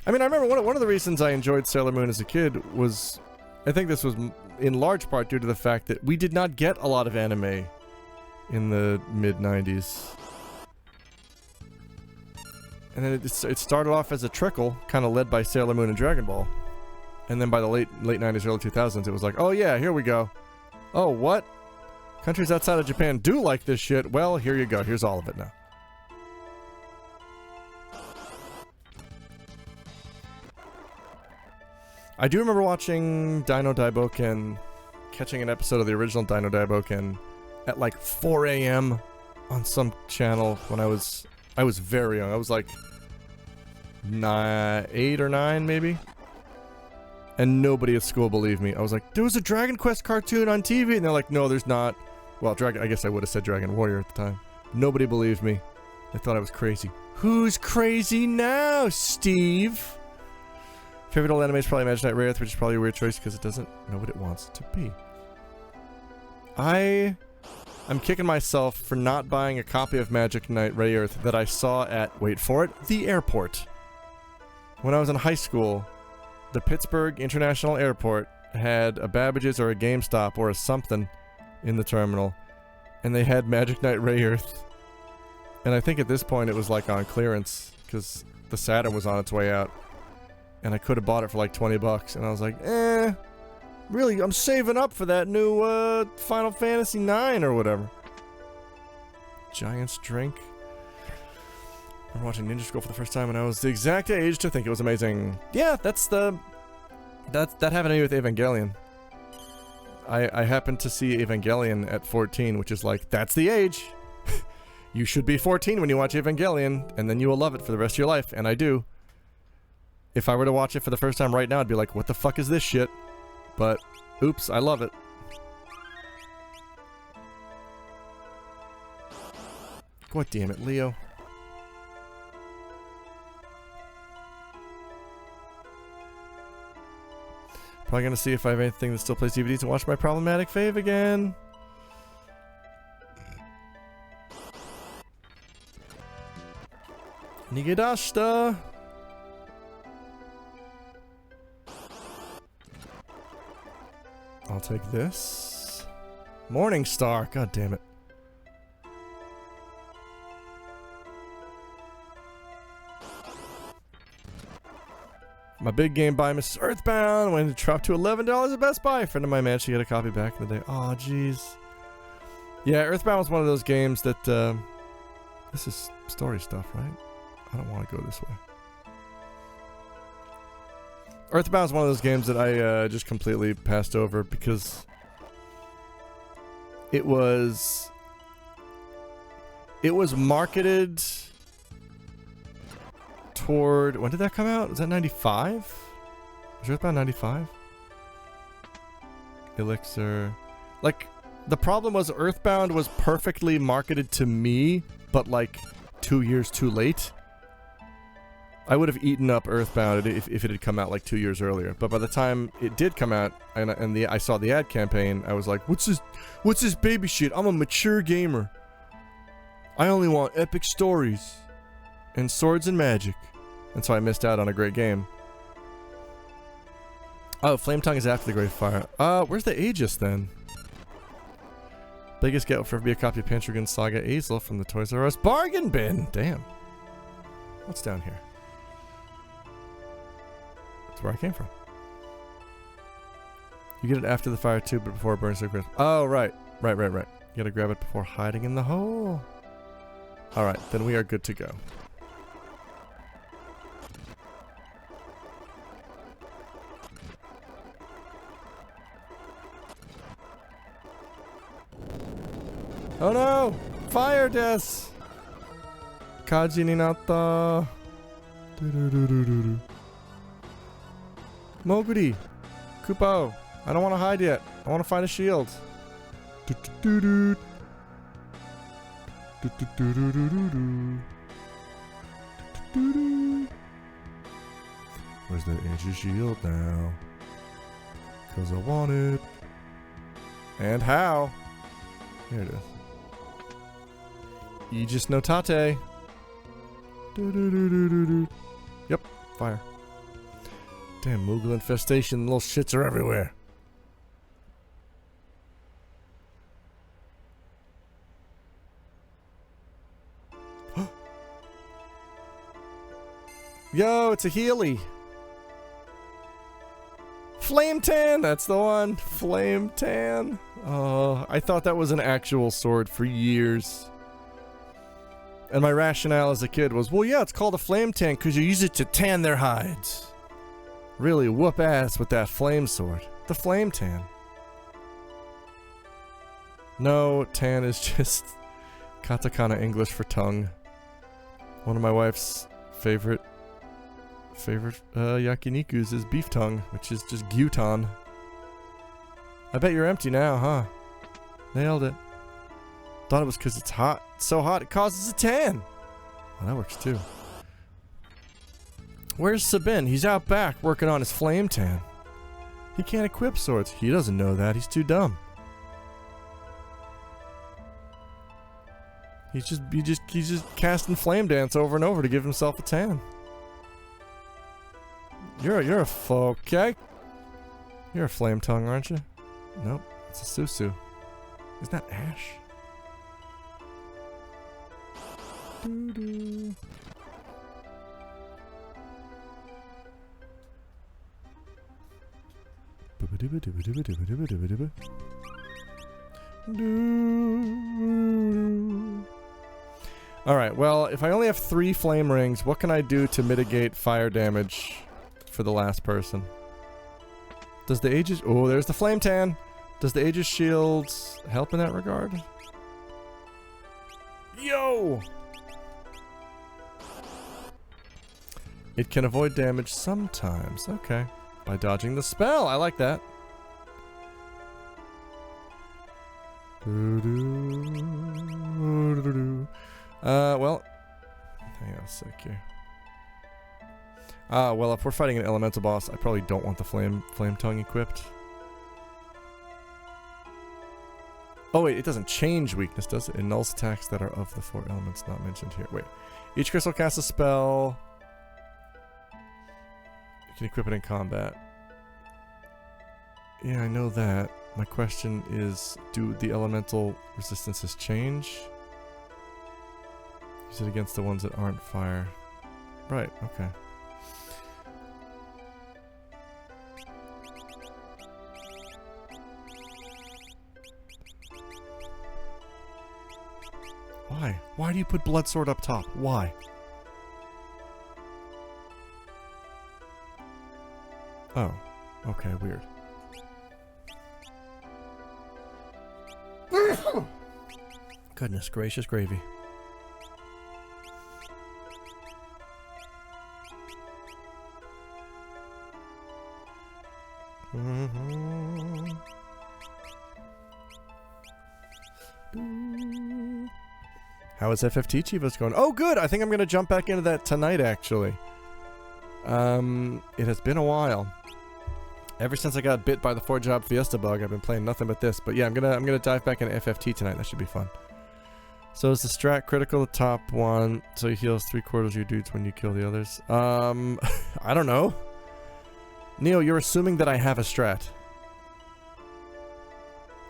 I mean, I remember one of the reasons I enjoyed Sailor Moon as a kid was... I think this was in large part due to the fact that we did not get a lot of anime in the mid-90s. And then it started off as a trickle, kind of led by Sailor Moon and Dragon Ball. And then by the late 90s, early 2000s, it was like, oh yeah, here we go. Oh, what? Countries outside of Japan do like this shit? Well, here you go. Here's all of it now. I do remember watching Dino Daiboken, catching an episode of the original Dino Daiboken at like 4 a.m. on some channel when I was very young. I was like 8 or 9 maybe. And nobody at school believed me. I was like, there was a Dragon Quest cartoon on TV, and they're like, no, there's not. Well, I guess I would have said Dragon Warrior at the time. Nobody believed me. They thought I was crazy. Who's crazy now, Steve? Favorite old anime is probably Magic Knight Rayearth, which is probably a weird choice because it doesn't know what it wants to be. I'm kicking myself for not buying a copy of Magic Knight Rayearth that I saw at, wait for it, the airport. When I was in high school, the Pittsburgh International Airport had a Babbage's or a GameStop or a something in the terminal, and they had Magic Knight Rayearth. And I think at this point it was like on clearance, because the Saturn was on its way out. And I could have bought it for like 20 bucks, and I was like, really, I'm saving up for that new Final Fantasy IX or whatever. Giant's Drink. I'm watching Ninja Scroll for the first time when I was the exact age to think it was amazing. Yeah, that happened to me with Evangelion. I happened to see Evangelion at 14, which is like, that's the age. You should be 14 when you watch Evangelion, and then you will love it for the rest of your life, and I do. If I were to watch it for the first time right now, I'd be like, what the fuck is this shit? But, oops, I love it. God damn it, Leo. Probably gonna see if I have anything that still plays DVDs and watch my problematic fave again. Nigedashita. I'll take this. Morning Star. God damn it. My big game buy, Mrs. Earthbound, went to drop to $11 at Best Buy. A friend of mine managed to get a copy back in the day. Aw, jeez. Yeah, Earthbound was one of those games that, this is story stuff, right? I don't want to go this way. Earthbound is one of those games that I just completely passed over because it was marketed toward, when did that come out? Was that 95? Was Earthbound 95? Elixir. Like, the problem was Earthbound was perfectly marketed to me, but like 2 years too late. I would have eaten up Earthbound if it had come out like 2 years earlier. But by the time it did come out and I saw the ad campaign, I was like, what's this baby shit? I'm a mature gamer. I only want epic stories and swords and magic. And so I missed out on a great game. Oh, Flame Tongue is after the Great Fire. Where's the Aegis then? Biggest get will forever be a copy of Pantragon Saga Azel from the Toys R Us bargain bin. Damn. What's down here? That's where I came from. You get it after the fire too, but before it burns to crisp. Oh, right. Right. You gotta grab it before hiding in the hole. Alright, then we are good to go. Oh no! Fire deaths! Kaji ni natta. Moguri! Kupo! I don't want to hide yet. I want to find a shield. Where's that Aegis shield now? 'Cause I want it. And how? Here it is. Aegis no Tate. Yep, fire. Damn, Moogle infestation, little shits are everywhere. Yo, it's a Healy. Flame Tan, that's the one. Flame Tan. Oh, I thought that was an actual sword for years. And my rationale as a kid was, well, yeah, it's called a flame tan because you use it to tan their hides. Really whoop ass with that flame sword. The flame tan. No, tan is just katakana English for tongue. One of my wife's favorite yakinikus is beef tongue, which is just gyutan. I bet you're empty now, huh? Nailed it. Thought it was because it's hot. So hot it causes a tan. Well, that works too. Where's Sabin? He's out back working on his flame tan. He can't equip swords. He doesn't know that. He's too dumb. He's just casting flame dance over and over to give himself a tan. You're a okay. You're a flame tongue, aren't you? Nope, it's a Susu. Isn't that Ash? Doo-doo. Alright, well, if I only have 3 flame rings, what can I do to mitigate fire damage for the last person? Does the Aegis... Oh, there's the flame tan! Does the Aegis shield help in that regard? Yo! It can avoid damage sometimes. Okay. By dodging the spell. I like that. Well. Hang on a sec here. Well, if we're fighting an elemental boss, I probably don't want the flame tongue equipped. Oh wait, it doesn't change weakness, does it? It nulls attacks that are of the 4 elements not mentioned here. Wait. Each crystal casts a spell. You can equip it in combat. Yeah, I know that. My question is, do the elemental resistances change? Use it against the ones that aren't fire. Right, okay. Why? Why do you put Blood Sword up top? Why? Oh. Okay, weird. Goodness gracious gravy. How is FFT Chivas going? Oh, good! I think I'm going to jump back into that tonight, actually. It has been a while. Ever since I got bit by the 4-job Fiesta bug, I've been playing nothing but this. But yeah, I'm gonna dive back into FFT tonight. That should be fun. So is the strat critical the top one, so he heals 3/4 of your dudes when you kill the others? I don't know. Neo, you're assuming that I have a strat.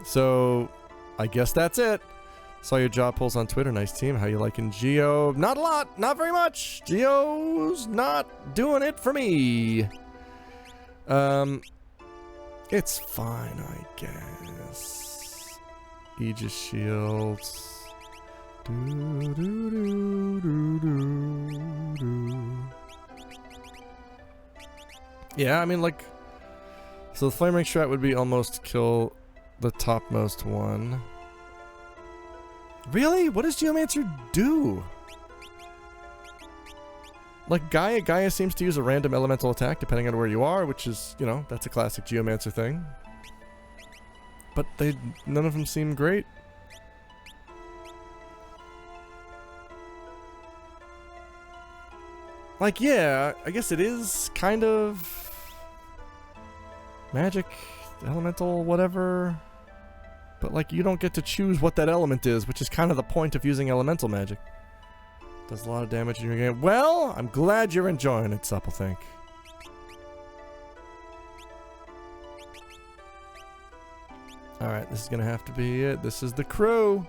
So, I guess that's it. Saw your jaw pulls on Twitter. Nice team. How you liking Geo? Not a lot. Not very much. Geo's not doing it for me. It's fine, I guess. Aegis shields. Yeah, I mean, like, so the flame ring strat would be almost kill the topmost one. Really? What does Geomancer do? Like, Gaia seems to use a random elemental attack depending on where you are, which is, you know, that's a classic Geomancer thing. But none of them seem great. Like, yeah, I guess it is kind of magic, elemental, whatever. But, like, you don't get to choose what that element is, which is kind of the point of using elemental magic. Does a lot of damage in your game. Well, I'm glad you're enjoying it, Supplethink. Alright, this is gonna have to be it. This is the crew.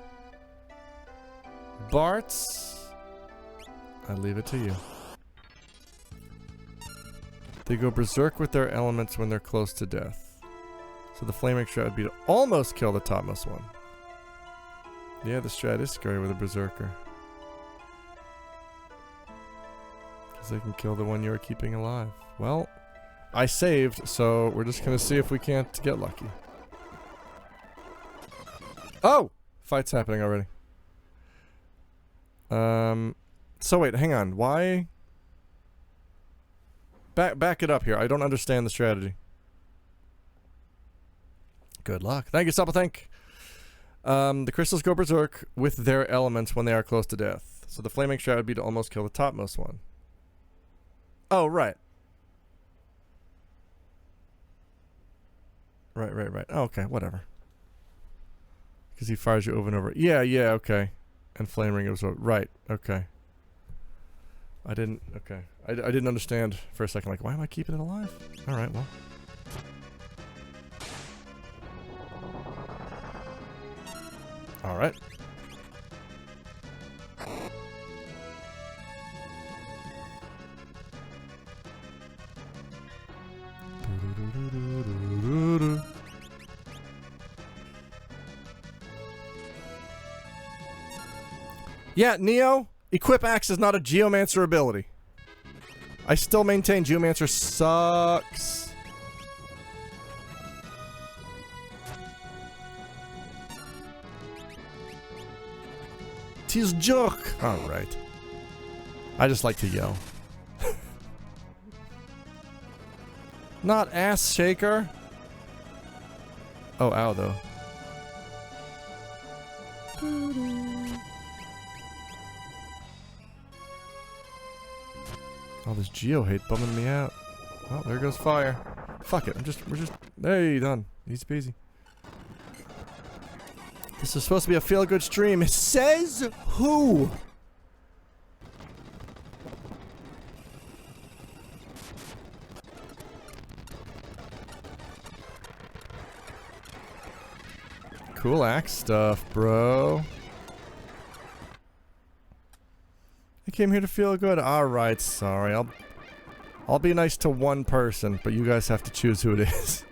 Bart's. I leave it to you. They go berserk with their elements when they're close to death. So the flaming strat would be to almost kill the topmost one. Yeah, the strat is scary with a berserker. Because they can kill the one you're keeping alive. Well, I saved, so we're just going to see if we can't get lucky. Oh! Fight's happening already. So wait, hang on. Why? Back it up here. I don't understand the strategy. Good luck. Thank you, Supplethink. The crystals go berserk with their elements when they are close to death. So the flaming strat would be to almost kill the topmost one. Oh, right. Right. Oh, okay, whatever. Because he fires you over and over. Yeah, okay. And flame ring goes over. Right, okay. I didn't understand for a second. Like, why am I keeping it alive? Alright, well. Alright. Yeah, Neo, Equip Axe is not a Geomancer ability. I still maintain Geomancer sucks. Tis jerk. Alright. I just like to yell. Not ass shaker. Oh, ow, though. All this geo hate bumming me out. Oh, there goes fire. Fuck it. We're just. Hey, done. Easy peasy. This is supposed to be a feel-good stream. It says who? Cool axe stuff, bro. I came here to feel good. Alright, sorry. I'll be nice to one person, but you guys have to choose who it is.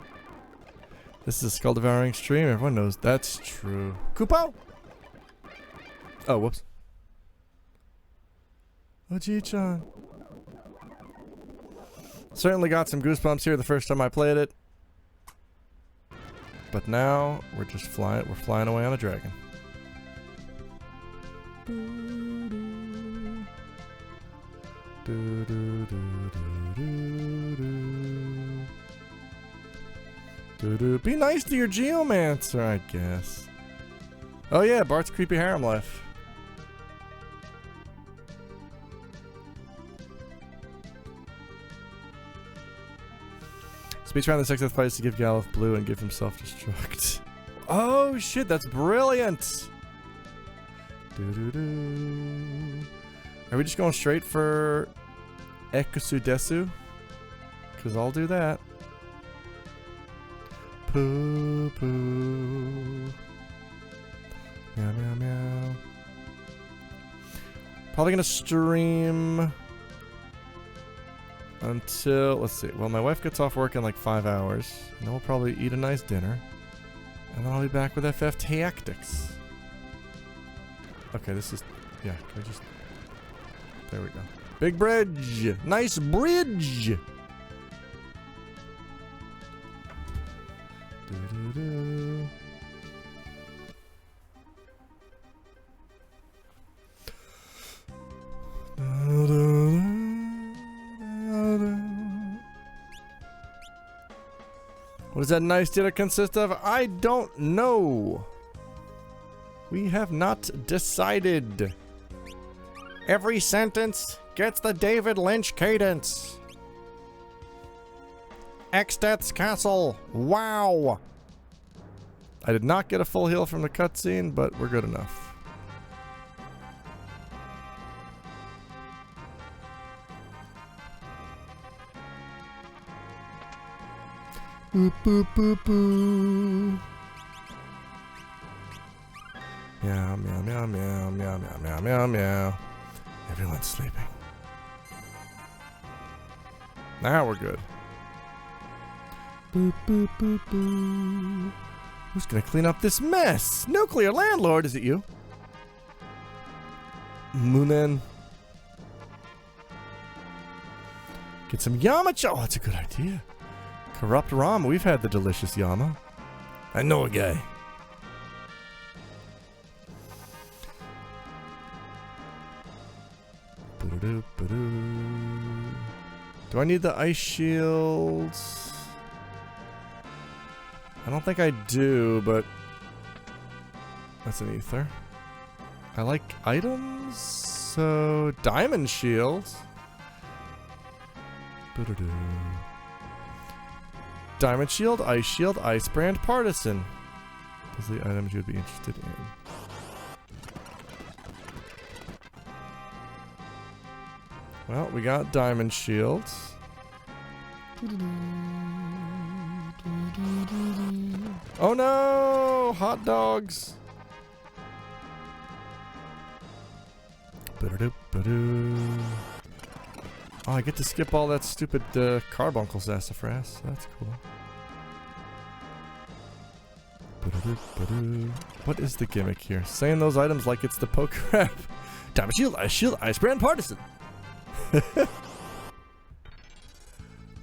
This is a skull devouring stream. Everyone knows that's true. Kupo! Oh, whoops. Oji-chan. Certainly got some goosebumps here the first time I played it. But now we're just flying. We're flying away on a dragon. Be nice to your geomancer, I guess. Oh yeah, Bart's creepy harem life. Speech around the sex of the fight is to give Galuf blue and give him self-destruct. Oh shit, that's brilliant! Are we just going straight for Ekusu Desu? Because I'll do that. Poo poo. Meow meow meow. Probably gonna stream until, let's see, well, my wife gets off work in like 5 hours, and then we'll probably eat a nice dinner, and then I'll be back with FF Tactics. Okay, this is, yeah, can I just, there we go. Big bridge! Nice bridge! Doo-doo-doo. What does that nice dinner consist of? I don't know. We have not decided. Every sentence gets the David Lynch cadence. Extet's Castle. Wow. I did not get a full heal from the cutscene, but we're good enough. Boop, boop, boop, boop. Meow, meow, meow, meow, meow, meow, meow, meow, meow. Everyone's sleeping. Now we're good. Boop, boop, boop, boop. Who's gonna clean up this mess? Nuclear landlord, is it you? Moonin. Get some Yamacha. Oh, that's a good idea. Corrupt Ram. We've had the delicious Yama. I know a guy. Do I need the ice shields? I don't think I do, but that's an ether. I like items, so diamond shields. Diamond shield, ice brand, partisan. Those are the items you would be interested in. Well, we got diamond shields. Oh no! Hot dogs! Oh, I get to skip all that stupid carbuncle sassafras. That's cool. What is the gimmick here? Saying those items like it's the poker app. Diamond shield, ice brand, partisan.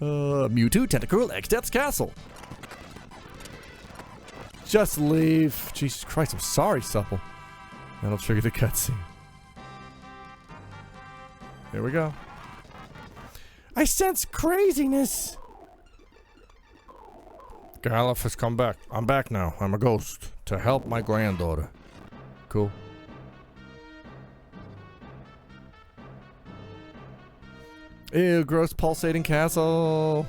Mewtwo, Tentacruel, Extet's Castle. Just leave. Jesus Christ, I'm sorry, Supple. That'll trigger the cutscene. Here we go. I sense craziness. Galuf has come back. I'm back now. I'm a ghost. To help my granddaughter. Cool. Ew, gross pulsating castle.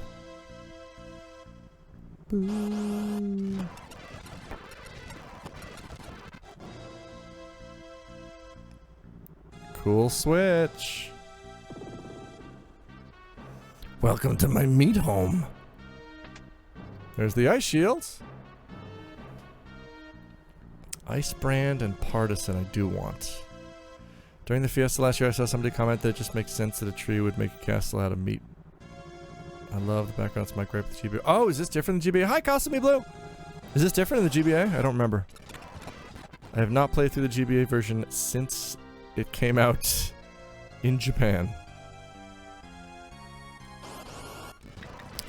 Boo. Cool switch. Welcome to my meat home. There's the ice shields. Ice brand and partisan I do want. During the Fiesta last year I saw somebody comment that it just makes sense that a tree would make a castle out of meat. I love the background. It's my gripe with the GBA. Oh, is this different than GBA? Hi, Cosme Blue! Is this different in the GBA? I don't remember. I have not played through the GBA version since it came out in Japan.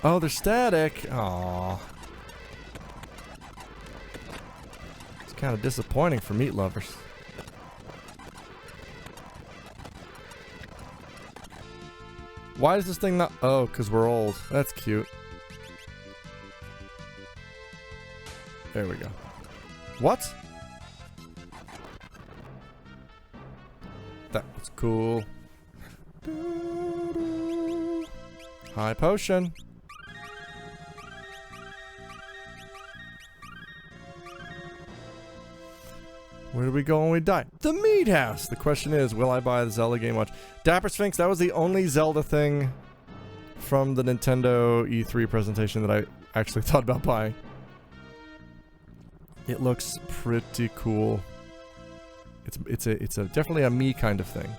Oh, they're static. Aww. It's kind of disappointing for meat lovers. Why is this thing not... Oh, because we're old. That's cute. There we go. What? That was cool. High potion. Where do we go when we die? The meat house! The question is, will I buy the Zelda game watch? Dapper Sphinx, that was the only Zelda thing from the Nintendo E3 presentation that I actually thought about buying. It looks pretty cool. It's a definitely a me kind of thing.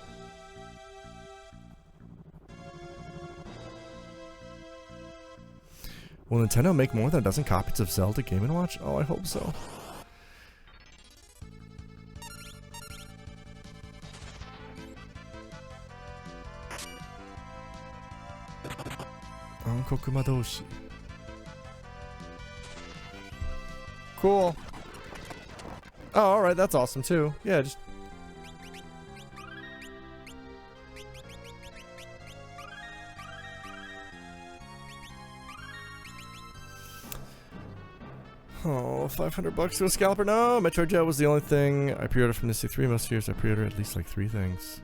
Will Nintendo make more than a dozen copies of Zelda Game & Watch? Oh, I hope so. Kokumadoshi. Cool. Oh, alright, that's awesome too. Yeah, just... Oh, $500 to a scalper? No! Metroid Dread was the only thing I pre-ordered from Nissy 3. Most years I pre-order at least like 3 things.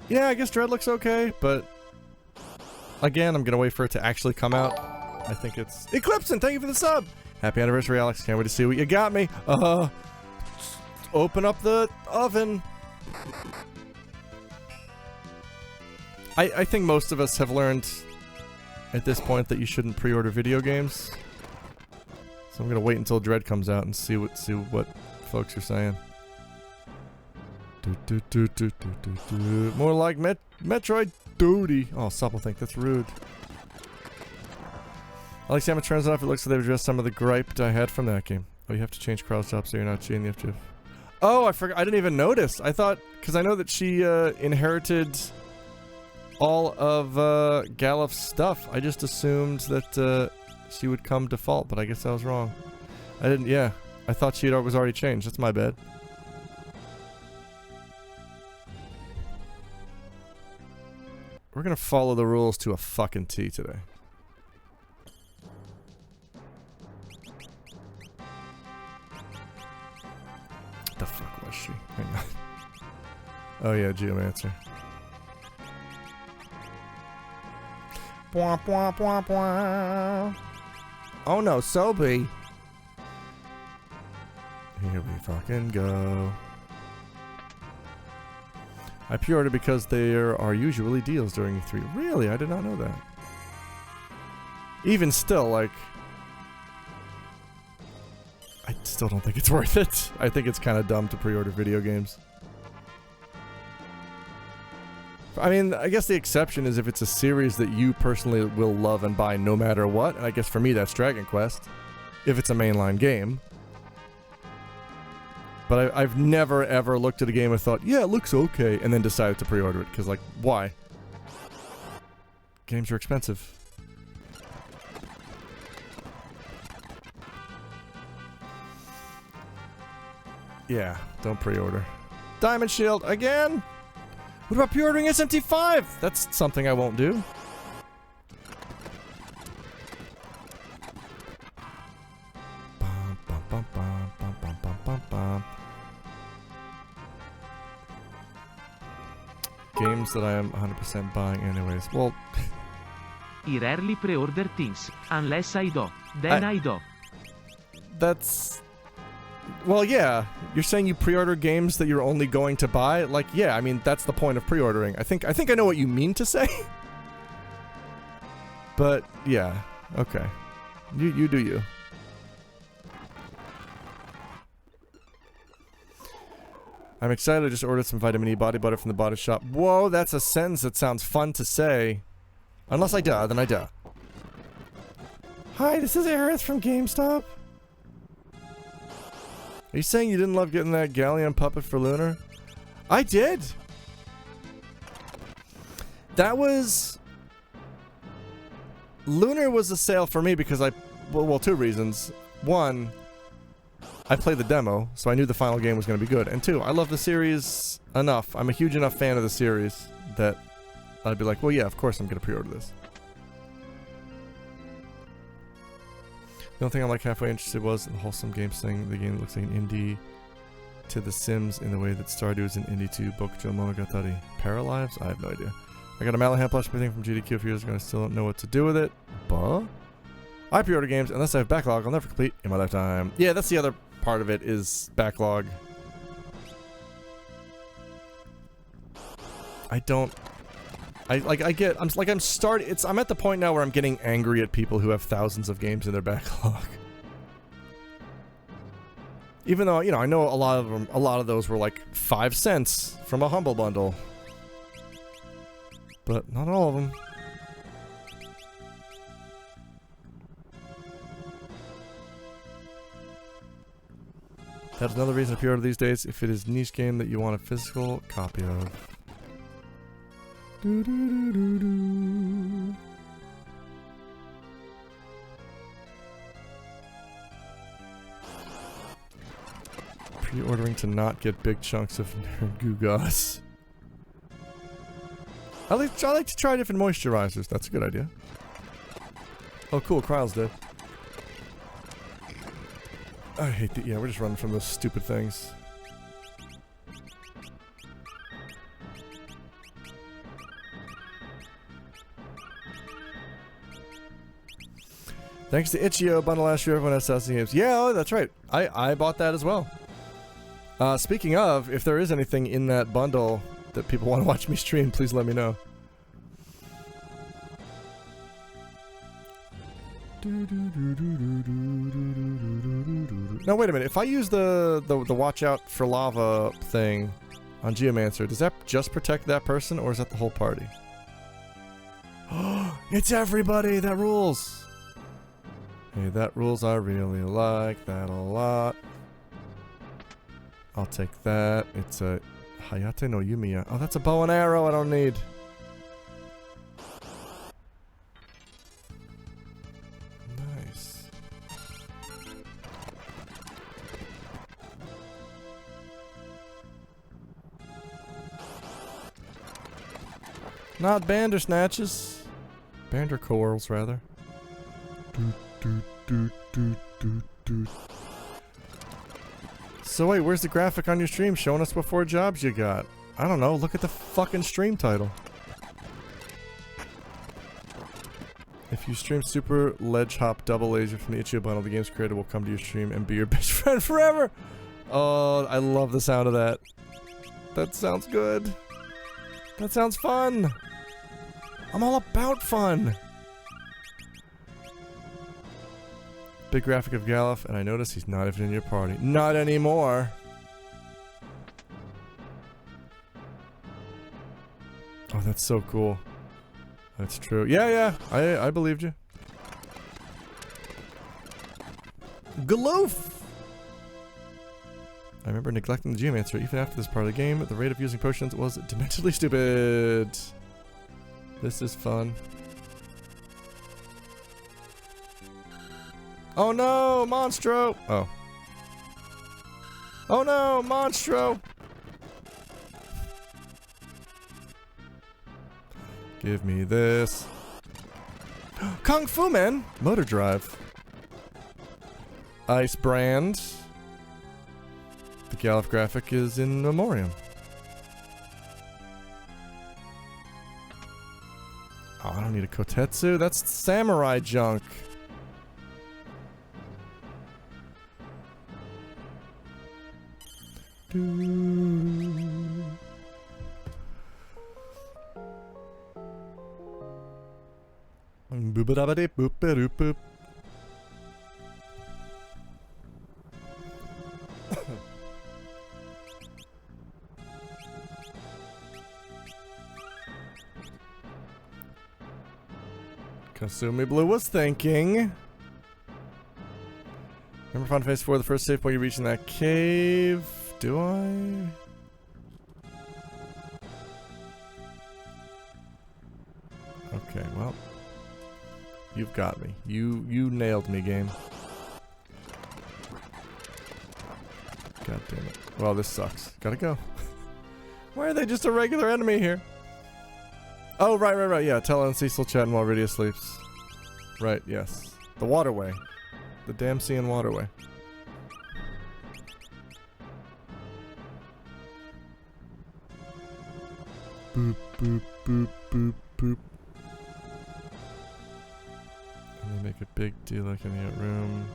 Yeah, I guess Dread looks okay, but... Again, I'm gonna wait for it to actually come out. I think it's... Eclipson, thank you for the sub! Happy anniversary, Alex. Can't wait to see what you got me. Open up the oven. I think most of us have learned at this point that you shouldn't pre-order video games. So I'm gonna wait until Dread comes out and see what folks are saying. More like Metroid Duty. Oh, Supple think that's rude. Alexia, turns out it looks like they've addressed some of the gripe I had from that game. Oh, you have to change cross up so you're not cheating. You have to. Oh, I forgot. I didn't even notice. I thought, because I know that she inherited all of Galuf's stuff. I just assumed that she would come default, but I guess I was wrong. I didn't. Yeah, I thought she was already changed. That's my bad. We're gonna follow the rules to a fucking T today. What the fuck was she? Hang on. Oh yeah, Geomancer. Bwah, bwah, bwah, bwah. Oh no, Sobi. Here we fucking go. I pre-ordered because there are usually deals during E3. Really? I did not know that. Even still, like... I still don't think it's worth it. I think it's kind of dumb to pre-order video games. I mean, I guess the exception is if it's a series that you personally will love and buy no matter what. And I guess for me that's Dragon Quest. If it's a mainline game. But I've never ever looked at a game and thought, yeah, it looks okay, and then decided to pre-order it. Because, like, why? Games are expensive. Yeah, don't pre-order. Diamond Shield, again? What about pre-ordering SMT5? That's something I won't do. Bum, bum, bum, bum, bum, bum, bum, bum, bum. games that I am 100% buying anyways. Well, I rarely pre-order things, unless I do. Then I do. that's... Well, yeah. You're saying you pre-order games that you're only going to buy? Like, yeah, I mean, that's the point of pre-ordering. I think I know what you mean to say. But, yeah. Okay. You do you. I'm excited I just ordered some vitamin E body butter from the body shop. Whoa, that's a sentence that sounds fun to say. Unless I do, then I do. Hi, this is Aerith from GameStop. Are you saying you didn't love getting that Galleon puppet for Lunar? I did! That was... Lunar was a sale for me because well, two reasons. One, I played the demo, so I knew the final game was going to be good. And two, I love the series enough. I'm a huge enough fan of the series that I'd be like, well, yeah, of course I'm going to pre-order this. The only thing I'm like halfway interested was the wholesome games thing. The game looks like an indie to The Sims in the way that Stardew is an indie to Bokujo Monogatari. Paralives? I have no idea. I got a Malahan plush thing from GDQ a few years ago and I still don't know what to do with it. But I pre-order games unless I have backlog I'll never complete in my lifetime. Yeah, that's the other part of it is backlog. I'm at the point now where I'm getting angry at people who have thousands of games in their backlog. Even though, you know, I know a lot of those were like 5 cents from a Humble Bundle. But not all of them. That's another reason to pre-order these days if it is a niche game that you want a physical copy of. Pre-ordering to not get big chunks of Goo Goss. I like to try different moisturizers. That's a good idea. Oh, cool. Kryle's dead. I hate the... Yeah, we're just running from those stupid things. Thanks to Itch.io bundle last year, everyone has Sassy Games. Yeah, oh, that's right. I bought that as well. Speaking of, if there is anything in that bundle that people want to watch me stream, please let me know. Now wait a minute, if I use the watch out for lava thing on Geomancer, does that just protect that person or is that the whole party? It's everybody! That rules! Hey, that rules. I really like that a lot. I'll take that. It's a Hayate no Yumiya. Oh, that's a bow and arrow I don't need. Nice. Not Bandersnatches. Bandercoils, rather. So wait, where's the graphic on your stream showing us what 4 jobs you got? I don't know, look at the fucking stream title. If you stream Super Ledge Hop Double Laser from the Itch.io bundle, the game's creator will come to your stream and be your best friend forever! Oh, I love the sound of that. That sounds good. That sounds fun! I'm all about fun! Big graphic of Galuf, and I notice he's not even in your party. Not anymore! Oh, that's so cool. That's true. Yeah, I believed you. Galoof! I remember neglecting the Geomancer even after this part of the game. The rate of using potions was dimensionally stupid. This is fun. Oh no, Monstro! Oh. Oh no, Monstro! Give me this. Kung Fu Man! Motor Drive. Ice Brand. The Galuf graphic is in memoriam. Oh, I don't need a kotetsu. That's samurai junk. Boop-a-da-ba-dee-boop-a-doop-boop. Kasumi Blue was thinking. Remember Final Fantasy 4, the first safe point you reach in that cave? Do I? Okay, well. You've got me. You nailed me, game. God damn it. Well, this sucks. Gotta go. Why are they just a regular enemy here? Oh, right. Yeah, tell and Cecil chatting while Rydia sleeps. Right, yes. The waterway. The damn sea and waterway. Boop, boop, boop, boop, boop. And they make a big deal like in that room.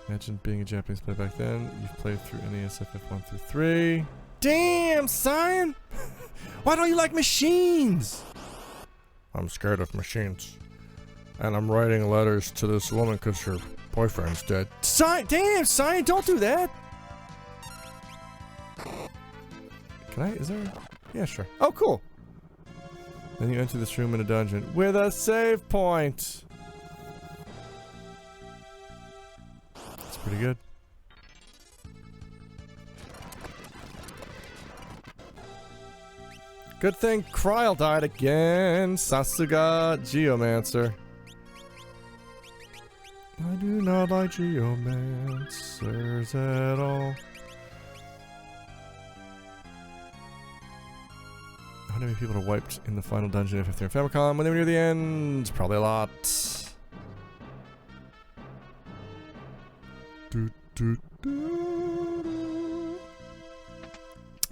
Imagine being a Japanese player back then. You've played through NES FF 1 through 3. Damn, son! Why don't you like machines? I'm scared of machines. And I'm writing letters to this woman because her boyfriend's dead. Damn, Cyan, don't do that! Can I? Is there? Yeah, sure. Oh, cool. Then you enter this room in a dungeon with a save point. That's pretty good. Good thing Kryl died again. Sasuga Geomancer. I do not like Geomancers at all. How many people are wiped in the final dungeon if they're in Famicom when they were near the end? Probably a lot.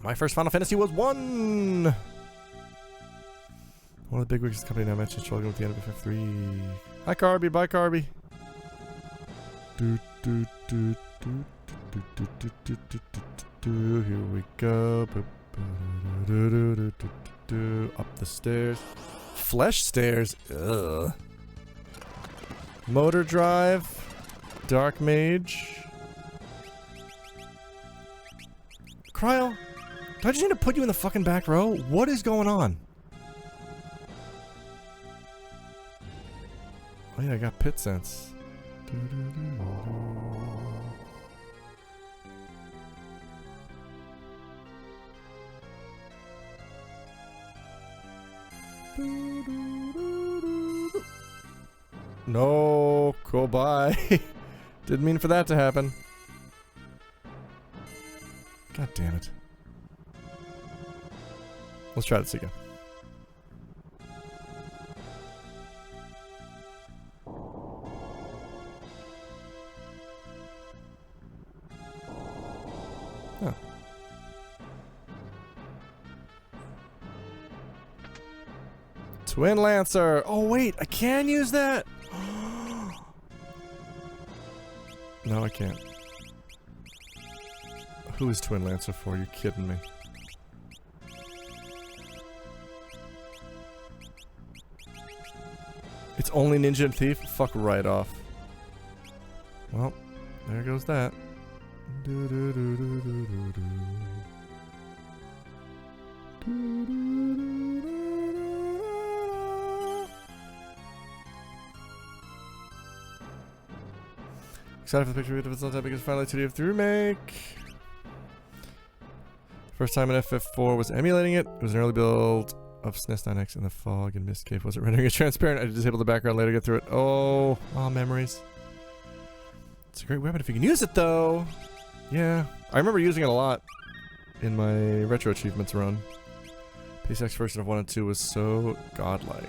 My first Final Fantasy was 1! One of the big wigs of the company now mentioned struggling with the end of FF3. Hi Carby, bye Carby. Here we go. Up the stairs. Flesh stairs. Ugh. Motor drive. Dark mage. Kryl, do I just need to put you in the fucking back row? What is going on? Oh yeah, I got pit sense. No, go by. Didn't mean for that to happen. God damn it. Let's try this again. Oh. Twin Lancer. Oh wait, I can use that? No, I can't. Who is Twin Lancer for? You're kidding me. It's only Ninja and Thief? Fuck right off. Well, there goes that. Excited for the picture of it's not that because finally 2D of the remake. First time in FF4 was emulating it. It was an early build of SNES 9X in the fog and mist cave. Was it rendering it transparent? I disabled the background later to get through it. Oh, memories. It's a great weapon if you can use it though. Yeah, I remember using it a lot in my retro achievements run. PSX version of 1 and 2 was so godlike.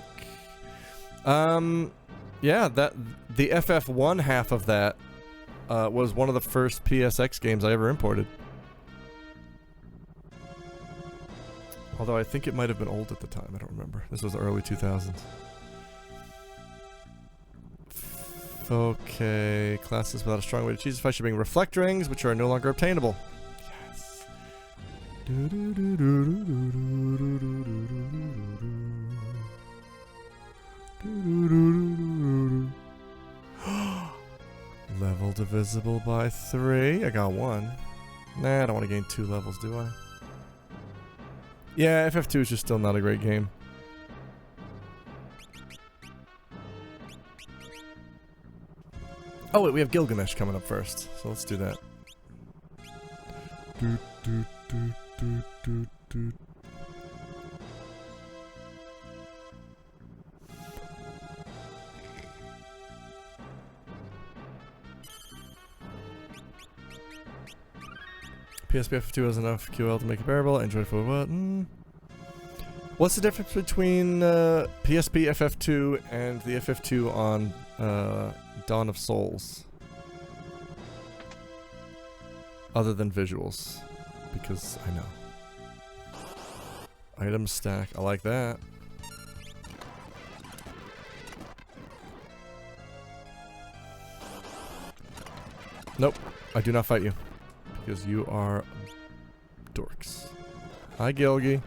Yeah, the FF1 half of that was one of the first PSX games I ever imported. Although I think it might have been old at the time. I don't remember. This was the early 2000s. Okay. Classes without a strong way to choose fight should bring reflect rings, which are no longer obtainable. Yes. Level divisible by 3. I got 1. Nah, I don't want to gain 2 levels, do I? Yeah, FF2 is just still not a great game. Oh wait, we have Gilgamesh coming up first, so let's do that. PSP FF2 has enough QL to make it bearable. Android for what? What's the difference between PSP FF2 and the FF2 on Dawn of Souls? Other than visuals. Because I know. Item stack. I like that. Nope. I do not fight you. Because you are dorks. Hi, Gilgy.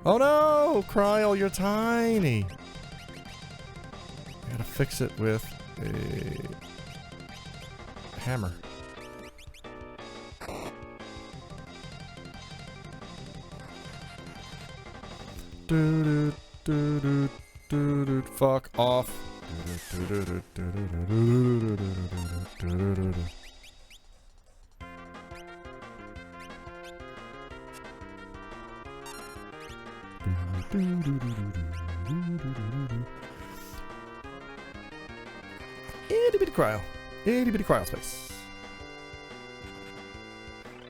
Oh no! Kryl, you're tiny! I gotta fix it with a hammer. Fuck off. Itty bitty Kryl. Itty bitty Kryl space.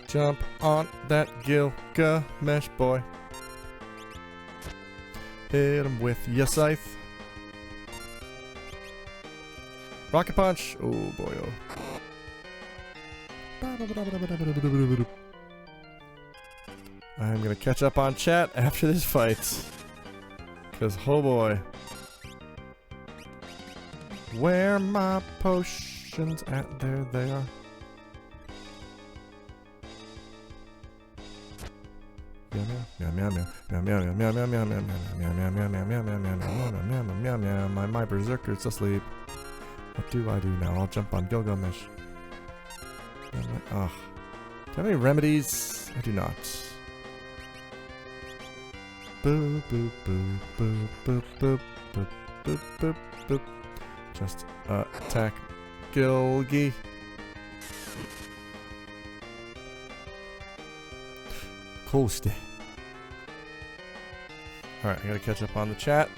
Jump on that Gilgamesh boy. Hit him with your scythe. Rocket punch. Oh boy, oh. I'm gonna catch up on chat after this fight. Cause oh boy. Where my potions at? There they are. My berserker's asleep. What do I do now? I'll jump on Gilgamesh. Ugh. Do I have any remedies? I do not. Boop boop boop boop boop boop boop boop boop boop. Just attack Gilgy. Coasty. Alright, I gotta catch up on the chat.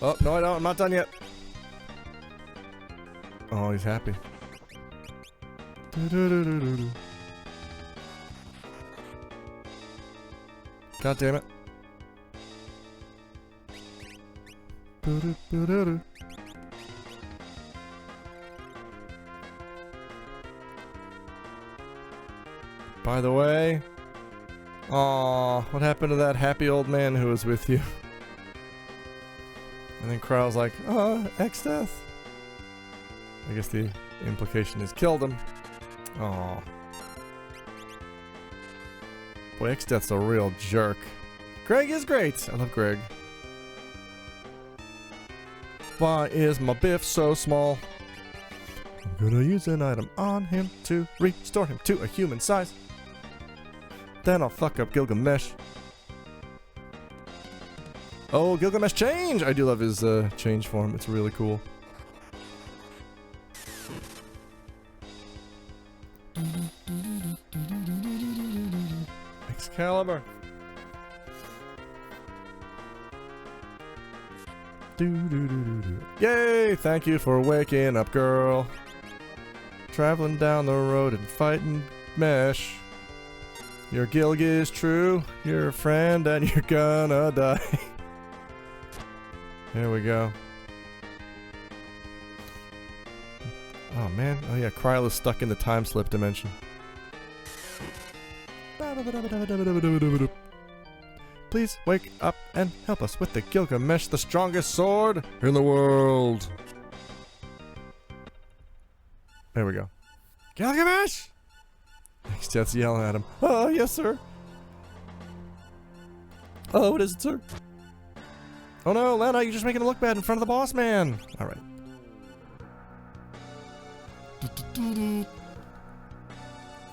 Oh, no I don't, I'm not done yet. Oh, he's happy. God damn it. By the way, aw, what happened to that happy old man who was with you? And then Kryl's like, X-Death. I guess the implication is killed him. Aw. Boy, X-Death's a real jerk. Greg is great. I love Greg. Why is my Biff so small? I'm gonna use an item on him to restore him to a human size. Then I'll fuck up Gilgamesh. Oh, Gilgamesh change! I do love his change form. It's really cool. Excalibur. Yay! Thank you for waking up, girl. Traveling down the road and fighting Mesh. Your Gilg is true. You're a friend and you're gonna die. There we go. Oh man. Oh yeah, Kryl is stuck in the time slip dimension. Please wake up and help us with the Gilgamesh, the strongest sword in the world. There we go. Gilgamesh! Exteth's yelling at him. Oh, yes, sir. Oh, what is it, sir? Oh no, Lana, you're just making him look bad in front of the boss man. Alright.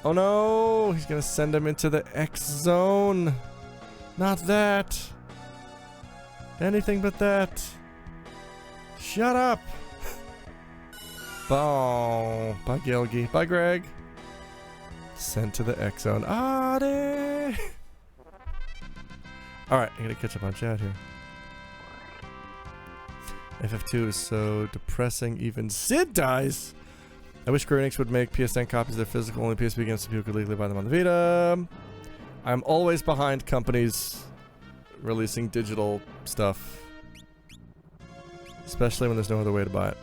Oh no, he's gonna send him into the X zone. Not that. Anything but that. Shut up. Oh, bye Gilgy. Bye Greg. Sent to the X zone. Ade. Alright, I gotta catch up on chat here. FF2 is so depressing, even Sid dies! I wish Square Enix would make PS10 copies of their physical only PSP games so people could legally buy them on the Vita. I'm always behind companies releasing digital stuff. Especially when there's no other way to buy it.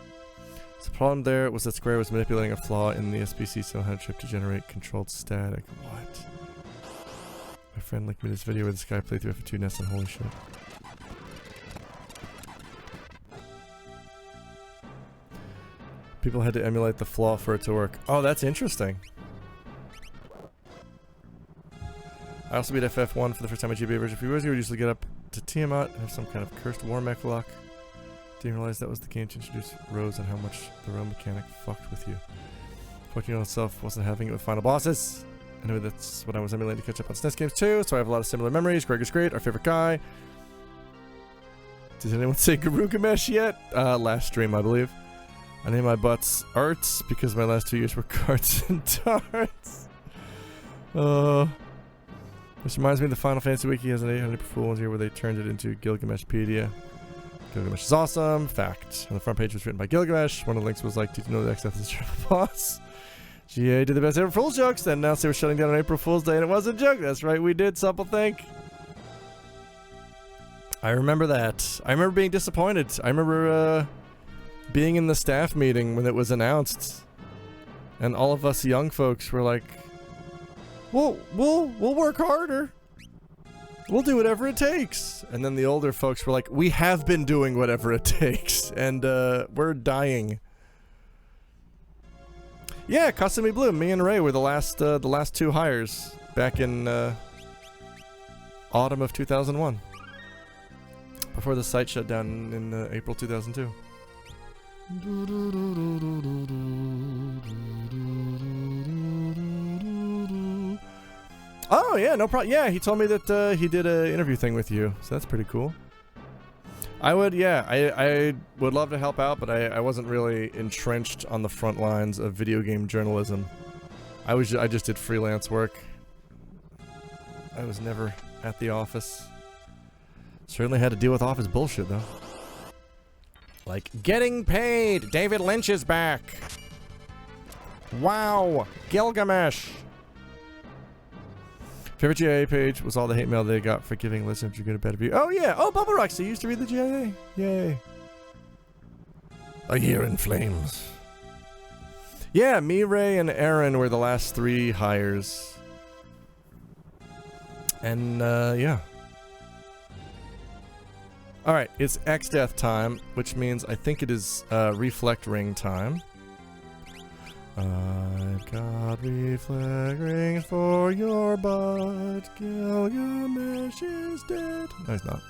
So the problem there was that Square was manipulating a flaw in the SBC Sound chip to generate controlled static. What? My friend linked me this video where this guy played through FF2 Nest and holy shit. People had to emulate the flaw for it to work. Oh, that's interesting. I also beat FF1 for the first time at GBA version a few years ago. I usually get up to Tiamat and have some kind of cursed war mech luck. Didn't realize that was the game to introduce Rose and how much the row mechanic fucked with you. Fortunately, itself wasn't having it with final bosses. Anyway, that's what I was emulating to catch up on SNES games too, so I have a lot of similar memories. Greg is great, our favorite guy. Did anyone say Garugamesh yet? Last stream, I believe. I named my butts Arts because my last 2 years were cards and darts. This reminds me of the Final Fantasy Wiki has an 800 Fool ones here where they turned it into Gilgameshpedia. Gilgamesh is awesome. Fact. And the front page was written by Gilgamesh. One of the links was like, did you know that XF is a terrible boss? GA did the best ever Fool's jokes, then announced they were shutting down on April Fool's Day and it wasn't a joke. That's right, we did, Supple think. I remember that. I remember being disappointed. I remember, being in the staff meeting when it was announced, and all of us young folks were like, we'll work harder. We'll do whatever it takes. And then the older folks were like, we have been doing whatever it takes, and we're dying. Yeah, Custom Me Blue. Me and Ray were the last two hires back in autumn of 2001, before the site shut down in April 2002. Oh yeah, no problem. Yeah, he told me that he did an interview thing with you, so that's pretty cool. I would love to help out, but I wasn't really entrenched on the front lines of video game journalism. I just did freelance work. I was never at the office. Certainly had to deal with office bullshit though. Like, getting paid! David Lynch is back! Wow! Gilgamesh! Favorite GIA page was all the hate mail they got for giving listeners a good or bad review. Oh yeah! Oh, Bubble Rocks! You used to read the GIA? Yay! A year in flames. Yeah, me, Ray, and Aaron were the last 3 hires. And, yeah. Alright, it's X-Death time, which means I think it is Reflect Ring time. I've got reflect rings for your butt. Gilgamesh is dead. No, he's not.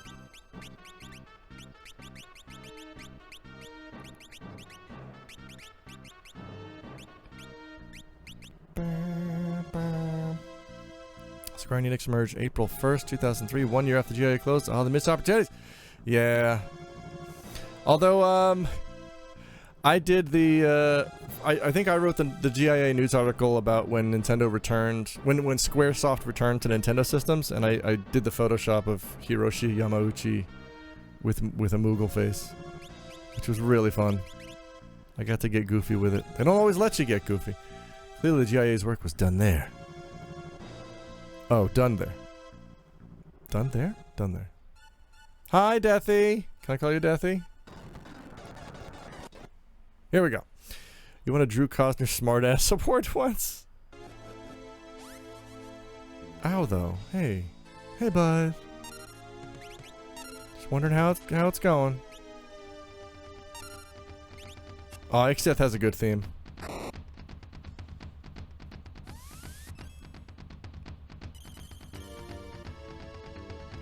Square Enix merged April 1st, 2003, 1 year after GIA closed. Oh, the missed opportunities. Yeah. Although, I did the, I think I wrote the GIA news article about when Nintendo returned, when Squaresoft returned to Nintendo systems, and I did the Photoshop of Hiroshi Yamauchi with a Moogle face, which was really fun. I got to get goofy with it. They don't always let you get goofy. Clearly the GIA's work was done there. Oh, done there. Done there? Done there. Hi, Deathy. Can I call you Deathy? Here we go. You want a Drew Cosner smartass support once? Ow, though. Hey. Hey, bud. Just wondering how it's going. Oh, Exdeath has a good theme.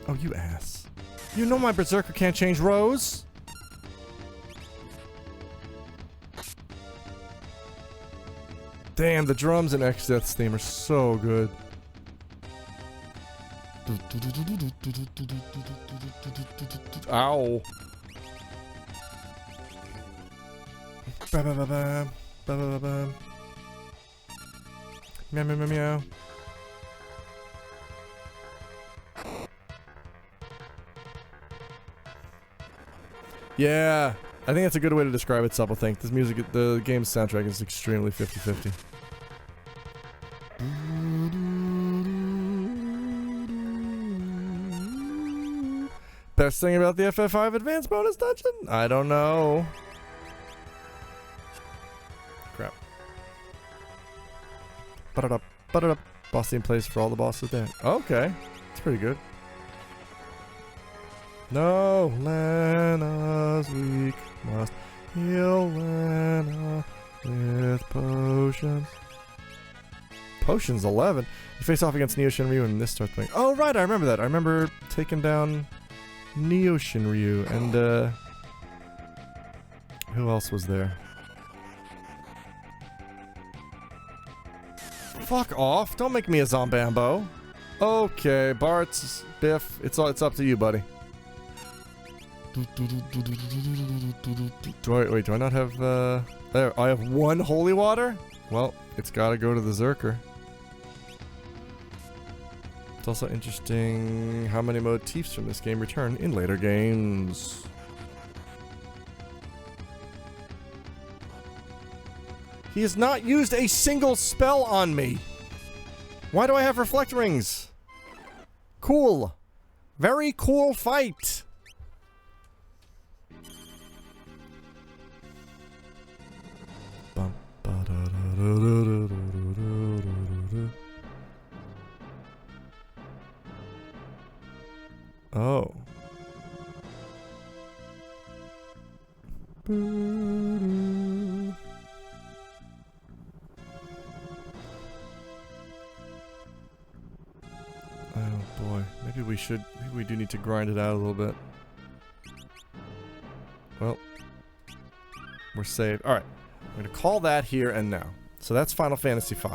Oh, you ass. You know my Berserker can't change rows? Damn, the drums in Exdeath's theme are so good. Ow. Ba-ba-ba-ba. Ba-ba-ba-ba. Meow, meow, meow, meow. Yeah, I think that's a good way to describe it, Supple Think. This music, the game's soundtrack is extremely 50-50. Best thing about the FF5 Advanced Bonus Dungeon? I don't know. Crap. Ba-da-da, ba-da-da. Boss theme plays for all the bosses there. Okay, that's pretty good. No, Lena's weak. Must heal Lena with potions. Potions 11? You face off against Neo Shinryu and this starts playing. Oh, right, I remember that. I remember taking down Neo Shinryu and, who else was there? Fuck off. Don't make me a Zombambo. Okay, Bart's, Biff, it's up to you, buddy. Wait, do I not have, there, I have one holy water? Well, it's gotta go to the Zerker. It's also interesting how many motifs from this game return in later games. He has not used a single spell on me! Why do I have reflect rings? Cool. Very cool fight! Oh. Oh boy, maybe we do need to grind it out a little bit. Well, we're saved. Alright, I'm gonna call that here and now. So that's Final Fantasy V.